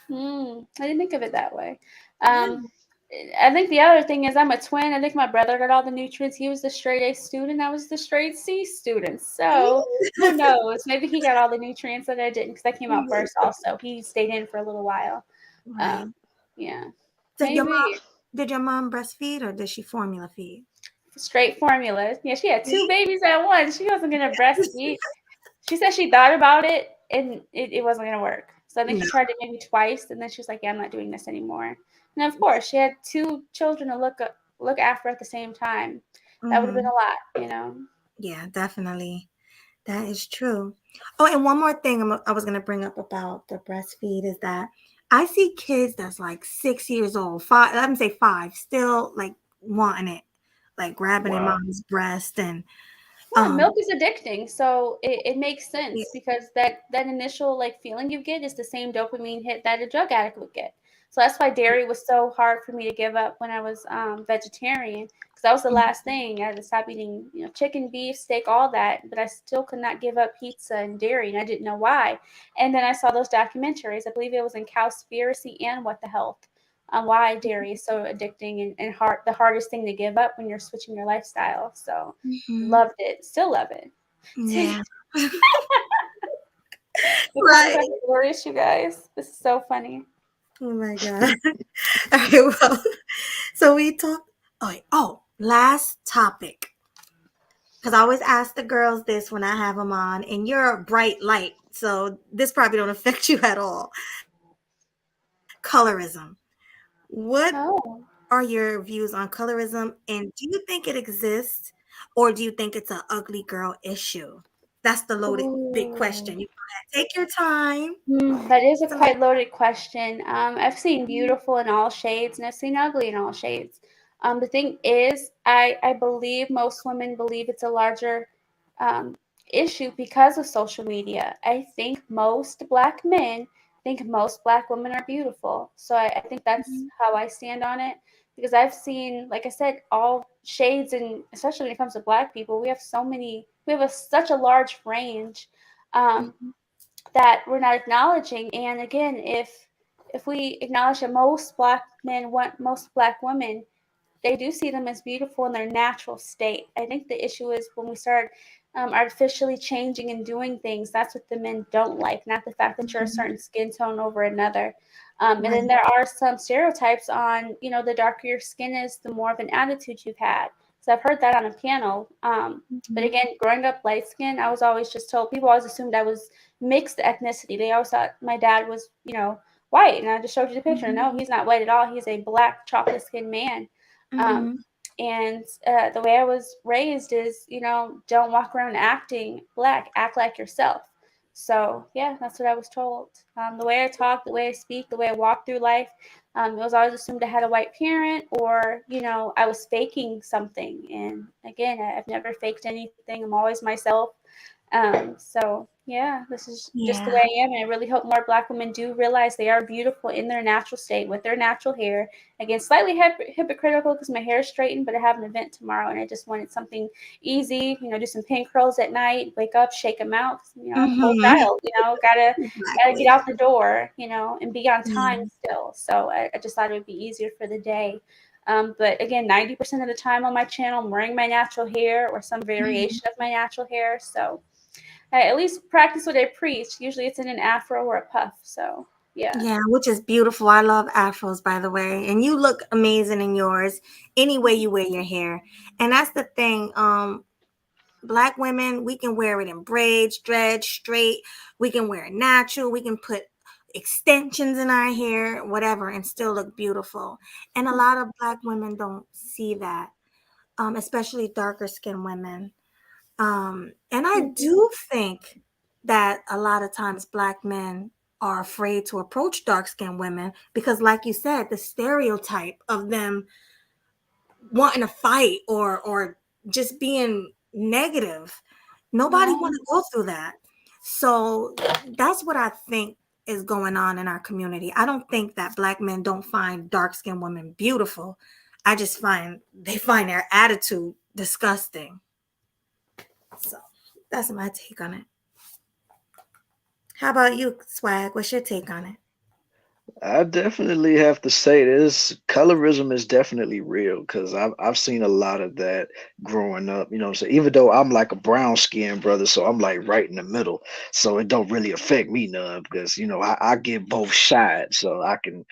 I didn't think of it that way. Yeah. Um, I think the other thing is I'm a twin. I think my brother got all the nutrients. He was the straight A student. I was the straight C student. So who knows? Maybe he got all the nutrients that I didn't because I came out first. Also, he stayed in for a little while. Right. Um, yeah, So maybe. did your mom breastfeed or did she formula feed? Straight formula. Yeah, she had two babies at once. She wasn't gonna breastfeed. She said she thought about it and it wasn't gonna work. So I think No. she tried it maybe twice, and then she was like, "Yeah, I'm not doing this anymore." And of course, she had two children to look after at the same time. That would have been Hmm. a lot. Yeah, definitely. That is true. Oh, and one more thing I was going to bring up about the breastfeed is that I see kids that's like 6 years old, five, let me say five, still like wanting it, like grabbing their Wow. mom's breast and Well, um milk is addicting, so it makes yeah. sense because that initial like feeling you get is the same dopamine hit that a drug addict would get. So that's why dairy was so hard for me to give up when I was vegetarian because that was the last thing. I had to stop eating, chicken, beef, steak, all that, but I still could not give up pizza and dairy, and I didn't know why. And then I saw those documentaries. I believe it was in Cowspiracy and What the Health on why dairy is so addicting and the hardest thing to give up when you're switching your lifestyle. So Mhm. loved it. Still love it. Yeah. The puns are Right. hilarious, you guys. This is so funny. Oh my god. All right, well, so we talked. Last topic. Because I always ask the girls this when I have them on, and you're a bright light, so this probably don't affect you at all. Colorism. What Oh. are your views on colorism, and do you think it exists, or do you think it's an ugly girl issue? That's the loaded big Ooh. question. You go ahead, take your time. That is a It's a little- quite loaded question. I've seen beautiful in all shades and I've seen ugly in all shades. The thing is, I believe most women believe it's a larger um, issue because of social media. I think most black men think most black women are beautiful. So I think that's Mhm, how I stand on it because I've seen, like I said, all shades, and especially when it comes to black people, we have such a large range. Um, mhm, that we're not acknowledging. And again, if we acknowledge that most black men want most black women, they do see them as beautiful in their natural state. I think the issue is when we start artificially changing and doing things. That's what the men don't like, not the fact that you're a mhm. certain skin tone over another. And then Right. there are some stereotypes on, the darker your skin is, the more of an attitude you've had. So I've heard that on a panel. But Mhm, again, growing up light skinned, I was always just told, people always assumed I was mixed ethnicity. They always thought my dad was, white. And I just showed you the picture. mhm, No, he's not white at all. He's a black chocolate skinned man. Um, mhm. and the way I was raised is, don't walk around acting black, act like yourself. So, yeah, that's what I was told. The way I talk, the way I speak, the way I walk through life, it was always assumed I had a white parent or, I was faking something. And again, I've never faked anything. I'm always myself. So yeah, this is just the way Yeah. I am, and I really hope more Black women do realize they are beautiful in their natural state with their natural hair. Again, slightly hypocritical because my hair is straightened, but I have an event tomorrow, and I just wanted something easy. Do some pin curls at night, wake up, shake them out. 'Cause, I'm a whole Mhm. child. Gotta get Exactly. out the door. And be on time Yeah. still. So I just thought it would be easier for the day. But again, 90% of the time on my channel, I'm wearing my natural hair or some Mhm. variation of my natural hair. So I at least practice what I preach. Usually it's in an afro or a puff. So Yeah. Yeah, which is beautiful. I love afros, by the way, and you look amazing in yours. Any way you wear your hair, and that's the thing. Black women, we can wear it in braids, dread, straight. We can wear it natural. We can put extensions in our hair, whatever, and still look beautiful. And a lot of black women don't see that, especially darker skinned women. And I Mhm. do think that a lot of times black men are afraid to approach dark skinned women because, like you said, the stereotype of them wanting to fight or just being negative. Nobody Yeah. want to go through that. So that's what I think is going on in our community. I don't think that black men don't find dark skinned women beautiful. I just find they find their attitude disgusting. So that's my take on it. How about you, Swag? What's your take on it? I definitely have to say this colorism is definitely real because I've seen a lot of that growing up. You know what I'm saying? Even though I'm like a brown skinned brother, so I'm like right in the middle. So it don't really affect me none because I get both sides. So I can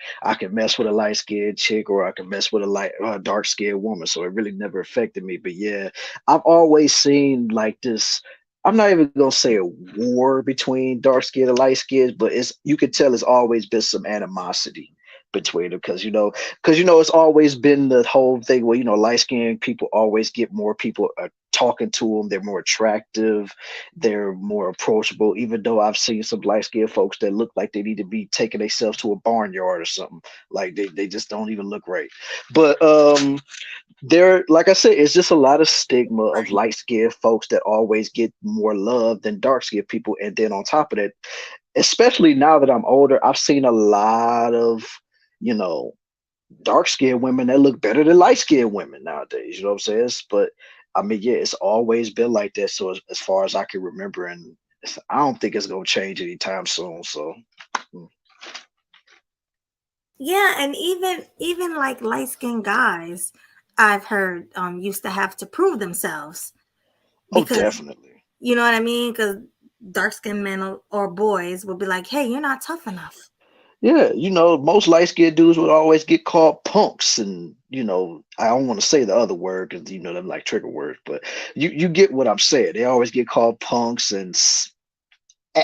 mess with a light skinned chick or I can mess with a dark skinned woman. So it really never affected me. But yeah, I've always seen like this. I'm not even gonna say a war between dark skin and light skins, but it's you can tell it's always been some animosity between them because it's always been the whole thing where light skinned people always get more people talking to them. They're more attractive, they're more approachable. Even though I've seen some light skinned folks that look like they need to be taking themselves to a barnyard or something, like they just don't even look right. But there, like I said, it's just a lot of stigma of light skinned folks that always get more love than dark skinned people. And then on top of that, especially now that I'm older, I've seen a lot of, you know, dark skinned women that look better than light skinned women nowadays. You know what I'm saying? But I mean, yeah, it's always been like that. So as far as I can remember, and I don't think it's gonna change anytime soon. So mm. Yeah, and even like light skinned guys, I've heard used to have to prove themselves Oh, because definitely. you know what I mean? Because dark skinned men or boys would be like, "Hey, you're not tough enough." Yeah, most light skinned dudes would always get called punks, and I don't want to say the other word because them like trigger words, but you get what I'm saying. They always get called punks and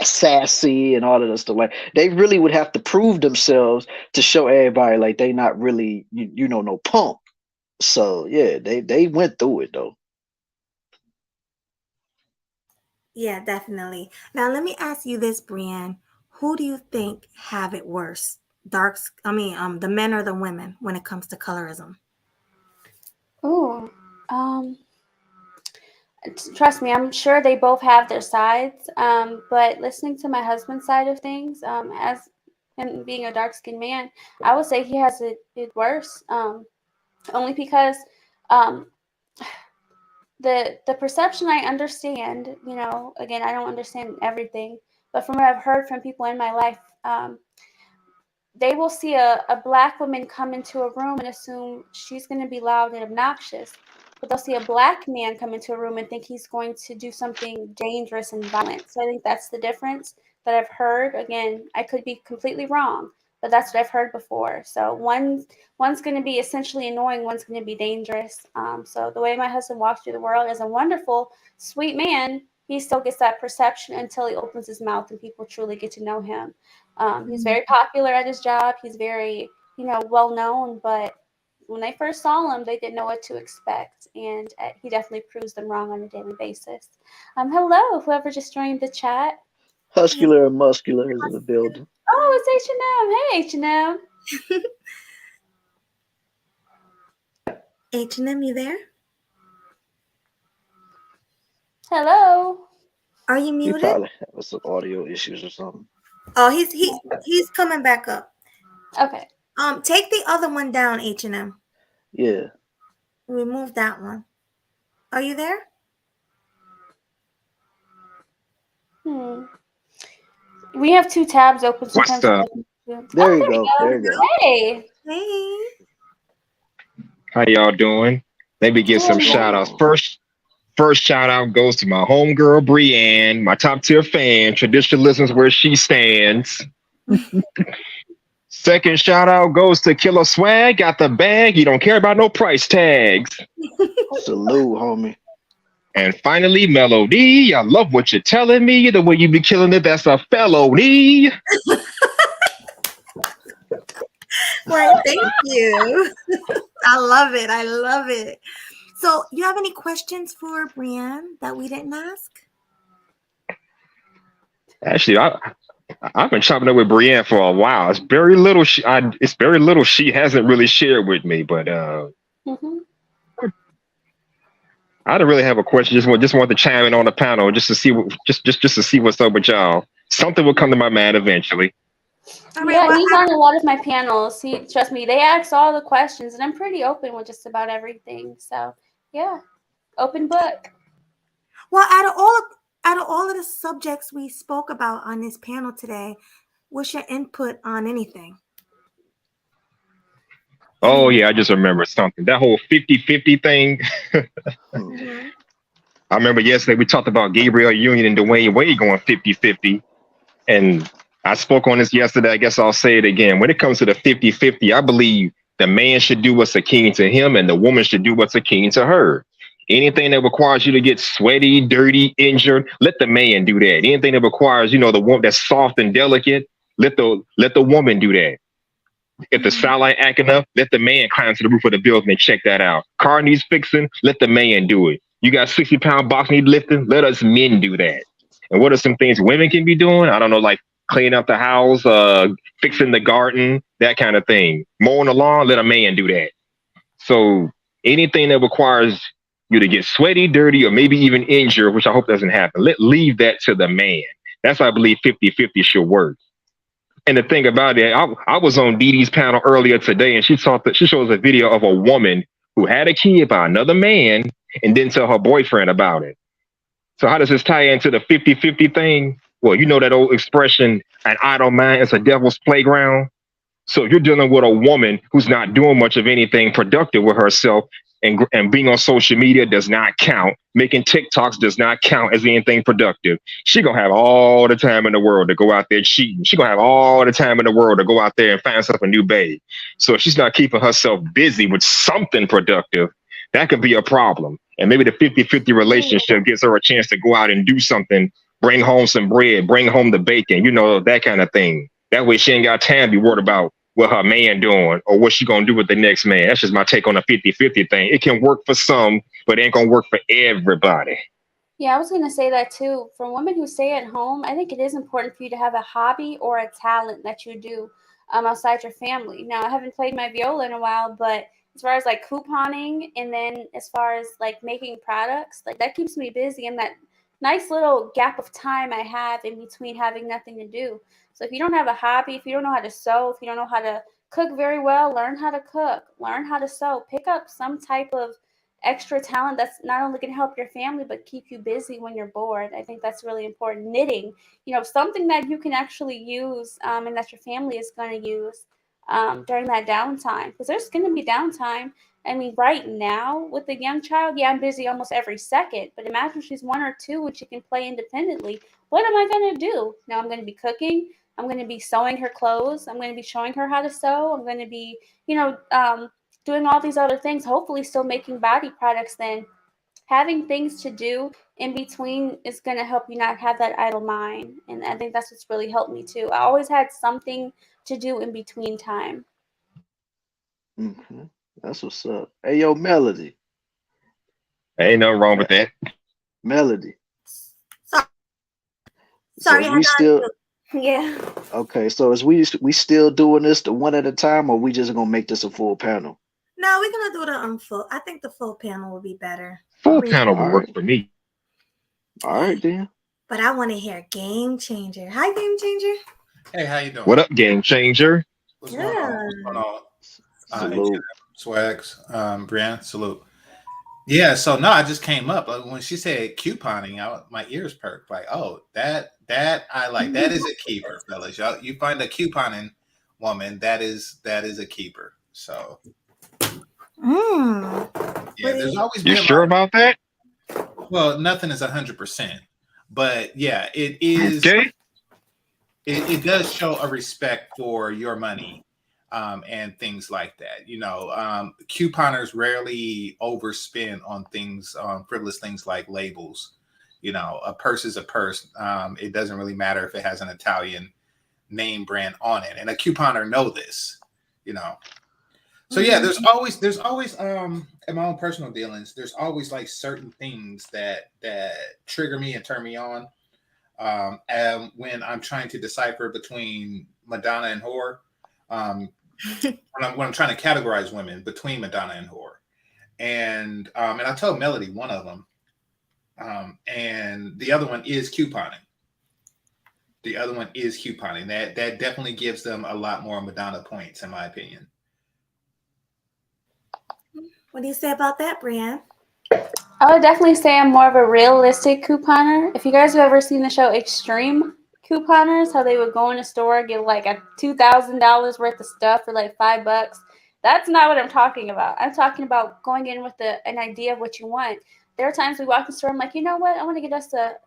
sassy and all of this stuff. Like they really would have to prove themselves to show everybody like they not really no punk. So yeah, they went through it though. Yeah, definitely. Now let me ask you this, Brienne. Who do you think have it worse? The men or the women when it comes to colorism? Ooh. Um. Trust me, I'm sure they both have their sides. But listening to my husband's side of things, as him being a dark skinned man, I would say he has it worse. Only because um, the perception I understand, again, I don't understand everything, but from what I've heard from people in my life, they will see a black woman come into a room and assume she's going to be loud and obnoxious. But they'll see a black man come into a room and think he's going to do something dangerous and violent. So I think that's the difference that I've heard. Again, I could be completely wrong, but that's what I've heard before. So one's going to be essentially annoying, one's going to be dangerous. So the way my husband walks through the world as a wonderful, sweet man, he still gets that perception until he opens his mouth and people truly get to know him. He's very popular at his job. He's very, well known. But when they first saw him, they didn't know what to expect, and he definitely proves them wrong on a daily basis. Hello, whoever just joined the chat. Huscular and muscular is in the building. Oh, it's H&M. Hey, H&M. H&M, you there? Hello. Are you He muted? probably has some audio issues or something. Oh, he's coming back up. Okay. Take the other one down, H&M. Yeah. Remove that one. Are you there? Hmm. We have two tabs open What's sometimes. up? There you There go. we There go. you go. Hey. Hey. How y'all doing? Let me give What's some Doing shout going outs. on? First shout out goes to my homegirl Brienne, my top tier fan. Tradition listens where she stands. Second shout out goes to Killer Swag. Got the bag. You don't care about no price tags. Salute, homie. And finally, Melody. I love what you're telling me. The way you be killing it, that's a felony. Well, thank you. I love it. I love it. So, you have any questions for Brienne that we didn't ask? Actually, I've been chopping up with Brienne for a while. It's very little. It's very little she hasn't really shared with me. But I don't really have a question. Just want to chime in on the panel just to see just to see what's up with y'all. Something will come to my mind eventually. Yeah, he's on a lot of my panels. Trust me, they ask all the questions, and I'm pretty open with just about everything. So, yeah, open book. Well, out of all of the subjects we spoke about on this panel today, what's your input on anything? Oh, yeah, I just remember something. That whole 50-50 thing. Mm-hmm. I remember yesterday we talked about Gabriel Union and Dwayne Wade going 50-50. And I spoke on this yesterday. I guess I'll say it again. When it comes to the 50-50, I believe the man should do what's akin to him and the woman should do what's akin to her. Anything that requires you to get sweaty, dirty, injured, let the man do that. Anything that requires, the woman that's soft and delicate, let the woman do that. If the satellite acting up, let the man climb to the roof of the building and check that out. Car needs fixing, let the man do it. You got 60-pound box need lifting, let us men do that. And what are some things women can be doing? I don't know, like cleaning up the house, fixing the garden, that kind of thing. Mowing the lawn, let a man do that. So anything that requires you to get sweaty, dirty, or maybe even injured, which I hope doesn't happen, leave that to the man. That's why I believe 50-50 should work. And the thing about it, I was on Dee Dee's panel earlier today, and she shows a video of a woman who had a kid by another man and didn't tell her boyfriend about it. So how does this tie into the 50-50 thing? Well, you know that old expression, an idle mind is a devil's playground. So if you're dealing with a woman who's not doing much of anything productive with herself, and being on social media does not count, making TikToks does not count as anything productive, she gonna have all the time in the world to go out there cheating. She gonna have all the time in the world to go out there and find herself a new babe. So if she's not keeping herself busy with something productive, that could be a problem. And maybe the 50-50 relationship gives her a chance to go out and do something, bring home some bread, bring home the bacon, that kind of thing. That way she ain't got time to be worried about what her man doing or what she gonna do with the next man. That's just my take on the 50-50 thing. It can work for some, but it ain't gonna work for everybody. Yeah, I was gonna say that too. For women who stay at home, I think it is important for you to have a hobby or a talent that you do outside your family. Now, I haven't played my viola in a while, but as far as like couponing and then as far as like making products, like that keeps me busy and that nice little gap of time I have in between having nothing to do. So if you don't have a hobby, if you don't know how to sew, if you don't know how to cook very well, learn how to cook, learn how to sew, pick up some type of extra talent that's not only going to help your family, but keep you busy when you're bored. I think that's really important. Knitting, something that you can actually use and that your family is going to use during that downtime, because there's going to be downtime. I mean, right now with the young child, yeah, I'm busy almost every second, but imagine she's 1 or 2 and she can play independently. What am I going to do? Now I'm going to be cooking. I'm going to be sewing her clothes. I'm going to be showing her how to sew. I'm going to be, doing all these other things, hopefully still making body products. Then having things to do in between is going to help you not have that idle mind. And I think that's what's really helped me too. I always had something to do in between time. Mm-hmm. That's what's up. Hey, yo, Melody. Ain't nothing wrong with that. Melody. Sorry, so we still. Yeah. Okay, so is we still doing this the one at a time, or we just gonna make this a full panel? No, we're gonna do the full. I think the full panel will be better. Full panel will work for me. All right, then. But I want to hear Game Changer. Hi, Game Changer. Hey, how you doing? What up, Game Changer? What's going on? Salute. Swags, Brian, salute. Yeah, so no, I just came up when she said couponing. My ears perked. Like, oh, that I like. That is a keeper, fellas. Y'all, you find a couponing woman, that is a keeper. So, yeah, there's always been. You sure about that? Well, nothing is 100%, but yeah, it is. Okay. it does show a respect for your money, and things like that. Couponers rarely overspend on things, frivolous things like labels. A purse is a purse. It doesn't really matter if it has an Italian name brand on it, and a couponer know this. So yeah, there's always in my own personal dealings, there's always like certain things that trigger me and turn me on. And when I'm trying to decipher between Madonna and whore, when I'm trying to categorize women between Madonna and whore, and I told Melody one of them, and the other one is couponing. That definitely gives them a lot more Madonna points, in my opinion. What do you say about that, Brianne? I would definitely say I'm more of a realistic couponer. If you guys have ever seen the show Extreme Couponers, how they would go in a store, get like a $2,000 worth of stuff for like $5. That's not what I'm talking about. I'm talking about going in with an idea of what you want. There are times we walk in the store, I'm like, you know what? I want to get us a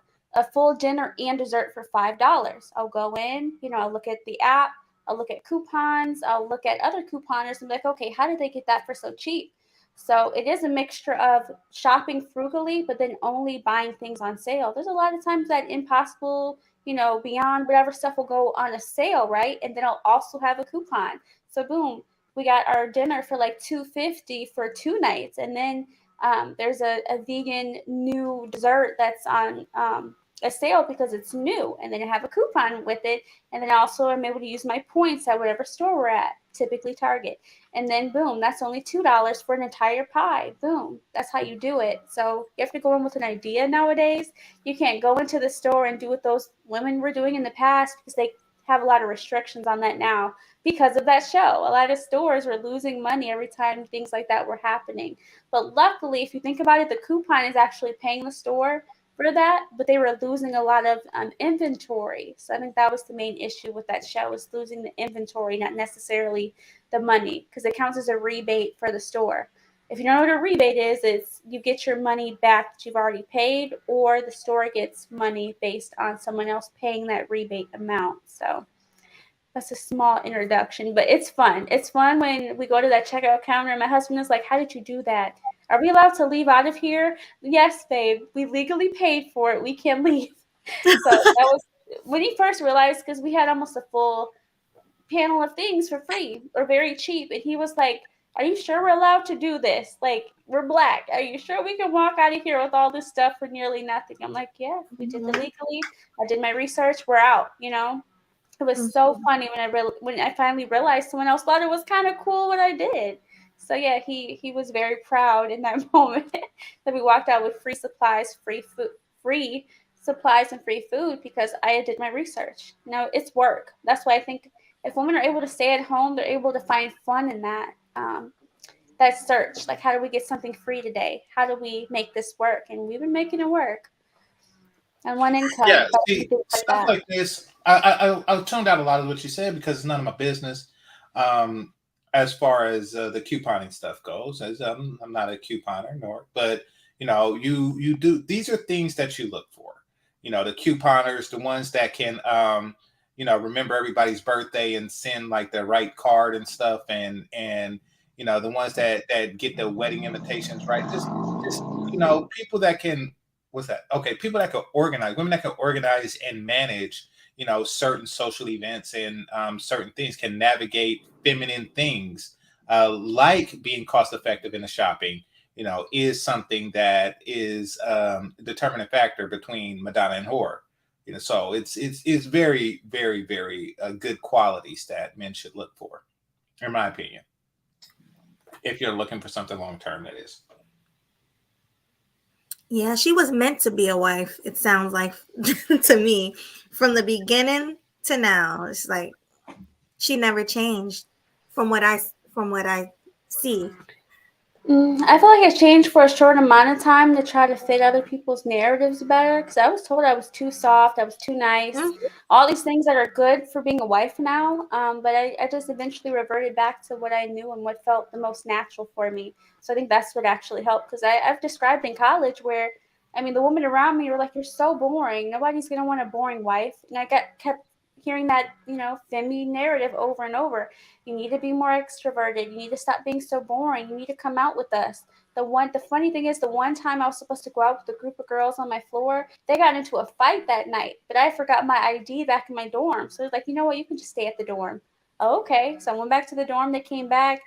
full dinner and dessert for $5. I'll go in, I'll look at the app, I'll look at coupons, I'll look at other couponers and be like, okay, how did they get that for so cheap? So it is a mixture of shopping frugally, but then only buying things on sale. There's a lot of times that Impossible, Beyond whatever stuff will go on a sale, right? And then I'll also have a coupon. So boom, we got our dinner for like $2.50 for 2 nights. And then there's a vegan new dessert that's on a sale because it's new. And then I have a coupon with it. And then also I'm able to use my points at whatever store we're at, typically Target. And then boom, that's only $2 for an entire pie. Boom, that's how you do it. So you have to go in with an idea nowadays. You can't go into the store and do what those women were doing in the past because they have a lot of restrictions on that now because of that show. A lot of stores were losing money every time things like that were happening. But luckily, if you think about it, the coupon is actually paying the store for that, but they were losing a lot of inventory. So I think that was the main issue with that show, is losing the inventory, not necessarily the money, because it counts as a rebate for the store. If you don't know what a rebate is, it's you get your money back that you've already paid, or the store gets money based on someone else paying that rebate amount. So that's a small introduction, but it's fun. It's fun when we go to that checkout counter and my husband is like, how did you do that? Are we allowed to leave out of here? Yes, babe. We legally paid for it. We can leave. So that was when he first realized, because we had almost a full panel of things for free or very cheap. And he was like, are you sure we're allowed to do this? Like, we're Black. Are you sure we can walk out of here with all this stuff for nearly nothing? I'm like, yeah, we did it legally. I did my research. We're out, It was so funny when I finally realized someone else thought it was kind of cool what I did. So yeah, he was very proud in that moment that we walked out with free supplies, free food, free supplies and free food because I did my research. It's work. That's why I think if women are able to stay at home, they're able to find fun in that. That search, like, how do we get something free today? How do we make this work? And we've been making it work. And one income. Yeah, see, stuff like this, I tuned out a lot of what you said because it's none of my business. As far as the couponing stuff goes, as I'm not a couponer, but you do. These are things that you look for. The couponers, the ones that can, remember everybody's birthday and send like the right card and stuff, and the ones that get the wedding invitations right. Just people that can. What's that? Okay, people that can organize, women that can organize and manage, certain social events and certain things, can navigate feminine things, like being cost effective in the shopping, is something that is a determining factor between Madonna and whore. So it's very, very, very good qualities that men should look for, in my opinion. If you're looking for something long term, that is. Yeah, she was meant to be a wife, it sounds like to me, from the beginning to now. It's like she never changed from what I see. I feel like it's changed for a short amount of time to try to fit other people's narratives better, because I was told I was too soft, I was too nice, all these things that are good for being a wife now, but I just eventually reverted back to what I knew and what felt the most natural for me. So I think that's what actually helped, because I've described in college where, the women around me were like, you're so boring, nobody's going to want a boring wife, and I kept hearing that, femi narrative over and over. You need to be more extroverted. You need to stop being so boring. You need to come out with us. The funny thing is, the one time I was supposed to go out with a group of girls on my floor, they got into a fight that night, but I forgot my ID back in my dorm. So it's like, you know what, you can just stay at the dorm. Oh, okay. So I went back to the dorm. They came back.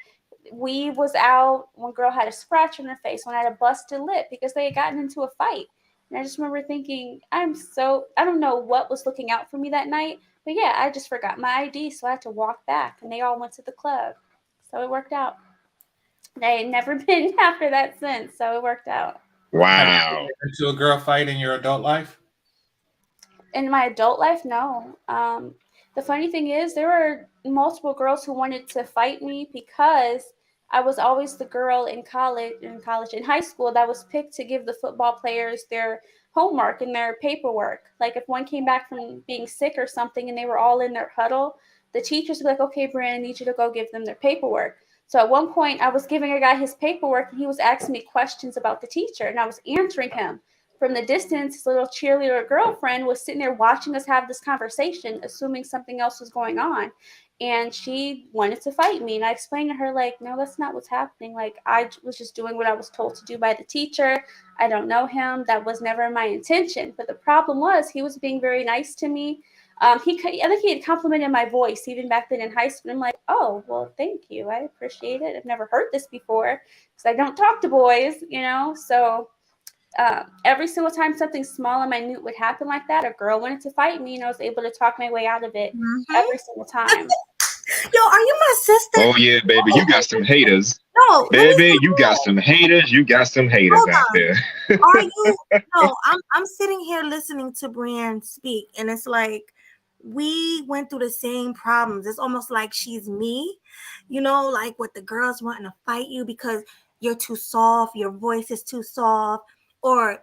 Weave was out. One girl had a scratch on her face. One had a busted lip because they had gotten into a fight. And I just remember thinking, I don't know what was looking out for me that night, but yeah, I just forgot my ID, so I had to walk back, and they all went to the club. So it worked out. I had never been after that since, so it worked out. Wow. Have you been into a girl fight in your adult life? In my adult life, no. The funny thing is, there were multiple girls who wanted to fight me because I was always the girl in high school that was picked to give the football players their homework and their paperwork. Like if one came back from being sick or something and they were all in their huddle, the teachers would be like, okay, Brandon, I need you to go give them their paperwork. So at one point I was giving a guy his paperwork and he was asking me questions about the teacher and I was answering him. From the distance, his little cheerleader girlfriend was sitting there watching us have this conversation, assuming something else was going on. And she wanted to fight me. And I explained to her, like, no, that's not what's happening. Like, I was just doing what I was told to do by the teacher. I don't know him. That was never my intention. But the problem was he was being very nice to me. I think he had complimented my voice even back then in high school. I'm like, oh, well, thank you. I appreciate it. I've never heard this before because I don't talk to boys, So every single time something small and minute would happen like that, a girl wanted to fight me, and I was able to talk my way out of it every single time. Yo, are you my sister? Oh yeah, baby, you got some haters. No, baby, you got some haters. You got some haters out there. Are you? No, I'm sitting here listening to Brienne speak, and it's like we went through the same problems. It's almost like she's me, like with the girls wanting to fight you because you're too soft, your voice is too soft, or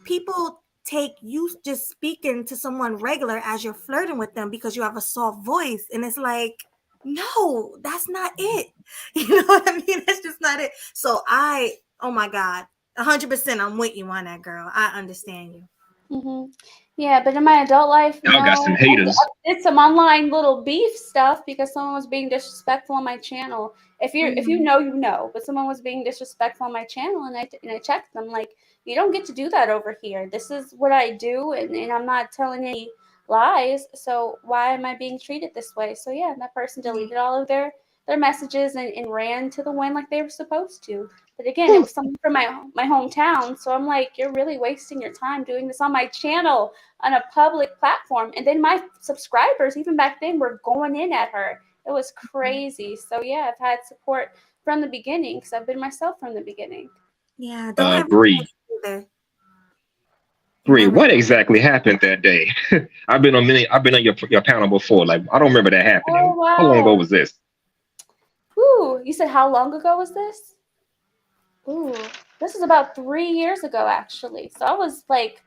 people take you just speaking to someone regular as you're flirting with them because you have a soft voice, and it's like, no, that's not it. You know what I mean? That's just not it. So oh my God, 100% I'm with you on that, girl. I understand you. Mm-hmm. Yeah, but in my adult life, y'all got some haters. I did some online little beef stuff because someone was being disrespectful on my channel. If you know, but someone was being disrespectful on my channel, and I checked them, like, you don't get to do that over here. This is what I do, and I'm not telling any lies. So why am I being treated this way? So yeah, that person deleted all of their messages and ran to the wind like they were supposed to. But again, it was someone from my hometown. So I'm like, you're really wasting your time doing this on my channel on a public platform. And then my subscribers, even back then, were going in at her. It was crazy. So yeah, I've had support from the beginning because I've been myself from the beginning. Yeah, Bree. Bree, what exactly happened that day? I've been on your panel before. Like, I don't remember that happening. Oh, wow. How long ago was this? Ooh, you said how long ago was this? Ooh, this is about 3 years ago, actually. So I was like,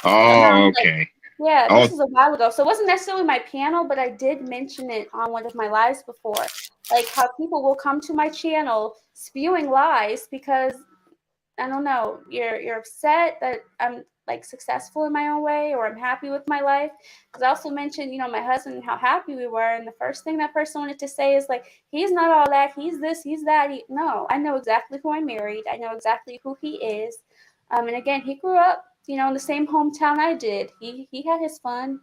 okay. This was a while ago. So it wasn't necessarily my panel, but I did mention it on one of my lives before. Like how people will come to my channel spewing lies because, I don't know, you're upset that I'm like successful in my own way, or I'm happy with my life. Because I also mentioned, my husband and how happy we were. And the first thing that person wanted to say is like, he's not all that, he's this, he's that. No, I know exactly who I married. I know exactly who he is. And again, he grew up, in the same hometown I did. He had his fun,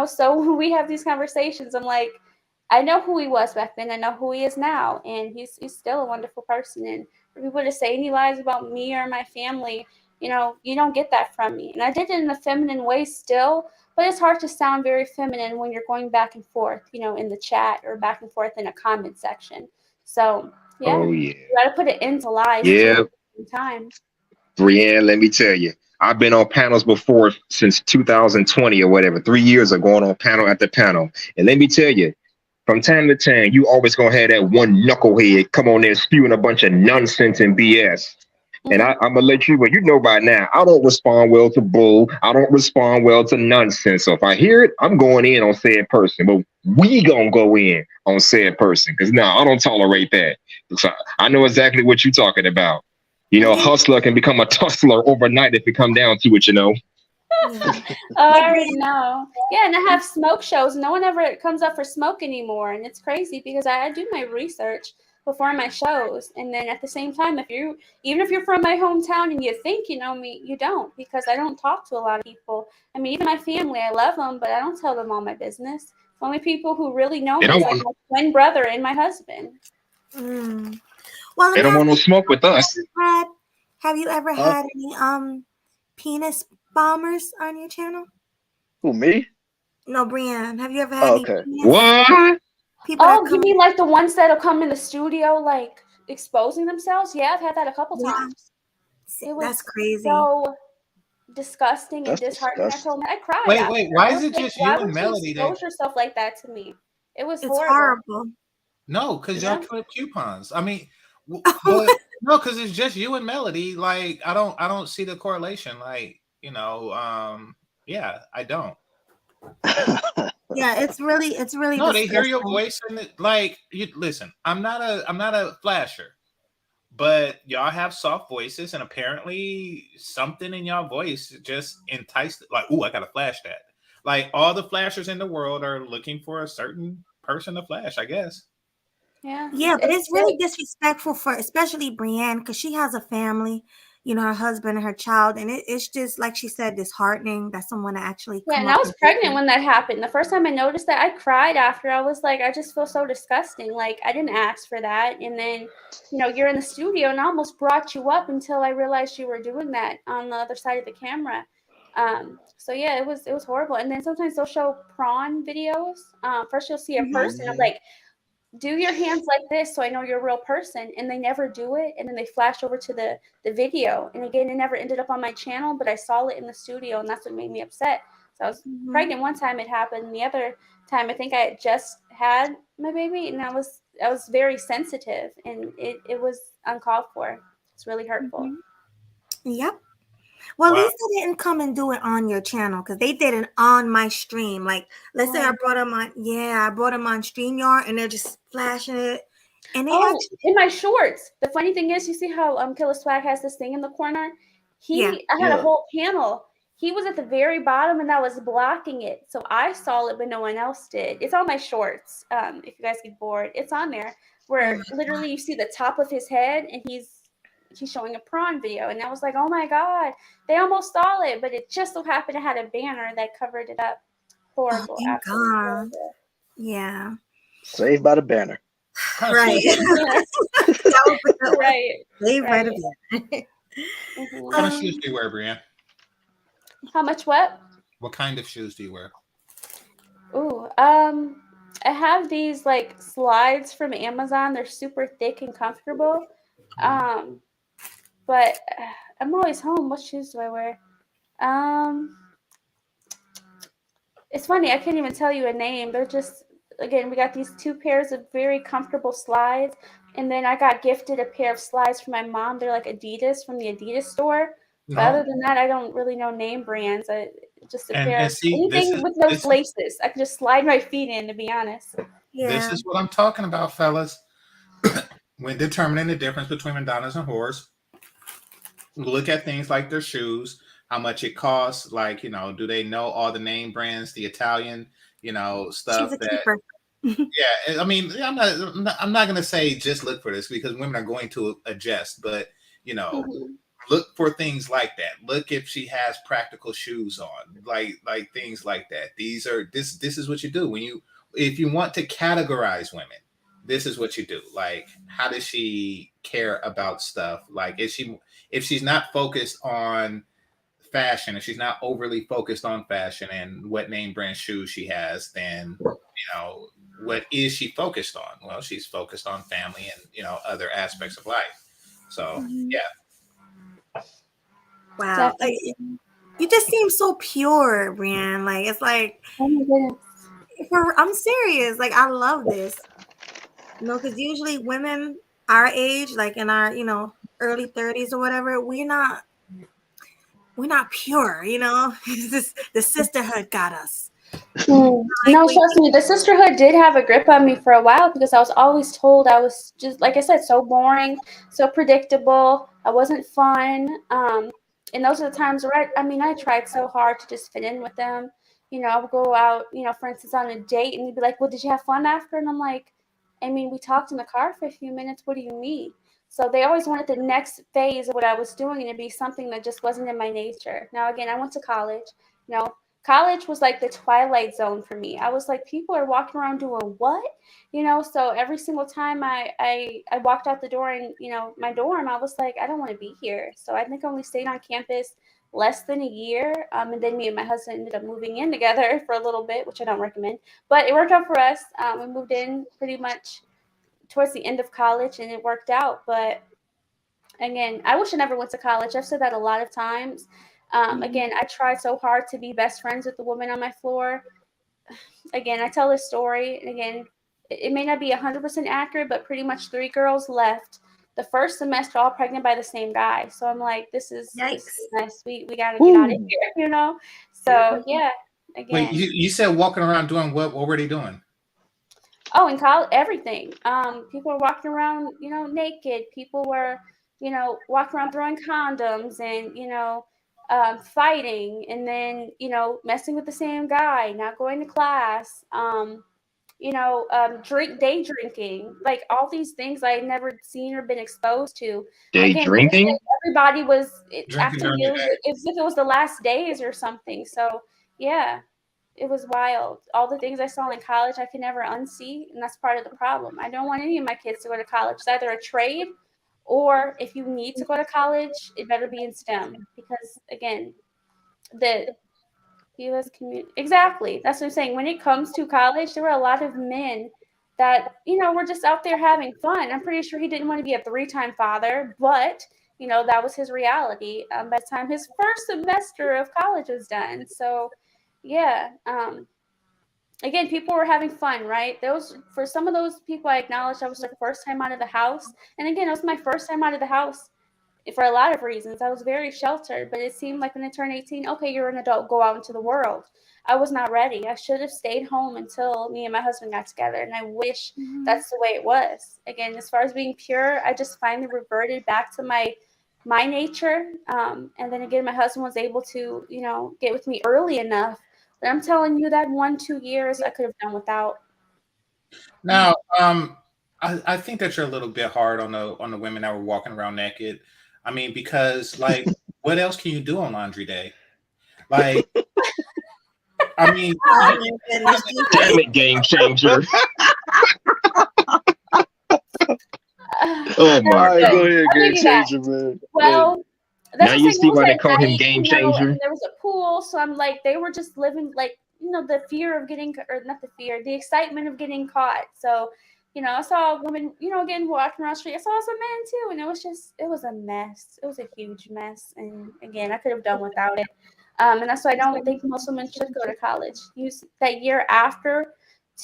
so when we have these conversations, I'm like, I know who he was back then. I know who he is now. And he's still a wonderful person. And for people to say any lies about me or my family, you don't get that from me. And I did it in a feminine way still, but it's hard to sound very feminine when you're going back and forth, in the chat or back and forth in a comment section. So, yeah, you got to put it into lies too, in time. Brienne, let me tell you, I've been on panels before since 2020 or whatever, 3 years of going on panel after panel. And let me tell you, from time to time, you always gonna have that one knucklehead come on there spewing a bunch of nonsense and BS. And I'm gonna let you, you know by now, I don't respond well to bull. I don't respond well to nonsense. So if I hear it, I'm going in on said person. But we gonna go in on said person because I don't tolerate that. So I know exactly what you're talking about. Hustler can become a tussler overnight if it come down to it. Yeah. I Hey, already Brian. know. Yeah, and I have smoke shows. No one ever comes up for smoke anymore, and it's crazy because I do my research before my shows, and then at the same time, even if you're from my hometown and you think you know me, you don't, because I don't talk to a lot of people. I mean, even my family, I love them, but I don't tell them all my business. The only people who really know They me don't is like want my twin brother and my husband. Mm. Well, let they me don't ask want no you, smoke with us. have you ever Huh? had any penis bombers on your channel? Who, me? No, Brienne. Have you ever had Oh, any okay. penis What? people that Oh, you come? mean like the ones that'll come in the studio like exposing themselves? Yeah, I've had that a couple Yeah, times. It that's was crazy. so disgusting and That's disheartening. I disgusting. told him I cried Wait, wait. after. Why I is was it like, just why you would and you Melody that expose yourself like that to me? It was It's horrible. horrible. no? Because y'all Yeah. clip coupons. I mean, but no, because it's just you and Melody. Like, I don't see the correlation. Like, yeah, I don't. Yeah, it's really No, they hear your disgusting. voice and like you listen. I'm not a flasher, but y'all have soft voices, and apparently something in y'all voice just enticed. Like, ooh, I gotta flash that. Like all the flashers in the world are looking for a certain person to flash, I guess. Yeah. Yeah, but it's really Sick. disrespectful for especially Brienne because she has a family, her husband and her child, and it's just like she said, disheartening that someone actually Yeah, come and I up was and do pregnant that. when that happened. The first time I noticed that, I cried after. I was like, I just feel so disgusting. Like, I didn't ask for that. And then, you're in the studio and I almost brought you up until I realized you were doing that on the other side of the camera. So yeah, it was horrible. And then sometimes they'll show prawn videos. First you'll see a Mhm. person. I'm like, do your hands like this so I know you're a real person, and they never do it, and then they flash over to the video, and again it never ended up on my channel, but I saw it in the studio, and that's what made me upset. So I was Mhm. pregnant one time, it happened, and the other time I think I had just had my baby, and I was very sensitive, and it was uncalled for. It's really hurtful. Mhm. Yep. Well, at Wow. least they didn't come and do it on your channel because they did it on my stream. Like, let's say I brought them on, I brought them on StreamYard and they're just flashing it. And they Oh, actually, in my shorts. The funny thing is, you see how Killer Swag has this thing in the corner? yeah. I had a Yeah. whole panel. He was at the very bottom, and I was blocking it, so I saw it, but no one else did. It's on my shorts. If you guys get bored, it's on there Oh where my literally you see the top of his head, and he's showing a prawn video, and I was like, oh my god, they almost stole it, but it just so happened it had a banner that covered it up. Oh, Horrible, thank absolutely God. horrible. Yeah. Saved by the banner. What kind of Right. shoes? That was a good one. Right, They right right. again. What kind of Mhm. shoes do you wear, Brienne? How much what? What kind of shoes do you wear? Ooh, I have these like slides from Amazon. They're super thick and comfortable. Um, but I'm always home. What shoes do I wear? Um, it's funny. I can't even tell you a name. They're just again. We got these two pairs of very comfortable slides, and then I got gifted a pair of slides from my mom. They're like Adidas from the Adidas store. But No. other than that, I don't really know name brands. Just a pair And of see, anything with those laces. I can just slide my feet in. To be honest. this Yeah. is what I'm talking about, fellas. When determining the difference between Madonnas and whores, look at things like their shoes, how much it costs. Like, do they know all the name brands, the Italian, She's stuff a that, keeper. yeah. I mean, I'm not going to say just look for this because women are going to adjust, but, Mhm. look for things like that. Look if she has practical shoes on, like things like that. This is what you do if you want to categorize women. This is what you do. Like, how does she care about stuff? Like, if she's not focused on fashion, if she's not overly focused on fashion and what name brand shoes she has, then what is she focused on? Well, she's focused on family and other aspects of life. So Mhm. yeah. Wow. Definitely. You just seem so pure, Brienne. Like, it's like, Oh my goodness. I'm serious. Like, I love this. Because usually women our age, like in our, early 30s or whatever, we're not pure. It's just the sisterhood got us. Like No, we trust me, the sisterhood did have a grip on me for a while because I was always told I was just, like I said, so boring, so predictable. I wasn't fun. And those are the times where I tried so hard to just fit in with them. I would go out, for instance, on a date, and they'd be like, "Well, did you have fun after?" And I'm like, we talked in the car for a few minutes. What do you mean? So they always wanted the next phase of what I was doing, and to be something that just wasn't in my nature. Now, again, I went to college. College was like the twilight zone for me. I was like, people are walking around doing what? So every single time I walked out the door and, my dorm, I was like, I don't want to be here. So I think I only stayed on campus less than a year. And then me and my husband ended up moving in together for a little bit, which I don't recommend, but it worked out for us. We moved in pretty much towards the end of college, and it worked out. But again, I wish I never went to college. I've said that a lot of times. Again, I tried so hard to be best friends with the woman on my floor. Again, I tell this story, and again, it may not be 100% accurate, but pretty much 3 girls left the first semester all pregnant by the same guy. So I'm like, this is nice. We got to get out of here, So yeah, again. Wait, you said walking around doing what? What were they doing? Oh, in college, everything. People were walking around, naked. People were, walking around throwing condoms and, fighting, and then, messing with the same guy, not going to class, day drinking, like all these things I had never seen or been exposed to. Day Again, drinking? everybody was Drinking acting during the day. as if it was the last days or something. So yeah. It was wild. All the things I saw in college, I could never unsee, and that's part of the problem. I don't want any of my kids to go to college. It's either a trade, or if you need to go to college, it better be in STEM, because again, the U.S. community, exactly. That's what I'm saying. When it comes to college, there were a lot of men that were just out there having fun. I'm pretty sure he didn't want to be a 3-time father, but that was his reality by the time his first semester of college was done. So yeah. Again, people were having fun, right? For some of those people, I acknowledge that was their first time out of the house. And again, it was my first time out of the house for a lot of reasons. I was very sheltered, but it seemed like when I turned 18, okay, you're an adult, go out into the world. I was not ready. I should have stayed home until me and my husband got together. And I wish that's the way it was. Again, as far as being pure, I just finally reverted back to my nature. And then again, my husband was able to, get with me early enough. But I'm telling you that 1-2 years I could have done without. Now, I think that you're a little bit hard on the women that were walking around naked. I mean, because like, what else can you do on laundry day? Like, I mean, Damn it, game changer. Oh my All right, God. go ahead, I'll give game you that. changer, man. Well, Now that's you the see thing. It why was they at call him night, game and changer. there was a pool, so I'm like, they were just living like, the fear of getting, or not the fear, the excitement of getting caught. So, I saw a woman, again, walking around the street. I saw some men too, and it was a mess. It was a huge mess. And again, I could have done without it. And that's why I don't think most women should go to college. Use that year after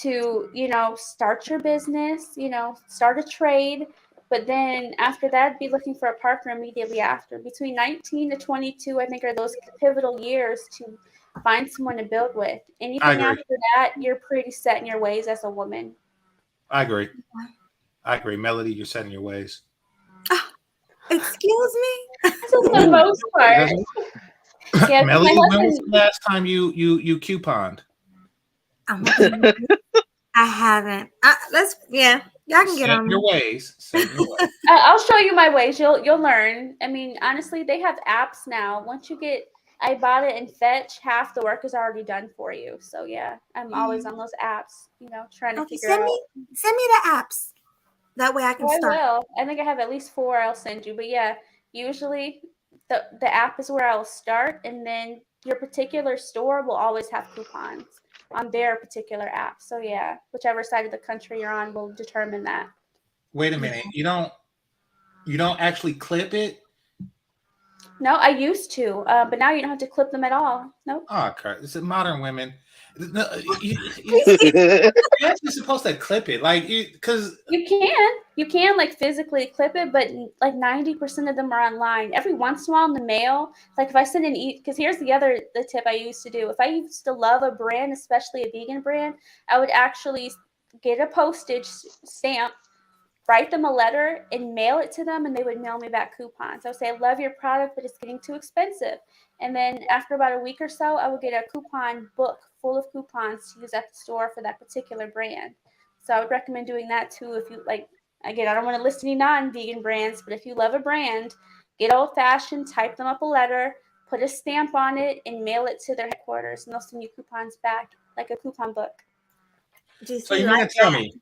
to, start your business, start a trade. But then after that, be looking for a partner immediately after. Between 19 to 22, I think, are those pivotal years to find someone to build with. Anything after that, you're pretty set in your ways as a woman. I agree. Melody, you're set in your ways. Excuse me? For the most part. Yeah, Melody, when was the last time you couponed? I haven't. Y'all can get on your me. ways. I'll show you my ways. You'll learn. I mean, honestly, they have apps now. Once you get Ibotta and Fetch, half the work is already done for you. So yeah, I'm always on those apps, trying to figure out. Send me the apps. That way I can start. I will. I think I have at least 4 I'll send you. But yeah, usually the app is where I'll start, and then your particular store will always have coupons on their particular app. So yeah, whichever side of the country you're on will determine that. Wait a minute. You don't actually clip it? No, I used to, but now you don't have to clip them at all. Nope. Oh, crap. It's modern women. No, you're supposed to clip it, like, because you can like physically clip it, but like 90% of them are online. Every once in a while in the mail, like if I send because here's the tip I used to do. If I used to love a brand, especially a vegan brand, I would actually get a postage stamp write them a letter and mail it to them, and they would mail me back coupons. I would say, I love your product, but it's getting too expensive. And then after about a week or so, I would get a coupon book full of coupons to use at the store for that particular brand. So I would recommend doing that too. If you like, again, I don't want to list any non-vegan brands, but if you love a brand, get old-fashioned, type them up a letter, put a stamp on it, and mail it to their headquarters, and they'll send you coupons back, like a coupon book. So you mean to tell me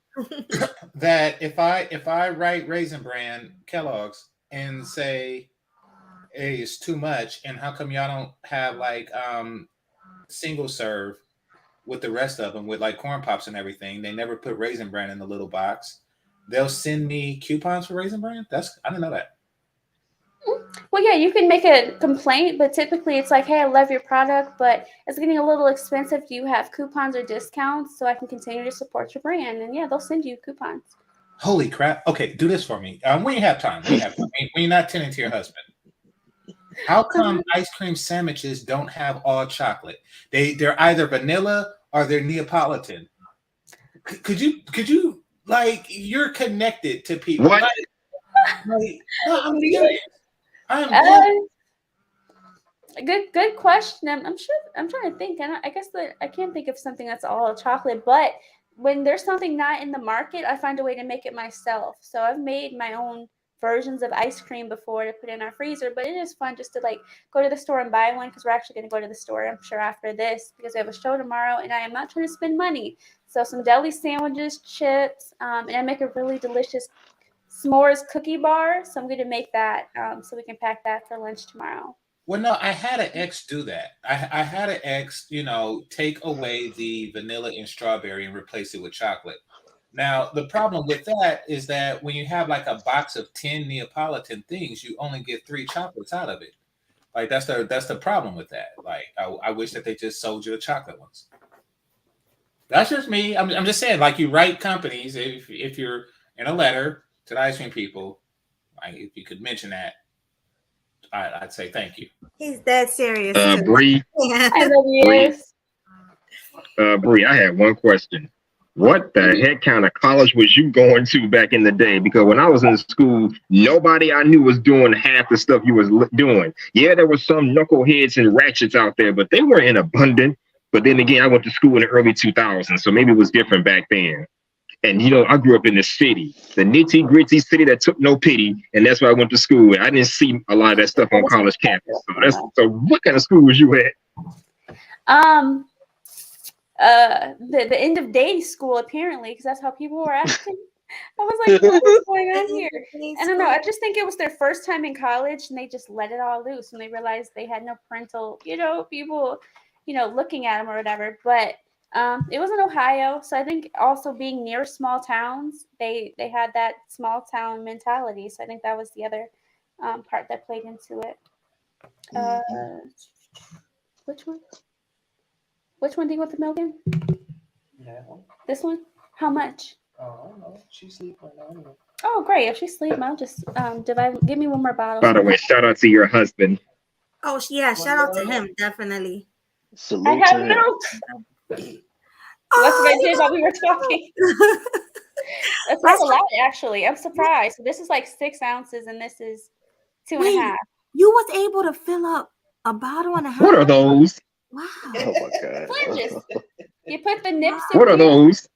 that if I write Raisin Bran Kellogg's and say, hey, it's too much, and how come y'all don't have like single serve with the rest of them with like corn pops and everything? They never put Raisin Bran in the little box. They'll send me coupons for Raisin Bran? I didn't know that. Well, yeah, you can make a complaint, but typically it's like, hey, I love your product, but it's getting a little expensive. Do you have coupons or discounts so I can continue to support your brand? And yeah, they'll send you coupons. Holy crap. Okay, do this for me. When you have time. When you're not tending to your husband. How come ice cream sandwiches don't have all chocolate? They're either vanilla or they're Neapolitan. Could you like, you're connected to people. What? Like, no, I'm serious. Good question. I'm sure. I'm trying to think. I guess that I can't think of something that's all chocolate. But when there's something not in the market, I find a way to make it myself. So I've made my own versions of ice cream before to put in our freezer. But it is fun just to like go to the store and buy one, because we're actually going to go to the store, I'm sure, after this, because we have a show tomorrow, and I am not trying to spend money. So some deli sandwiches, chips, and I make a really delicious s'mores cookie bar, so I'm going to make that so we can pack that for lunch tomorrow. Well, no, I had an ex do that. I had an ex, take away the vanilla and strawberry and replace it with chocolate. Now, the problem with that is that when you have like a box of 10 Neapolitan things, you only get 3 chocolates out of it. Like that's the problem with that. Like I wish that they just sold you the chocolate ones. That's just me. I'm just saying, like, you write companies, if you're in a letter to the ice cream people, like, if you could mention that, I'd say thank you. He's dead serious. Bree. I know he is. Bree, I had one question. What the heck kind of college was you going to back in the day? Because when I was in school, nobody I knew was doing half the stuff you was doing. Yeah, there were some knuckleheads and ratchets out there, but they weren't in abundance. But then again, I went to school in the early 2000s, so maybe it was different back then. And, I grew up in the city, the nitty-gritty city that took no pity, and that's where I went to school. I didn't see a lot of that stuff on college campus. So what kind of school was you at? The end of day school, apparently, because that's how people were acting. I was like, what is going on here? I don't know. I just think it was their first time in college, and they just let it all loose, and they realized they had no parental, people, looking at them or whatever. But it was in Ohio, so I think also being near small towns, they had that small town mentality. So I think that was the other part that played into it. Which one? Which one do you want the milk in? That one. This one? How much? Oh, I don't know. She's sleeping right now. Oh, great. If she's sleeping, I'll just give me one more bottle. By the way, shout out to your husband. Oh, yeah. Shout out to him. Definitely. Salute I have to him. milk. That's what I did while we were talking. That's a lot, actually. I'm surprised. So this is like 6 ounces, and this is 2.5. You was able to fill up a bottle and a half? What are those? Wow. Oh my God. Flinches. You put the nips in What are here. those?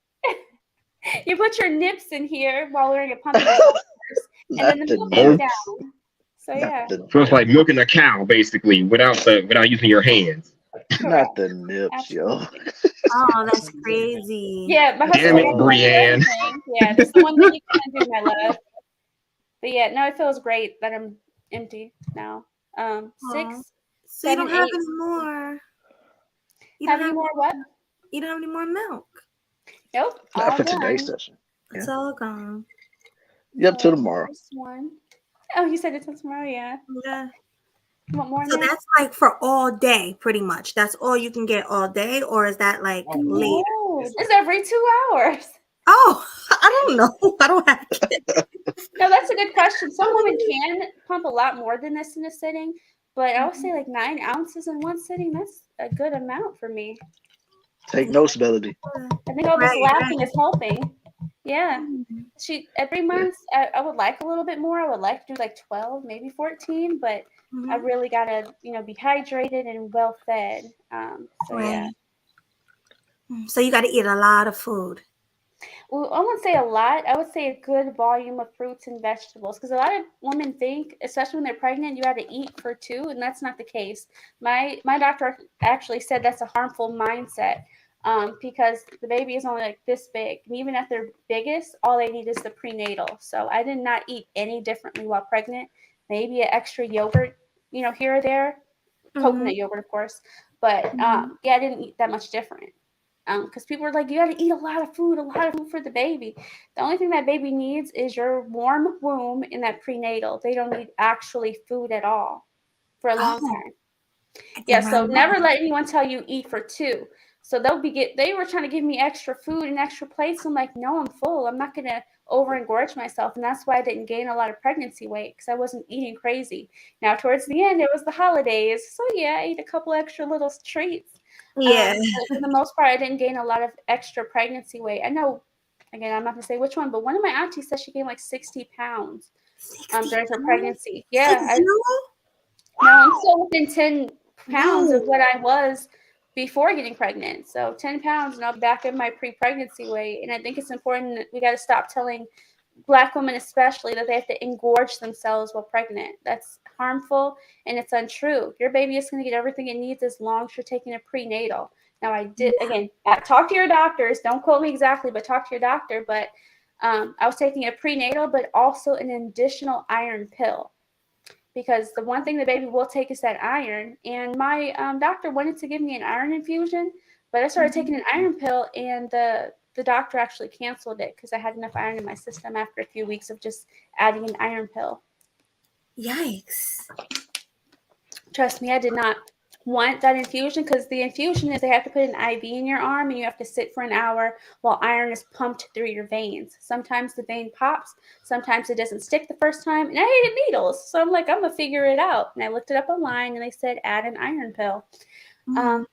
You put your nips in here while we're going to pump it first, and then the milk goes down. So yeah. So it's like milking a cow, basically, without using your hands. Not the nips, yo. Oh, that's crazy. Yeah, my husband. Damn it, Brienne. Yeah, this is the one that you can do, my love. But yeah, no, it feels great that I'm empty now. 6. So you don't have 8. any more. You Have don't any more what? You don't have any more milk. Nope. Not for done. today's session. It's all gone. Yep, till tomorrow. This one. Oh, you said it's tomorrow, yeah. Yeah. You want more? So that's like for all day, pretty much. That's all you can get all day, or is that like later? No, it's every 2 hours. Oh, I don't know. I don't have kids. No, that's a good question. Some women can pump a lot more than this in a sitting, but I would say like 9 ounces in one sitting. That's a good amount for me. Take notes, Melody. I think all this laughing is helping. Yeah. Mm-hmm. She every Yeah. month I would like a little bit more. I would like to do like 12, maybe 14, but I really gotta, be hydrated and well fed. So yeah. Right. So you got to eat a lot of food. Well, I wouldn't say a lot. I would say a good volume of fruits and vegetables because a lot of women think, especially when they're pregnant, you got to eat for two, and that's not the case. My doctor actually said that's a harmful mindset because the baby is only like this big, and even at their biggest, all they need is the prenatal. So I did not eat any differently while pregnant. Maybe an extra yogurt, here or there, Mm-hmm. coconut yogurt, of course. But yeah, I didn't eat that much different because people are like, you got to eat a lot of food for the baby. The only thing that baby needs is your warm womb in that prenatal. They don't need actually food at all for a long Oh, time. I Yeah, did not so know never that. let anyone tell you eat for two. So they were trying to give me extra food and extra plates. I'm like, no, I'm full. I'm not gonna over engorge myself, and that's why I didn't gain a lot of pregnancy weight because I wasn't eating crazy. Now towards the end, it was the holidays, so yeah, I ate a couple extra little treats. Yeah. But for the most part, I didn't gain a lot of extra pregnancy weight. I know, again, I'm not gonna say which one, but one of my aunties said she gained like 60 pounds 60 during her pounds? pregnancy. Yeah, 60? no, I'm still within 10 pounds of Whoa. what I was before getting pregnant. So 10 pounds and I'm back in my pre-pregnancy weight. And I think it's important that we got to stop telling Black women especially that they have to engorge themselves while pregnant. That's harmful and it's untrue. Your baby is going to get everything it needs as long as you're taking a prenatal. Now, I did, again, talk to your doctors. Don't quote me exactly, but talk to your doctor. But I was taking a prenatal, but also an additional iron pill because the one thing the baby will take is that iron. And my doctor wanted to give me an iron infusion, but I started taking an iron pill, and the doctor actually canceled it because I had enough iron in my system after a few weeks of just adding an iron pill. Yikes. Trust me, I did not want that infusion because the infusion is they have to put an IV in your arm and you have to sit for an hour while iron is pumped through your veins. Sometimes the vein pops, sometimes it doesn't stick the first time, and I hated needles. So I'm like, I'm gonna figure it out. And I looked it up online and they said add an iron pill. Mm.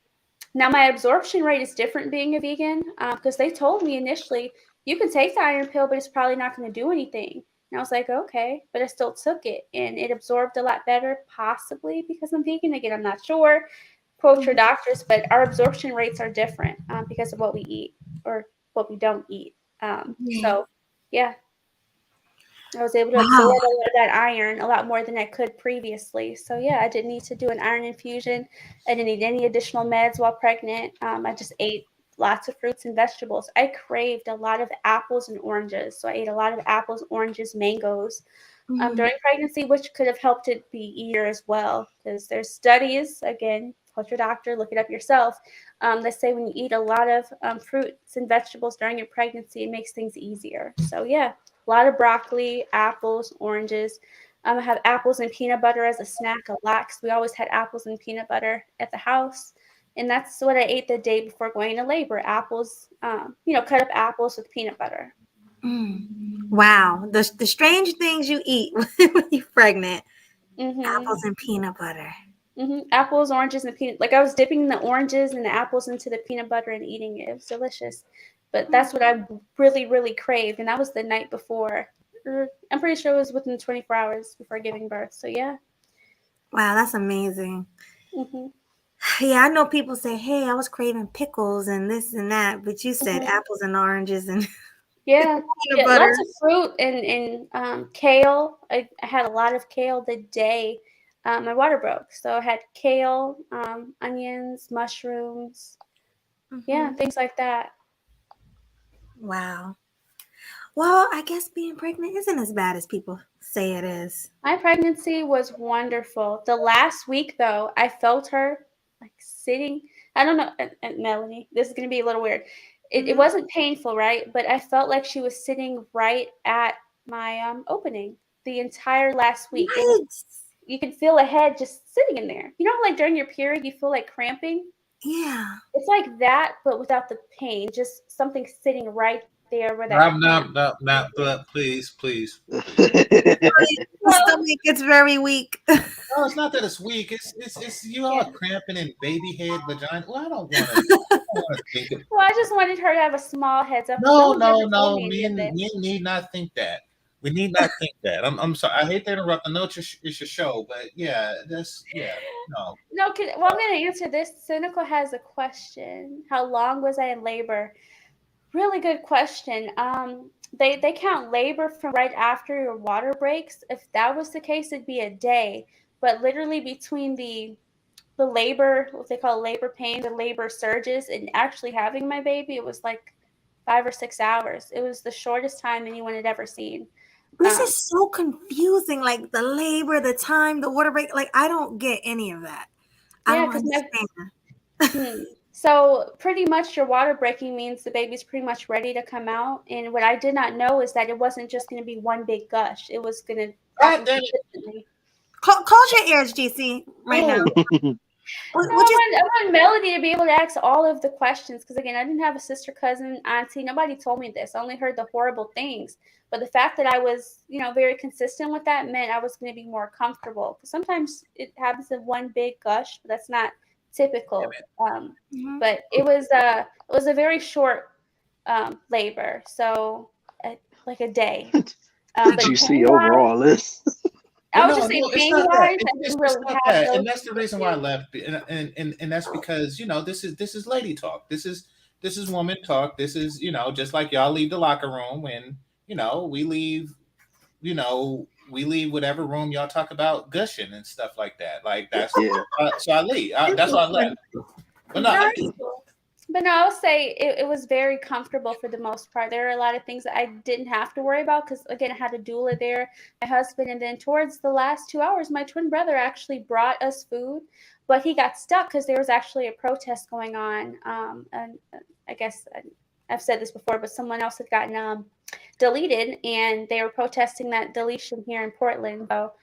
Now my absorption rate is different being a vegan because they told me initially you can take the iron pill, but it's probably not going to do anything. And I was like, okay, but I still took it and it absorbed a lot better, possibly because I'm vegan. Again, I'm not sure. Quote your doctors, but our absorption rates are different because of what we eat or what we don't eat. So, yeah, I was able to absorb Wow. a lot of that iron a lot more than I could previously. So yeah, I didn't need to do an iron infusion. I didn't need any additional meds while pregnant. I just ate lots of fruits and vegetables. I craved a lot of apples and oranges. So I ate a lot of apples, oranges, mangoes during pregnancy, which could have helped it be easier as well. Because there's studies, again, quote your doctor, look it up yourself, that say when you eat a lot of fruits and vegetables during your pregnancy, it makes things easier. So yeah, a lot of broccoli, apples, oranges. I have apples and peanut butter as a snack a lot because we always had apples and peanut butter at the house. And that's what I ate the day before going into labor. Apples, cut up apples with peanut butter. Wow. The strange things you eat when you're pregnant. Mm-hmm. Apples and peanut butter. Apples, oranges, and peanut. Like I was dipping the oranges and the apples into the peanut butter and eating it. It was delicious. But that's what I really, really craved. And that was the night before. I'm pretty sure it was within 24 hours before giving birth. So yeah. Wow, that's amazing. Mm-hmm. Yeah, I know people say, hey, I was craving pickles and this and that, but you said Mm-hmm. apples and oranges and Yeah. peanut Yeah, butter. lots of fruit and kale. I had a lot of kale the day my water broke. So I had kale, onions, mushrooms. Yeah, things like that. Wow. Well, I guess being pregnant isn't as bad as people say it is. My pregnancy was wonderful. The last week, though, I felt her like sitting. I don't know, and Melanie, this is going to be a little weird. It wasn't painful, right? But I felt like she was sitting right at my opening the entire last week. It was, Yikes. you could feel a head just sitting in there. You know, like during your period, you feel like cramping? Yeah. It's like that, but without the pain. Just something sitting right there where that cramp. No, please. My stomach gets very weak. No, it's not that it's weak. It's you Yeah. all cramping in baby head vagina. Well, I don't want to. wanna think of- Well, I just wanted her to have a small heads up. No, No one ever no, told no. me any of this. Men need not think that. We need not think that. I'm sorry. I hate to interrupt. I know it's your show, but yeah, no. No, well, I'm going to answer this. Cynical has a question. How long was I in labor? Really good question. They count labor from right after your water breaks. If that was the case, it'd be a day. But literally between the labor, what they call labor pain, the labor surges, and actually having my baby, it was like 5 or 6 hours. It was the shortest time anyone had ever seen. This is so confusing. Like the labor, the time, the water break. Like I don't get any of that. I Yeah, don't understand. So pretty much your water breaking means the baby's pretty much ready to come out. And what I did not know is that it wasn't just going to be one big gush. It was going to happen consistently. Close your ears, GC, right now. No, I want Melody to be able to ask all of the questions because, again, I didn't have a sister, cousin, auntie. Nobody told me this. I only heard the horrible things. But the fact that I was, very consistent with that meant I was going to be more comfortable. Because sometimes it happens in one big gush, but that's not typical. But it was a very short labor, so like a day. Did you see overall this? I would just say pain-wise, I didn't really have those. And that's the reason why I left. And that's because this is lady talk. This is woman talk. This is just like y'all leave the locker room when we leave. We leave whatever room y'all talk about gushing and stuff like that. Like that's so I leave. That's why I left. But no. But no, I'll say it was very comfortable for the most part. There are a lot of things that I didn't have to worry about because, again, I had a doula there, my husband, and then towards the last 2 hours, my twin brother actually brought us food, but he got stuck because there was actually a protest going on. And I guess I've said this before, but someone else had gotten deleted, and they were protesting that deletion here in Portland. So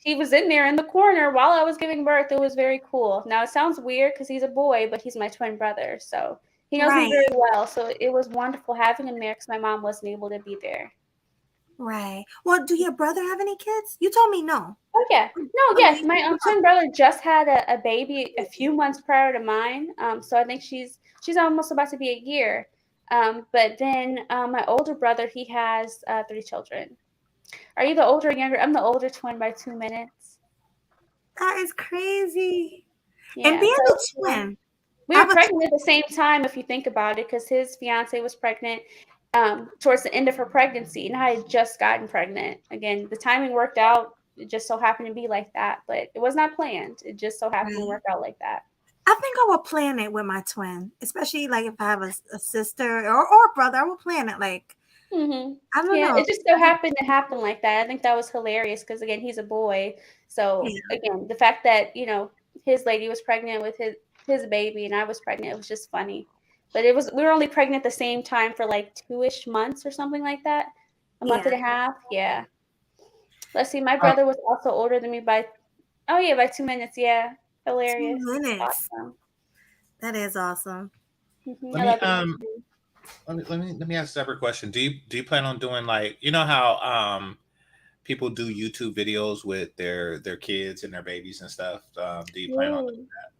he was in there in the corner while I was giving birth. It was very cool. Now, it sounds weird because he's a boy, but he's my twin brother. So he knows me very well. So it was wonderful having him there because my mom wasn't able to be there. Right. Well, do your brother have any kids? You told me no. Oh, yeah. No, yes. My twin brother just had a baby a few months prior to mine. So I think she's almost about to be a year. But then my older brother, he has 3 children. Are you the older or younger? I'm the older twin by 2 minutes. That is crazy. Yeah, and being a twin. We were pregnant at the same time, if you think about it, because his fiance was pregnant towards the end of her pregnancy, and I had just gotten pregnant. Again, the timing worked out. It just so happened to be like that, but it was not planned. It just so happened to work out like that. I think I will plan it with my twin, especially like if I have a sister or a brother. I will plan it like. I don't know. It just so happened to happen like that. I think that was hilarious because, again, he's a boy. So, again, the fact that, his lady was pregnant with his baby and I was pregnant, it was just funny. But we were only pregnant at the same time for like 2-ish months or something like that. A month and a half. Yeah. Let's see. My brother was also older than me by 2 minutes. Yeah. Hilarious. 2 minutes. Awesome. That is awesome. Let me ask a separate question. Do you plan on doing like how people do YouTube videos with their kids and their babies and stuff? Do you plan on doing that?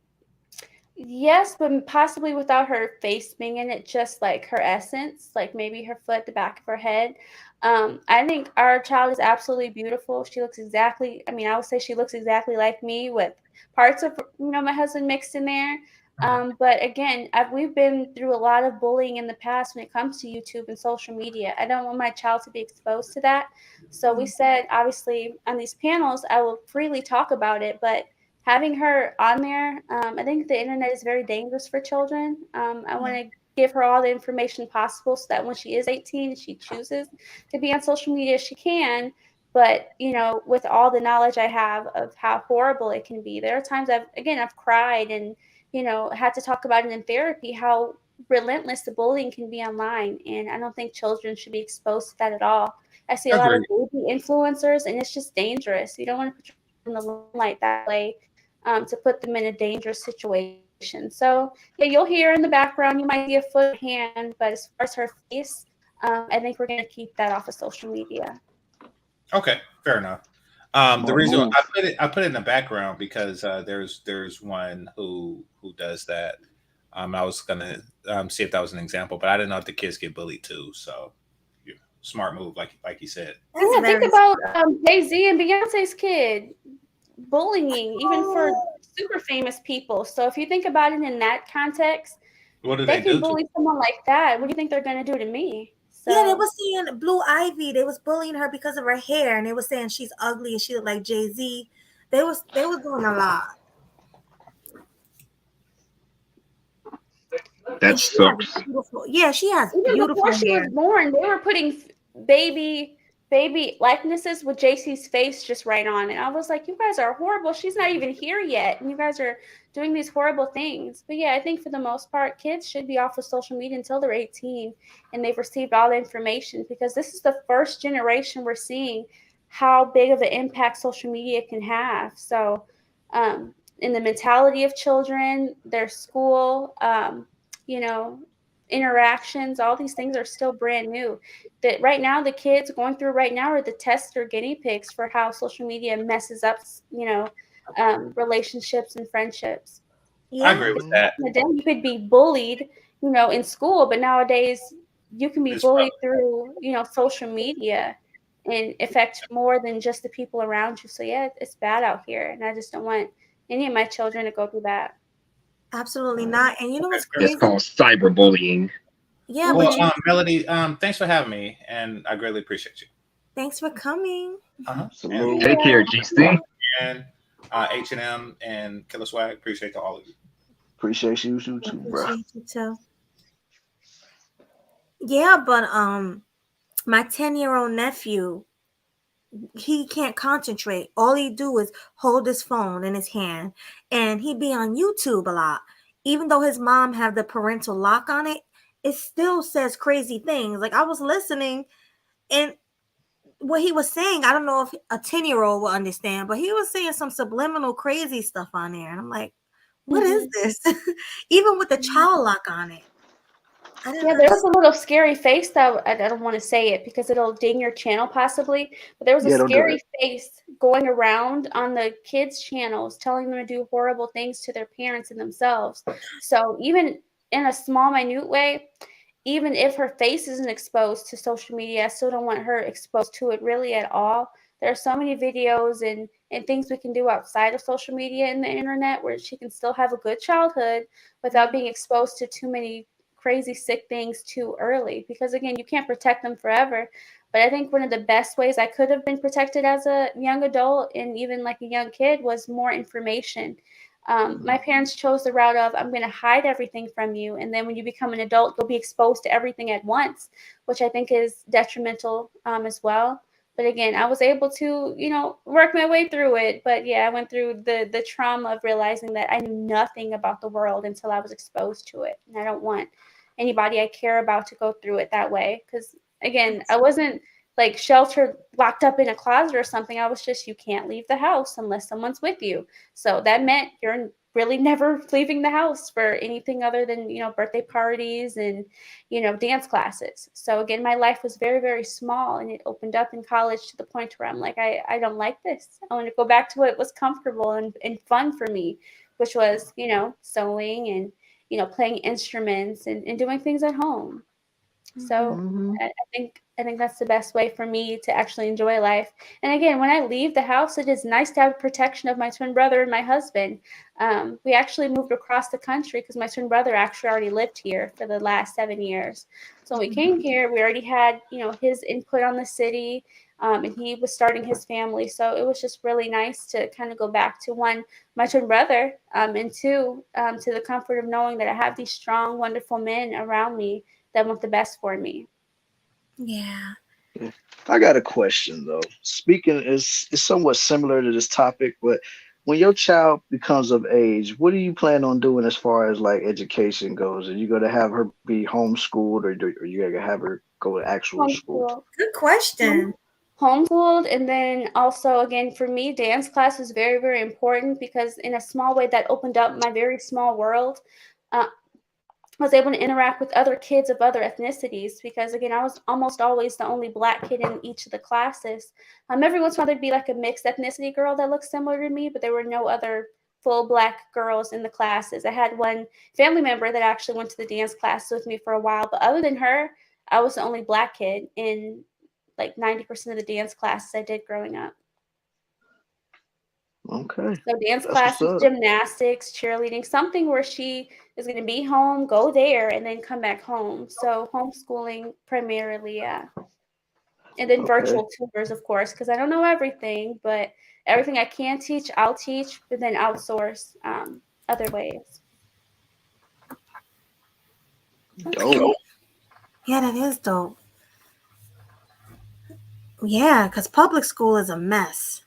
Yes, but possibly without her face being in it, just like her essence, like maybe her foot, the back of her head. I think our child is absolutely beautiful. She looks exactly, I would say she looks exactly like me with parts of, my husband mixed in there. But again, we've been through a lot of bullying in the past when it comes to YouTube and social media. I don't want my child to be exposed to that. So we said, obviously, on these panels, I will freely talk about it, but having her on there, I think the internet is very dangerous for children. I want to give her all the information possible so that when she is 18 and she chooses to be on social media, she can. But, with all the knowledge I have of how horrible it can be, there are times I've cried and, had to talk about it in therapy, how relentless the bullying can be online. And I don't think children should be exposed to that at all. I see a lot of baby influencers, and it's just dangerous. You don't want to put them in the limelight that way to put them in a dangerous situation. So, yeah, you'll hear in the background, you might see a foot, hand, but as far as her face, I think we're going to keep that off of social media. Okay, fair enough. The reason I put it in the background because there's one who does that. I was gonna see if that was an example, but I didn't know if the kids get bullied too. So, yeah, smart move, like you said. That's Yeah, think very about Jay-Z and Beyonce's kid bullying, even for super famous people. So if you think about it in that context, What did they they can do to? bully someone like that. What do you think they're going to do to me? Yeah, they So was saying Blue Ivy. They was bullying her because of her hair, and they was saying she's ugly and she looked like Jay-Z. They was doing a lot, That and she has sucks. beautiful. Yeah, she has even beautiful before she hair. was born, they were putting baby likenesses with JC's face just right on it. I was like, you guys are horrible. She's not even here yet, and you guys are doing these horrible things. But yeah, I think for the most part, kids should be off of social media until they're 18 and they've received all the information, because this is the first generation we're seeing how big of an impact social media can have. So, in the mentality of children, their school, you know, interactions, all these things are still brand new. That right now the kids going through right now are the test or guinea pigs for how social media messes up, relationships and friendships. I Yeah, agree with Mhm. that. In the day you could be bullied, in school, but nowadays you can be It's bullied through, social media and affect more than just the people around you. So yeah, it's bad out here, and I just don't want any of my children to go through that. absolutely not. And you know what's It's crazy? called cyberbullying. Yeah, well, but you. Melody. Thanks for having me, and I greatly appreciate you. Thanks for coming. And Salute. Take care, GC. and H&M and Killer Swag. Appreciate to all of you. Appreciate you too, bro. Appreciate you too. Yeah, but my 10-year-old nephew, he can't concentrate. All he do is hold his phone in his hand, and he be on YouTube a lot. Even though his mom have the parental lock on it, it still says crazy things. Like I was listening, and what he was saying, I don't know if a 10-year-old will understand, but he was saying some subliminal crazy stuff on there. And I'm like, what is Mhm. this? Even with the child lock on it. I didn't Yeah, there understand. was a little scary face that I don't want to say it because it'll ding your channel possibly, but there was a Yeah, don't do scary that. face going around on the kids' channels telling them to do horrible things to their parents and themselves. So even in a small, minute way, even if her face isn't exposed to social media, I still don't want her exposed to it really at all. There are so many videos and things we can do outside of social media and the internet where she can still have a good childhood without being exposed to too many crazy sick things too early, because again, you can't protect them forever. But I think one of the best ways I could have been protected as a young adult and even like a young kid was more information. My parents chose the route of, I'm going to hide everything from you, and then when you become an adult you'll be exposed to everything at once, which I think is detrimental as well. But again, I was able to, work my way through it. But yeah, I went through the trauma of realizing that I knew nothing about the world until I was exposed to it, and I don't want anybody I care about to go through it that way. Because again, I wasn't like sheltered, locked up in a closet or something. I was just, you can't leave the house unless someone's with you. So that meant you're really never leaving the house for anything other than, birthday parties and, dance classes. So again, my life was very, very small, and it opened up in college to the point where I'm like, I don't like this. I want to go back to what was comfortable and fun for me, which was, sewing and, playing instruments and doing things at home. So Mm-hmm. I think that's the best way for me to actually enjoy life. And again, when I leave the house, it is nice to have protection of my twin brother and my husband. We actually moved across the country because my twin brother actually already lived here for the last 7 years. So when we came here, we already had, his input on the city, and he was starting his family. So it was just really nice to kind of go back to, one, my twin brother, and two, to the comfort of knowing that I have these strong, wonderful men around me that want the best for me. Yeah. Yeah. I got a question though. Speaking is somewhat similar to this topic, but when your child becomes of age, what do you plan on doing as far as like education goes? Are you going to have her be homeschooled, or you going to have her go to actual school? Homeschool. Good question. Homeschooled, and then also again for me, dance class is very, very important because in a small way that opened up my very small world. Uh, I was able to interact with other kids of other ethnicities because again, I was almost always the only black kid in each of the classes. Every once in a while there'd be like a mixed ethnicity girl that looked similar to me, but there were no other full Black girls in the classes. I had one family member that actually went to the dance class with me for a while, but other than her, I was the only Black kid in like 90% of the dance classes I did growing up. Okay. So dance That's what's classes, up. gymnastics, cheerleading, something where she is going to be home, go there, and then come back home. So homeschooling primarily, yeah. And then Okay. virtual tutors, of course, because I don't know everything, but everything I can teach, I'll teach, but then outsource other ways. Dope. Yeah, that is dope. Yeah, because public school is a mess.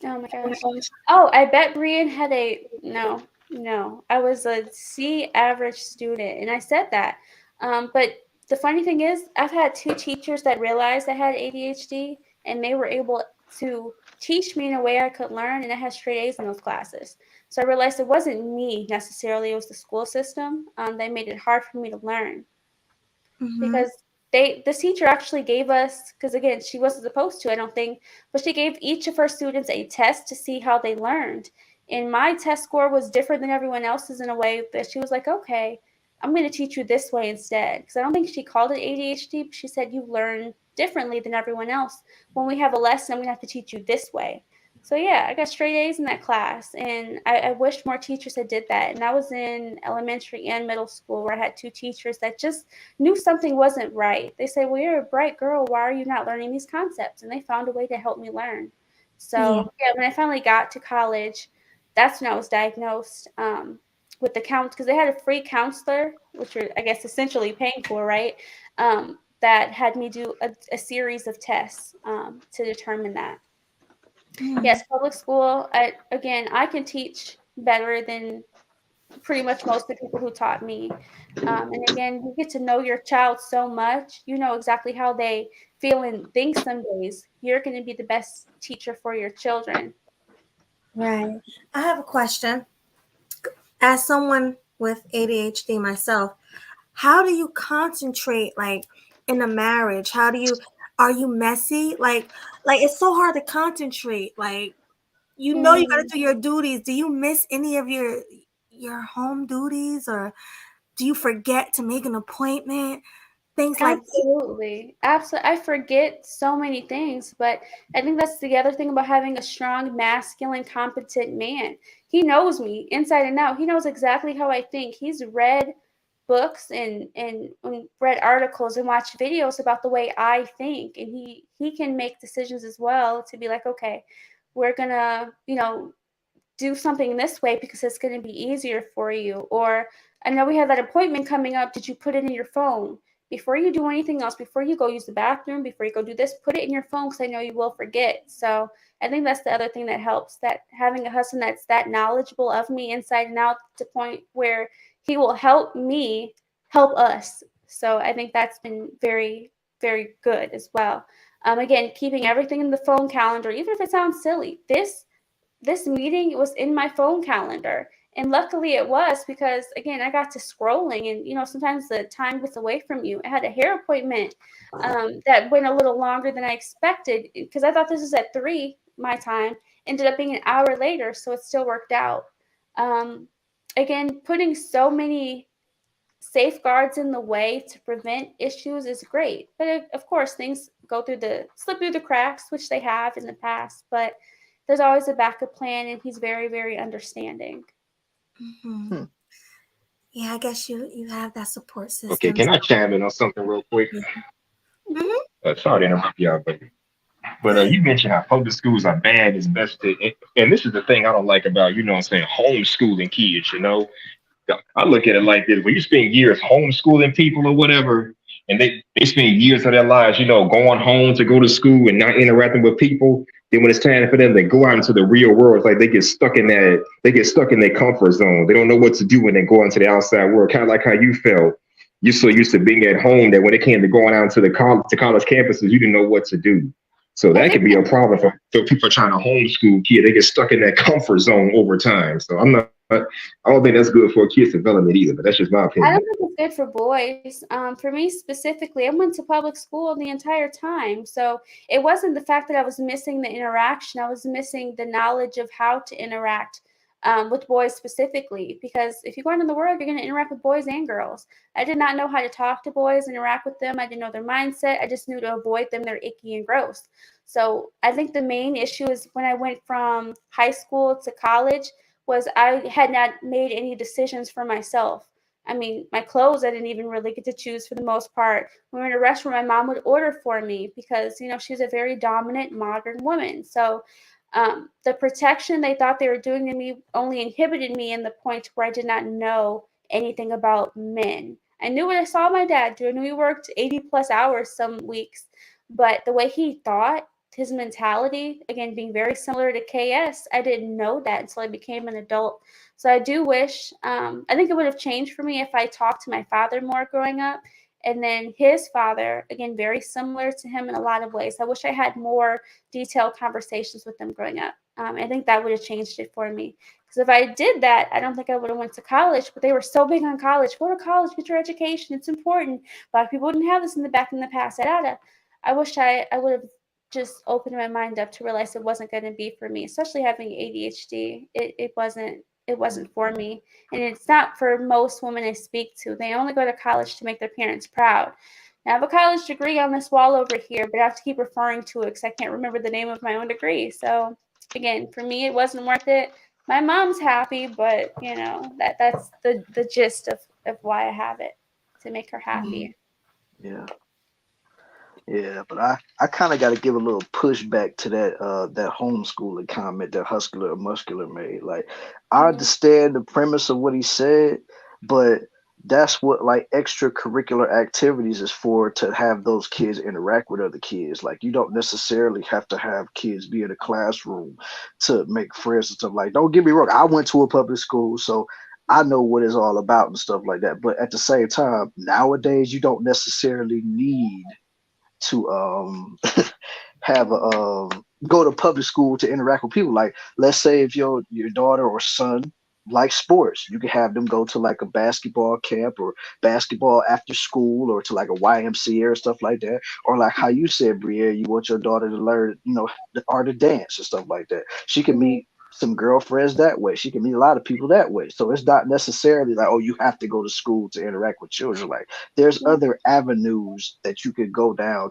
Oh my gosh. Oh, I bet Brian had a no. I was a C average student, and I said that. But the funny thing is, I've had two teachers that realized I had ADHD, and they were able to teach me in a way I could learn, and I had straight A's in those classes. So I realized it wasn't me necessarily; it was the school system. They made it hard for me to learn. Because this teacher actually gave us, because again, she wasn't supposed to, I don't think, but she gave each of her students a test to see how they learned. And my test score was different than everyone else's in a way that she was like, okay, I'm going to teach you this way instead. Because I don't think she called it ADHD, but she said you learn differently than everyone else. When we have a lesson, I'm going to have to teach you this way. So yeah, I got straight A's in that class, and I wish more teachers had did that. And I was in elementary and middle school where I had two teachers that just knew something wasn't right. They say, well, you're a bright girl. Why are you not learning these concepts? And they found a way to help me learn. So yeah, when I finally got to college, that's when I was diagnosed with the because they had a free counselor, which you're, I guess, essentially paying for, right? That had me do a series of tests to determine that. Yes, public school. I can teach better than pretty much most of the people who taught me. And again, you get to know your child so much. You know exactly how they feel and think some days. You're going to be the best teacher for your children. Right. I have a question. As someone with ADHD myself, how do you concentrate like in a marriage? Are you messy? Like it's so hard to concentrate. Like you gotta do your duties. Do you miss any of your home duties, or do you forget to make an appointment? Things like Absolutely. Absolutely. I forget so many things, but I think that's the other thing about having a strong, masculine, competent man. He knows me inside and out. He knows exactly how I think. He's read books and read articles and watched videos about the way I think, and he can make decisions as well to be like, okay, we're gonna, do something this way because it's going to be easier for you. Or I know we have that appointment coming up. Did you put it in your phone? Before you do anything else, before you go use the bathroom, before you go do this, put it in your phone because I know you will forget. So I think that's the other thing that helps, that having a husband that's that knowledgeable of me inside and out to the point where he will help me help us. So I think that's been very, very good as well. Again, keeping everything in the phone calendar, even if it sounds silly. This meeting was in my phone calendar. And luckily it was, because again, I got to scrolling and, sometimes the time gets away from you. I had a hair appointment that went a little longer than I expected because I thought this was at 3 my time, ended up being an hour later. So it still worked out. Again, putting so many safeguards in the way to prevent issues is great. But of course, things slip through the cracks, which they have in the past, but there's always a backup plan, and he's very, very understanding. Yeah, I guess you have that support system. Okay, can I chime in on something real quick? Sorry to interrupt y'all, but you mentioned how public schools are bad. It's best to, and this is the thing I don't like about, homeschooling kids. I look at it like this: when you spend years homeschooling people or whatever, and they spend years of their lives, going home to go to school and not interacting with people. Then when it's time for them to go out into the real world, it's like they get stuck in their comfort zone. They don't know what to do when they go into the outside world. Kind of like how you felt. You're so used to being at home that when it came to going out to the college campuses, you didn't know what to do. So that could be a problem for people trying to homeschool kids. They get stuck in that comfort zone over time. So I don't think that's good for a kid's development either, but that's just my opinion. I don't think it's good for boys. For me specifically, I went to public school the entire time. So it wasn't the fact that I was missing the interaction. I was missing the knowledge of how to interact with boys specifically, because if you go out in the world, you're going to interact with boys and girls. I did not know how to talk to boys, interact with them. I didn't know their mindset. I just knew to avoid them. They're icky and gross. So I think the main issue is when I went from high school to college was I had not made any decisions for myself. I mean, my clothes I didn't even really get to choose for the most part. When we were in a restaurant, my mom would order for me because, you know, she's a very dominant modern woman. So the protection they thought they were doing to me only inhibited me in the point where I did not know anything about men. I knew what I saw my dad do. I knew he worked 80 plus hours some weeks, but the way he thought, his mentality, again, being very similar to KS, I didn't know that until I became an adult. So I do wish, I think it would have changed for me if I talked to my father more growing up. And then his father, again, very similar to him in a lot of ways. I wish I had more detailed conversations with them growing up. I think that would have changed it for me. Because if I did that, I don't think I would have went to college. But they were so big on college. Go to college, get your education. It's important. Black people didn't have this in the past. I wish I would have just opened my mind up to realize it wasn't going to be for me, especially having ADHD. It wasn't for me. And it's not for most women I speak to. They only go to college to make their parents proud. Now, I have a college degree on this wall over here, but I have to keep referring to it because I can't remember the name of my own degree. So, again, for me, it wasn't worth it. My mom's happy, but, you know, that's the gist of why I have it, to make her happy. Yeah. Yeah, but I kind of got to give a little pushback to that homeschooling comment that Hustler or Muscular made. Like, I Mm-hmm. understand the premise of what he said, but that's what like extracurricular activities is for, to have those kids interact with other kids. Like, you don't necessarily have to have kids be in a classroom to make friends and stuff. Like, don't get me wrong, I went to a public school, so I know what it's all about and stuff like that. But at the same time, nowadays you don't necessarily need to have a go to public school to interact with people. Like, let's say if your daughter or son likes sports, you can have them go to like a basketball camp or basketball after school, or to like a YMCA or stuff like that. Or like how you said, Briere, you want your daughter to learn, the art of dance and stuff like that. She can Mm-hmm. meet some girlfriends that way. She can meet a lot of people that way. So it's not necessarily like, oh, you have to go to school to interact with children. Like, there's Yeah. other avenues that you could go down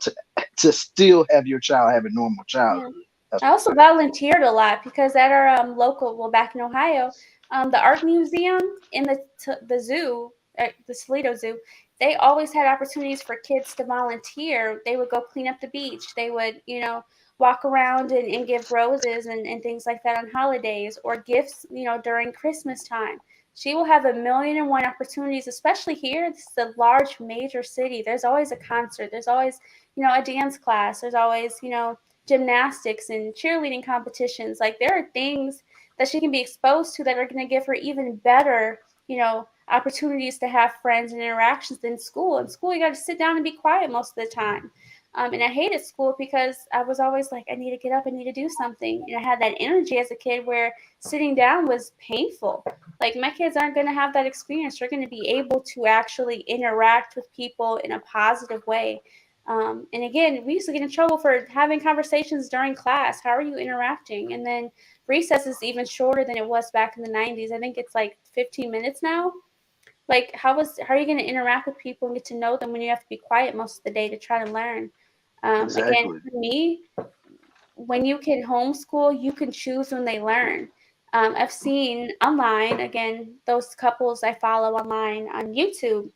to still have your child have a normal Yeah. childhood. That's I what I'm also saying. volunteered a lot because at our local, well, back in Ohio, the art museum in the zoo, at the Toledo Zoo, they always had opportunities for kids to volunteer. They would go clean up the beach. They would, you know, walk around and give roses and things like that on holidays, or gifts, you know, during Christmas time. She will have a million and one opportunities, especially here. This is a large major city. There's always a concert. There's always, you know, a dance class. There's always, you know, gymnastics and cheerleading competitions. Like, there are things that she can be exposed to that are going to give her even better, you know, opportunities to have friends and interactions than school. In school, you got to sit down and be quiet most of the time. And I hated school because I was always like, I need to get up, I need to do something. And I had that energy as a kid where sitting down was painful. Like, my kids aren't going to have that experience. They're going to be able to actually interact with people in a positive way. And again, we used to get in trouble for having conversations during class. How are you interacting? And then recess is even shorter than it was back in the 90s. I think it's like 15 minutes now. Like, how are you going to interact with people and get to know them when you have to be quiet most of the day to try to learn? Again, Exactly. for me, when you can homeschool, you can choose when they learn. I've seen online, again, those couples I follow online on YouTube,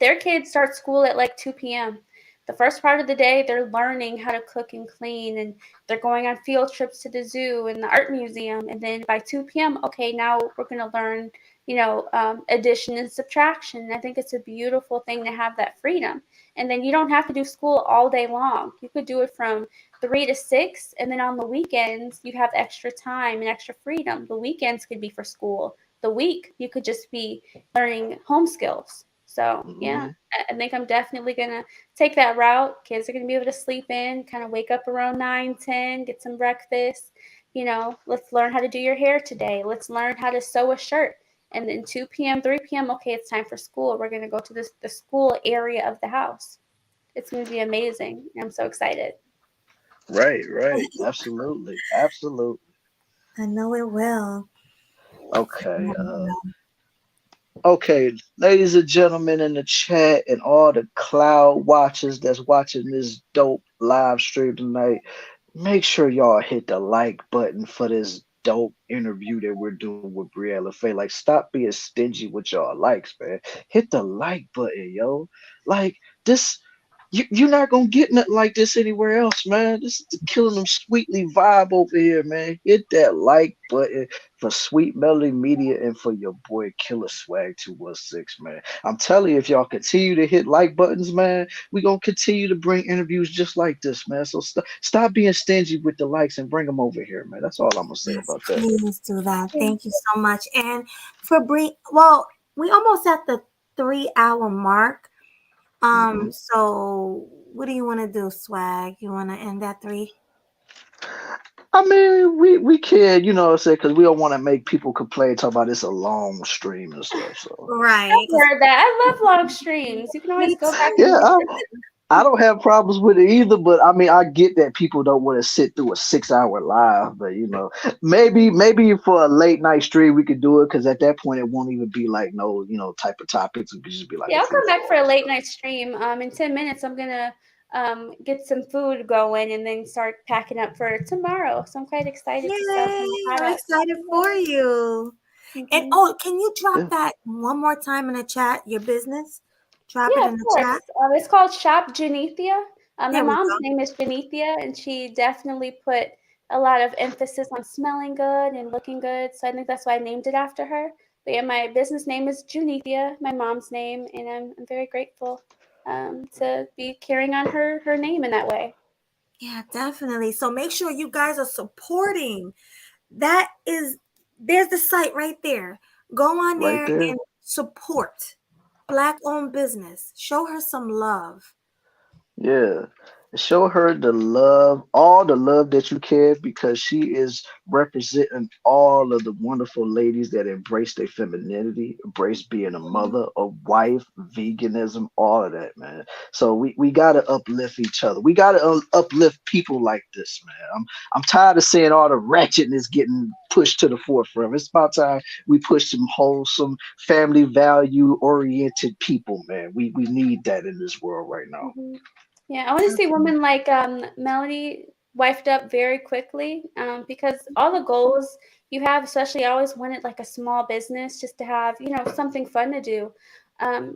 their kids start school at like 2 p.m. The first part of the day, they're learning how to cook and clean, and they're going on field trips to the zoo and the art museum. And then by 2 p.m., okay, now we're going to learn, you know, addition and subtraction. I think it's a beautiful thing to have that freedom. And then you don't have to do school all day long. You could do it from 3 to 6, and then on the weekends, you have extra time and extra freedom. The weekends could be for school. The week, you could just be learning home skills. So, yeah, Hmm. I think I'm definitely going to take that route. Kids are going to be able to sleep in, kind of wake up around 9, 10, get some breakfast. You know, let's learn how to do your hair today. Let's learn how to sew a shirt. And then 2 p.m., 3 p.m., okay, it's time for school. We're going to go to the school area of the house. It's going to be amazing. I'm so excited. Right, right. Absolutely. Absolutely. I know it will. Okay. No. Okay, ladies and gentlemen in the chat and all the cloud watchers that's watching this dope live stream tonight, make sure y'all hit the like button for this dope interview that we're doing with Brielle Faye. Like, stop being stingy with y'all likes, man. Hit the like button, yo. Like, this, you're not gonna get nothing like this anywhere else, man. This is the Killing Them Sweetly vibe over here, man. Hit that like button for Sweet Melody Media and for your boy Killer Swag 216, man. I'm telling you, if y'all continue to hit like buttons, man, we gonna continue to bring interviews just like this, man. So stop being stingy with the likes and bring them over here, man. That's all I'm gonna say Yes, about that. please do that. Thank you so much. And for well, we almost at the 3 hour mark. Hmm. So what do you want to do, Swag? You want to end at 3? I mean, we can, you know what I'm saying, because we don't want to make people complain, talk about it's a long stream and stuff. So Right. I've heard that. I love long streams. You can always Me go back and yeah, too. I don't have problems with it either, but I mean, I get that people don't want to sit through a 6 hour live, but you know, maybe for a late night stream we could do it because at that point it won't even be like no, type of topics. It could just be like Yeah, a I'll free come back flow for a and late stuff. night stream. In 10 minutes, I'm gonna get some food going and then start packing up for tomorrow. So I'm quite excited to stuff and Yay! hot I'm up. excited for you. And Hmm. oh, can you drop Yeah, that one more time in the chat? Your business? Drop it Yeah, in of the chat. course. It's called Shop Janethia. My There we mom's go. name is Janethia, and she definitely put a lot of emphasis on smelling good and looking good. So I think that's why I named it after her. But yeah, my business name is Janethia, my mom's name, and I'm very grateful to be carrying on her name in that way. Yeah, definitely. So make sure you guys are supporting. That is, there's the site right there. Go on right there there. and support Black owned business. Show her some love. Yeah. Show her the love, all the love that you can, because she is representing all of the wonderful ladies that embrace their femininity, embrace being a Mhm. mother, a wife, veganism, all of that, man. So we gotta uplift each other. We gotta uplift people like this, man. I'm tired of seeing all the ratchetness getting pushed to the forefront. It's about time we push some wholesome, family value oriented people, man. We need that in this world right now. Mhm. Yeah, I want to see women like Melody wifed up very quickly because all the goals you have, especially I always wanted like a small business just to have, something fun to do.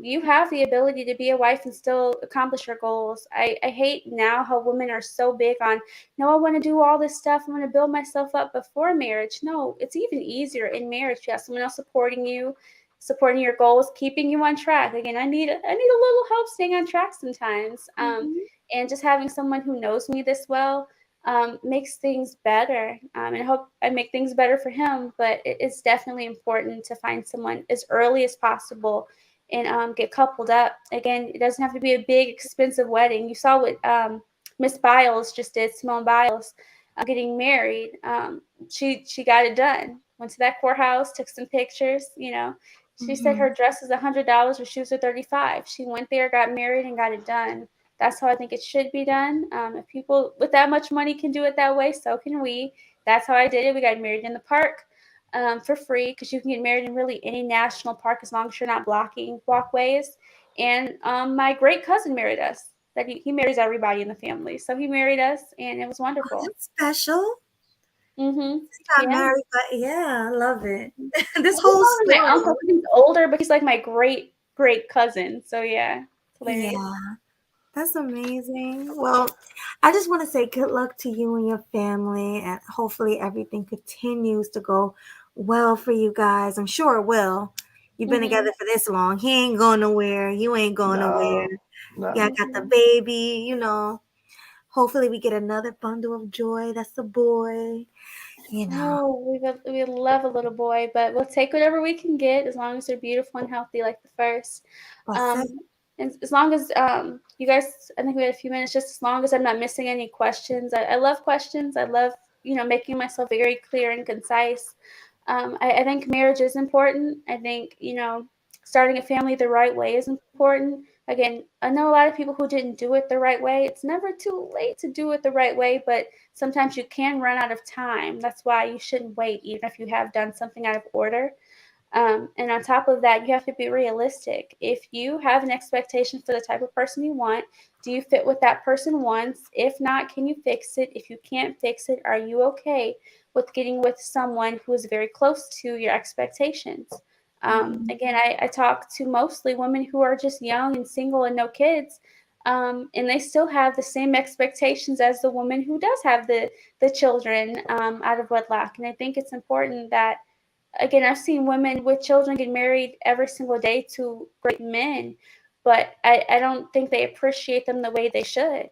You have the ability to be a wife and still accomplish your goals. I hate now how women are so big on, no, I want to do all this stuff. I want to build myself up before marriage. No, it's even easier in marriage. You have someone else supporting you, supporting your goals, keeping you on track. Again, I need a little help staying on track sometimes. Mhm. And just having someone who knows me this well makes things better. And I hope I make things better for him. But it's definitely important to find someone as early as possible and get coupled up. Again, it doesn't have to be a big, expensive wedding. You saw what Miss Biles just did, Simone Biles, getting married. She got it done. Went to that courthouse, took some pictures. She said her Mhm. dress is $100, her shoes are 35. She went there, got married, and got it done. That's how I think it should be done. If people with that much money can do it that way, so can we. That's how I did it. We got married in the park for free because you can get married in really any national park as long as you're not blocking walkways. And my great cousin married us. That he marries everybody in the family, so he married us, and it was Oh, wonderful. that's special. She got Yeah. married, but yeah, I love it. This Well, he's whole not really my story. uncle. He's older, but he's like my great great cousin. So yeah, it's hilarious. Yeah, that's amazing. Well, I just want to say good luck to you and your family, and hopefully everything continues to go well for you guys. I'm sure it will. You've been Hmm. together for this long. He ain't going nowhere. You ain't going nowhere. No, no. Yeah, I got the Hmm. baby. Hopefully we get another bundle of joy. That's a boy, you know. Oh, we love a little boy, but we'll take whatever we can get as long as they're beautiful and healthy like the first. That's it. Um, and as long as you guys, I think we had a few minutes. Just as long as I'm not missing any questions. I love questions. I love making myself very clear and concise. I think marriage is important. I think starting a family the right way is important. I again, I know a lot of people who didn't do it the right way. It's never too late to do it the right way, but sometimes you can run out of time. That's why you shouldn't wait, even if you have done something out of order. And on top of that, you have to be realistic. If you have an expectation for the type of person you want, do you fit what that person wants? If not, can you fix it? If you can't fix it, are you okay with getting with someone who is very close to your expectations? Again, I talk to mostly women who are just young and single and no kids. And they still have the same expectations as the woman who does have the children out of wedlock. And I think it's important that, again, I've seen women with children get married every single day to great men, but I don't think they appreciate them the way they should.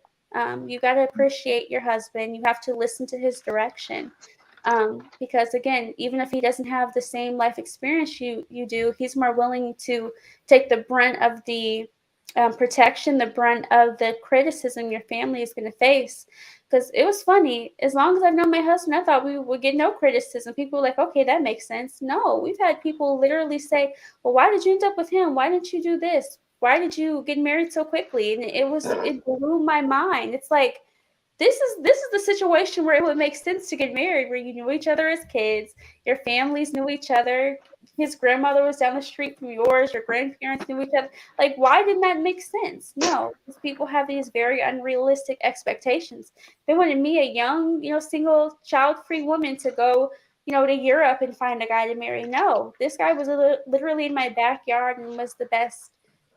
You got to appreciate your husband. You have to listen to his direction. Because again, even if he doesn't have the same life experience you do, he's more willing to take the brunt of the protection, the brunt of the criticism your family is going to face. Because it was funny, as long as I've known my husband, I thought we would get no criticism. People were like, okay, that makes sense. No, we've had people literally say, well, why did you end up with him? Why didn't you do this? Why did you get married so quickly? And it blew my mind. It's like, this is the situation where it would make sense to get married, where you knew each other as kids, your families knew each other, his grandmother was down the street from yours, your grandparents knew each other. Like, why didn't that make sense? No, because people have these very unrealistic expectations. They wanted me, a young, single, child-free woman, to go, to Europe and find a guy to marry. No, this guy was literally in my backyard and was the best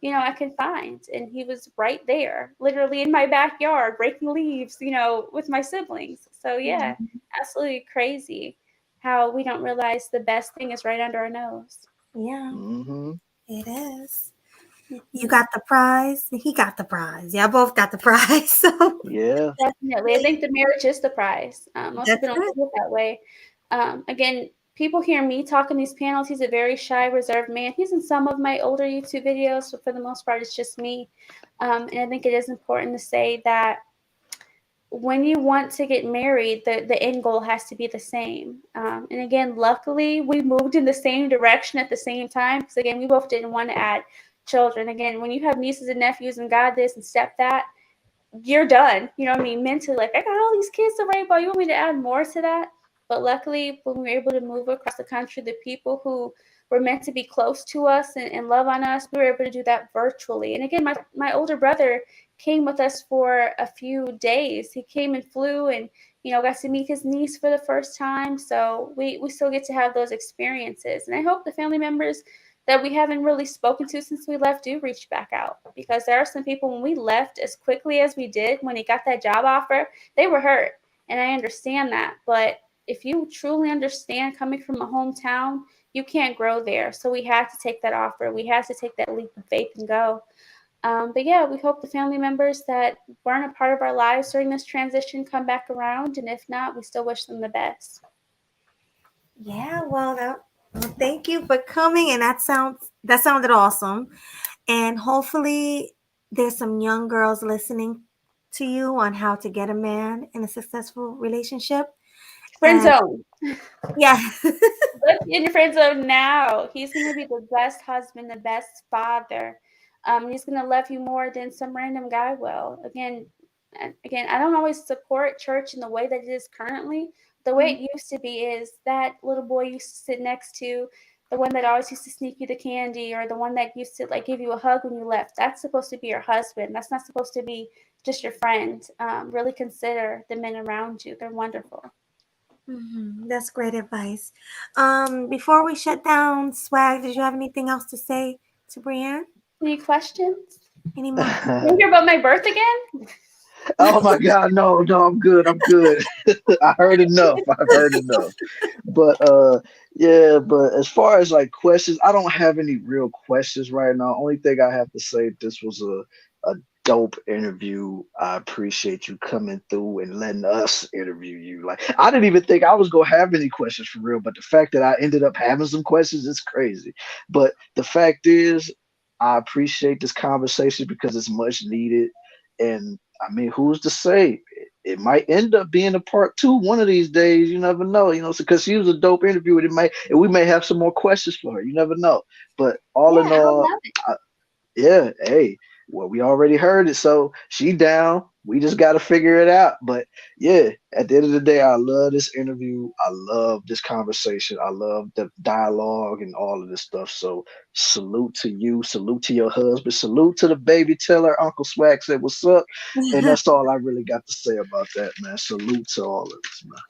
I could find. And he was right there, literally in my backyard, breaking leaves, with my siblings. So yeah, absolutely crazy how we don't realize the best thing is right under our nose. Yeah, Mm-hmm. it is. You got the prize. He got the prize. Yeah, both got the prize. So Yeah. definitely, I think the marriage is the prize. Most that's people don't it. see it that way. Again, people hear me talk in these panels. He's a very shy, reserved man. He's in some of my older YouTube videos, but for the most part, it's just me. And I think it is important to say that when you want to get married, the end goal has to be the same. And again, luckily, we moved in the same direction at the same time, because again, we both didn't want to add children. Again, when you have nieces and nephews and God this and step that, you're done. You know what I mean? Mentally, like, I got all these kids to worry about. You want me to add more to that? But luckily, when we were able to move across the country, the people who were meant to be close to us and love on us, we were able to do that virtually. And again, my older brother came with us for a few days. He came and flew and, got to meet his niece for the first time. So we still get to have those experiences. And I hope the family members that we haven't really spoken to since we left do reach back out, because there are some people, when we left as quickly as we did, when he got that job offer, they were hurt. And I understand that. But if you truly understand, coming from a hometown, you can't grow there. So we had to take that offer. We had to take that leap of faith and go. But yeah, we hope the family members that weren't a part of our lives during this transition come back around. And if not, we still wish them the best. Yeah, well, thank you for coming, and that sounded awesome. And hopefully, there's some young girls listening to you on how to get a man in a successful relationship. Friend And zone. yeah, Look in your friend zone now. He's going to be the best husband, the best father. He's going to love you more than some random guy will. Again, I don't always support church in the way that it is currently. The way it used to be is that little boy used to sit next to the one that always used to sneak you the candy, or the one that used to give you a hug when you left. That's supposed to be your husband. That's not supposed to be just your friend. Really consider the men around you. They're wonderful. that's great advice. Before we shut down, Swag, did you have anything else to say to Brianne? Any questions? Any more? You hear about my birth again? Oh my God, no, I'm good. I heard enough. I've heard enough. But yeah, but as far as questions, I don't have any real questions right now. Only thing I have to say, this was a dope interview. I appreciate you coming through and letting us interview you. I didn't even think I was gonna have any questions for real, but the fact that I ended up having some questions is crazy. But the fact is, I appreciate this conversation because it's much needed. And I mean, who's to say? It might end up being a part 2 one of these days. You never know, because she was a dope interview. And we may have some more questions for her. You never know. But all in Yeah, I all, love it. yeah, hey, Well, we already heard it, so she down. We just got to figure it out. But yeah, at the end of the day, I love this interview. I love this conversation. I love the dialogue and all of this stuff. So salute to you. Salute to your husband. Salute to the baby. Tell her Uncle Swag said what's up. And that's all I really got to say about that, man. Salute to all of this, man.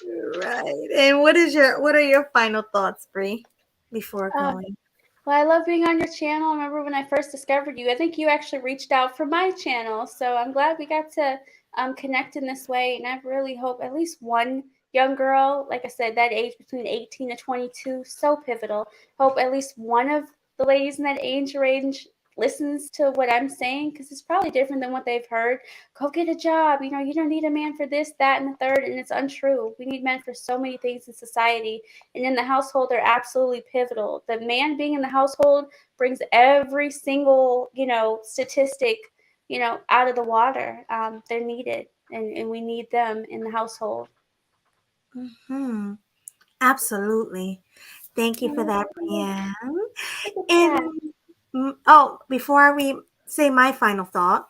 Right. And what are your final thoughts, Bree, before Uh, going? Well, I love being on your channel. I remember when I first discovered you. I think you actually reached out for my channel, so I'm glad we got to connect in this way. And I really hope at least one young girl, like I said, that age between 18 to 22, so pivotal. Hope at least one of the ladies in that age range listens to what I'm saying, because it's probably different than what they've heard. Go get a job. You know, you don't need a man for this, that, and the third. And it's untrue. We need men for so many things in society. And in the household, they're absolutely pivotal. The man being in the household brings every single, statistic, out of the water. They're needed, and we need them in the household. Hmm. Absolutely. Thank you for that, Brienne. Look at that. And oh, before we say my final thought,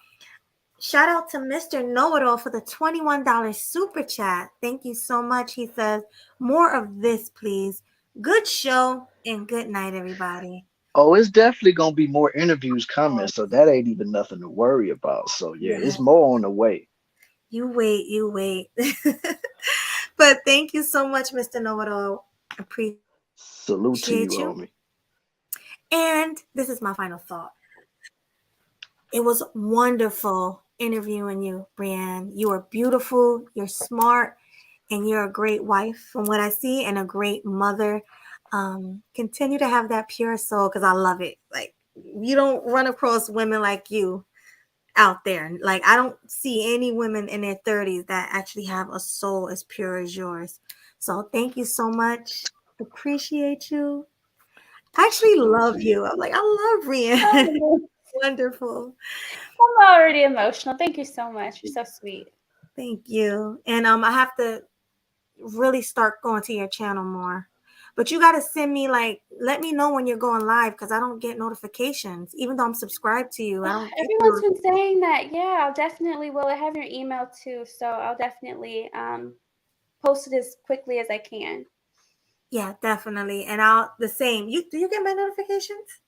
shout out to Mr. Know-It-All for the $21 super chat. Thank you so much. He says, more of this, please. Good show and good night, everybody. Oh, it's definitely gonna be more interviews coming, so that ain't even nothing to worry about. So yeah, Yeah. it's more on the way. You wait. But thank you so much, Mr. Know-It-All. Salute to Appreciate you, you. homie. And this is my final thought. It was wonderful interviewing you, Brienne. You are beautiful, you're smart, and you're a great wife from what I see, and a great mother. Continue to have that pure soul, because I love it. Like, you don't run across women like you out there. Like, I don't see any women in their 30s that actually have a soul as pure as yours. So thank you so much. Appreciate you. I actually Salute love to you. you. I'm like, I love Brienne. Oh, Wonderful. I'm already emotional. Thank you so much. You're so sweet. Thank you. And I have to really start going to your channel more. But you got to send me, like, let me know when you're going live, because I don't get notifications. Even though I'm subscribed to you, I don't get Everyone's been saying that. Yeah, I'll definitely will. I have your email too, so I'll definitely post it as quickly as I can. Yeah, definitely. And I'll the same. Do you get my notifications?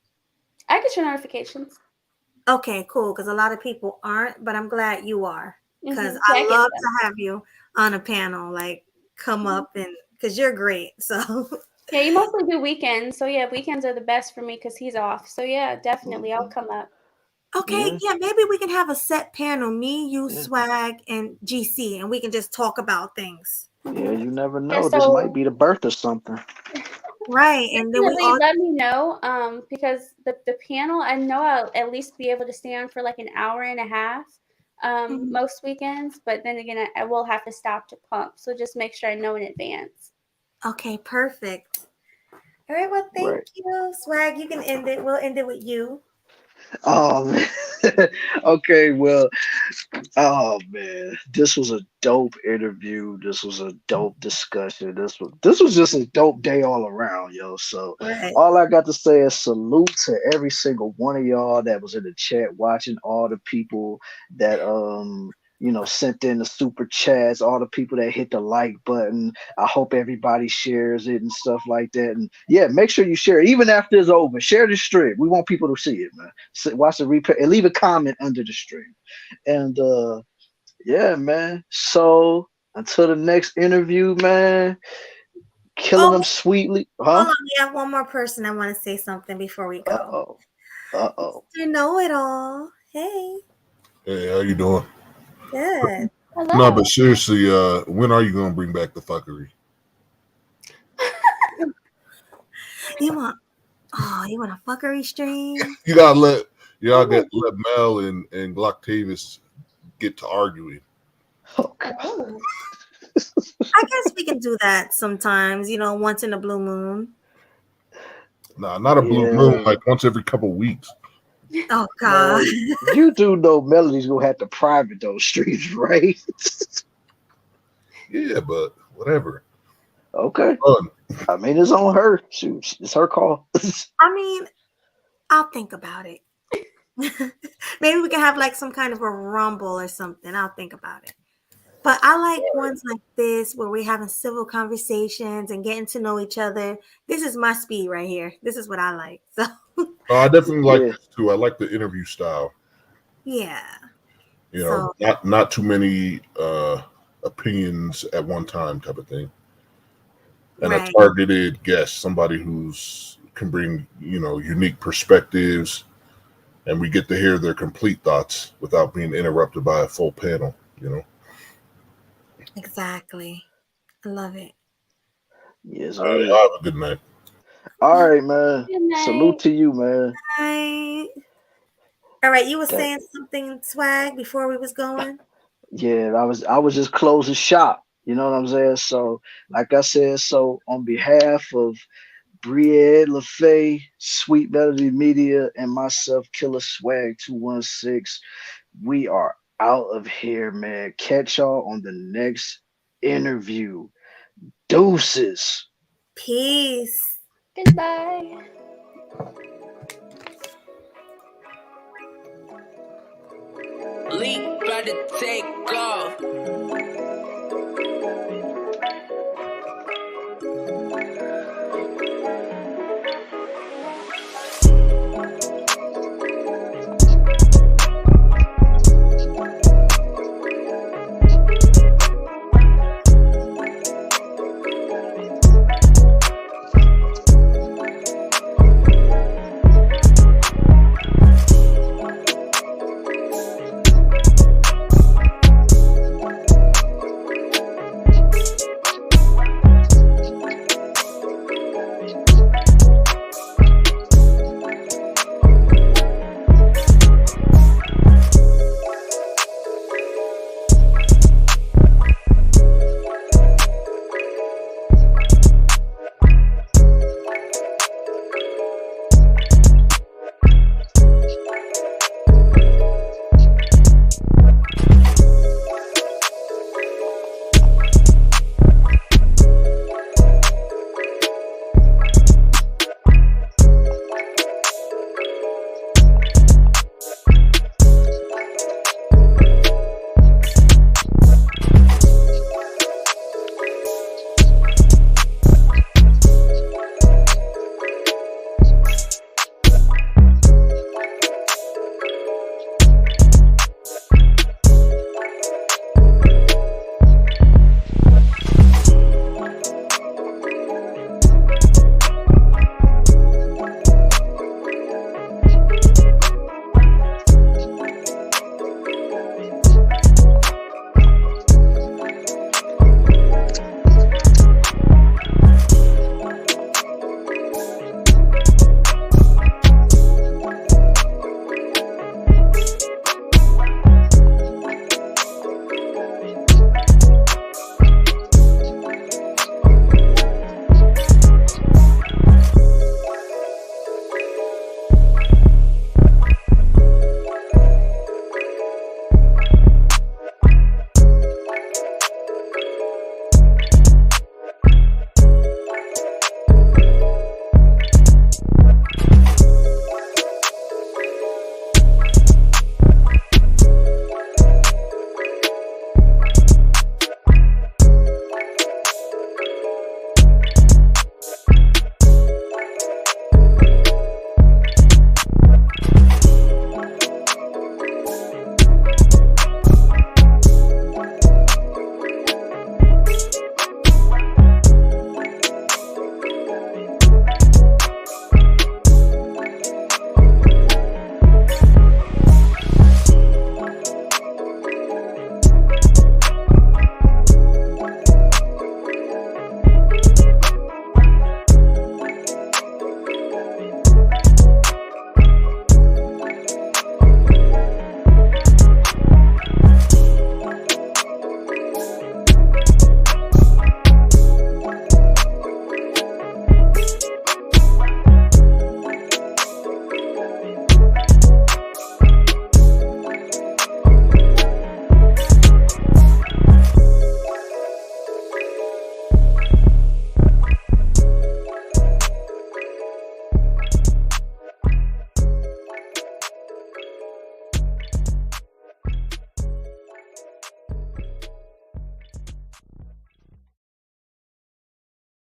I get your notifications. Okay, cool. Because a lot of people aren't, but I'm glad you are. Because Yeah, I I get love them. to have you on a panel, like come up, and because you're great. So Yeah, you mostly do weekends. So yeah, weekends are the best for me because he's off. So yeah, definitely I'll come up. okay, Yeah, yeah, maybe we can have a set panel, me, you, yeah, Swag, and GC, and we can just talk about things. yeah. You never Yeah, know. This might so be the birth of something. Right. And then we definitely all let me know. Because the panel, I know I'll at least be able to stay on for like an hour and a half. Mhm. Most weekends, but then again, I will have to stop to pump. So just make sure I know in advance. Okay, perfect. All right, well, thank Right. you. Swag, you can end it. We'll end it with you. Oh man. Okay, well, oh man, this was a dope interview. This was a dope discussion. This was just a dope day all around, yo. So Right. all I got to say is salute to every single one of y'all that was in the chat watching, all the people that sent in the super chats, all the people that hit the like button. I hope everybody shares it and stuff like that. And yeah, make sure you share it. Even after it's over. Share the stream. We want people to see it, man. Watch the replay and leave a comment under the stream. And yeah, man. So until the next interview, man, killing Oh, them sweetly. hold Huh? on. We have one more person I want to say something before we go. Uh-oh. Uh-oh. You know it all. Hey, Hey, how you doing? good. No, Hello. but seriously, when are you gonna bring back the fuckery? You want a fuckery stream? You gotta let Mel and Glocktavis get to arguing. Oh, God. Oh. I guess we can do that sometimes, once in a blue moon. Nah, not a blue Yeah. moon, like once every couple weeks. Oh, God. Man, you do know Melody's gonna have to private those streams, right? Yeah, but whatever. Okay. Fun. I mean, it's on her. Shoot, it's her call. I mean, I'll think about it. Maybe we can have like some kind of a rumble or something. I'll think about it. But I like ones like this where we're having civil conversations and getting to know each other. This is my speed right here. This is what I like. So I definitely like Yeah. this too. I like the interview style. yeah. You know, So not too many opinions at one time type of thing. And a right. targeted guest, somebody who's can bring, unique perspectives, and we get to hear their complete thoughts without being interrupted by a full panel, Exactly. I love it. Yes, All right, sir. y'all have a good night. All right, man. Good night. Salute to you, man. Hi. All right, you were That, saying something, Swag, before we was going? yeah, I was just closing shop. You know what I'm saying? So, like I said, so on behalf of Brienne LaFay, Sweet Melody Media, and myself, Killer Swag 216, we are out of here, man. Catch y'all on the next interview. Deuces. Peace. Goodbye. Leap, about to take off.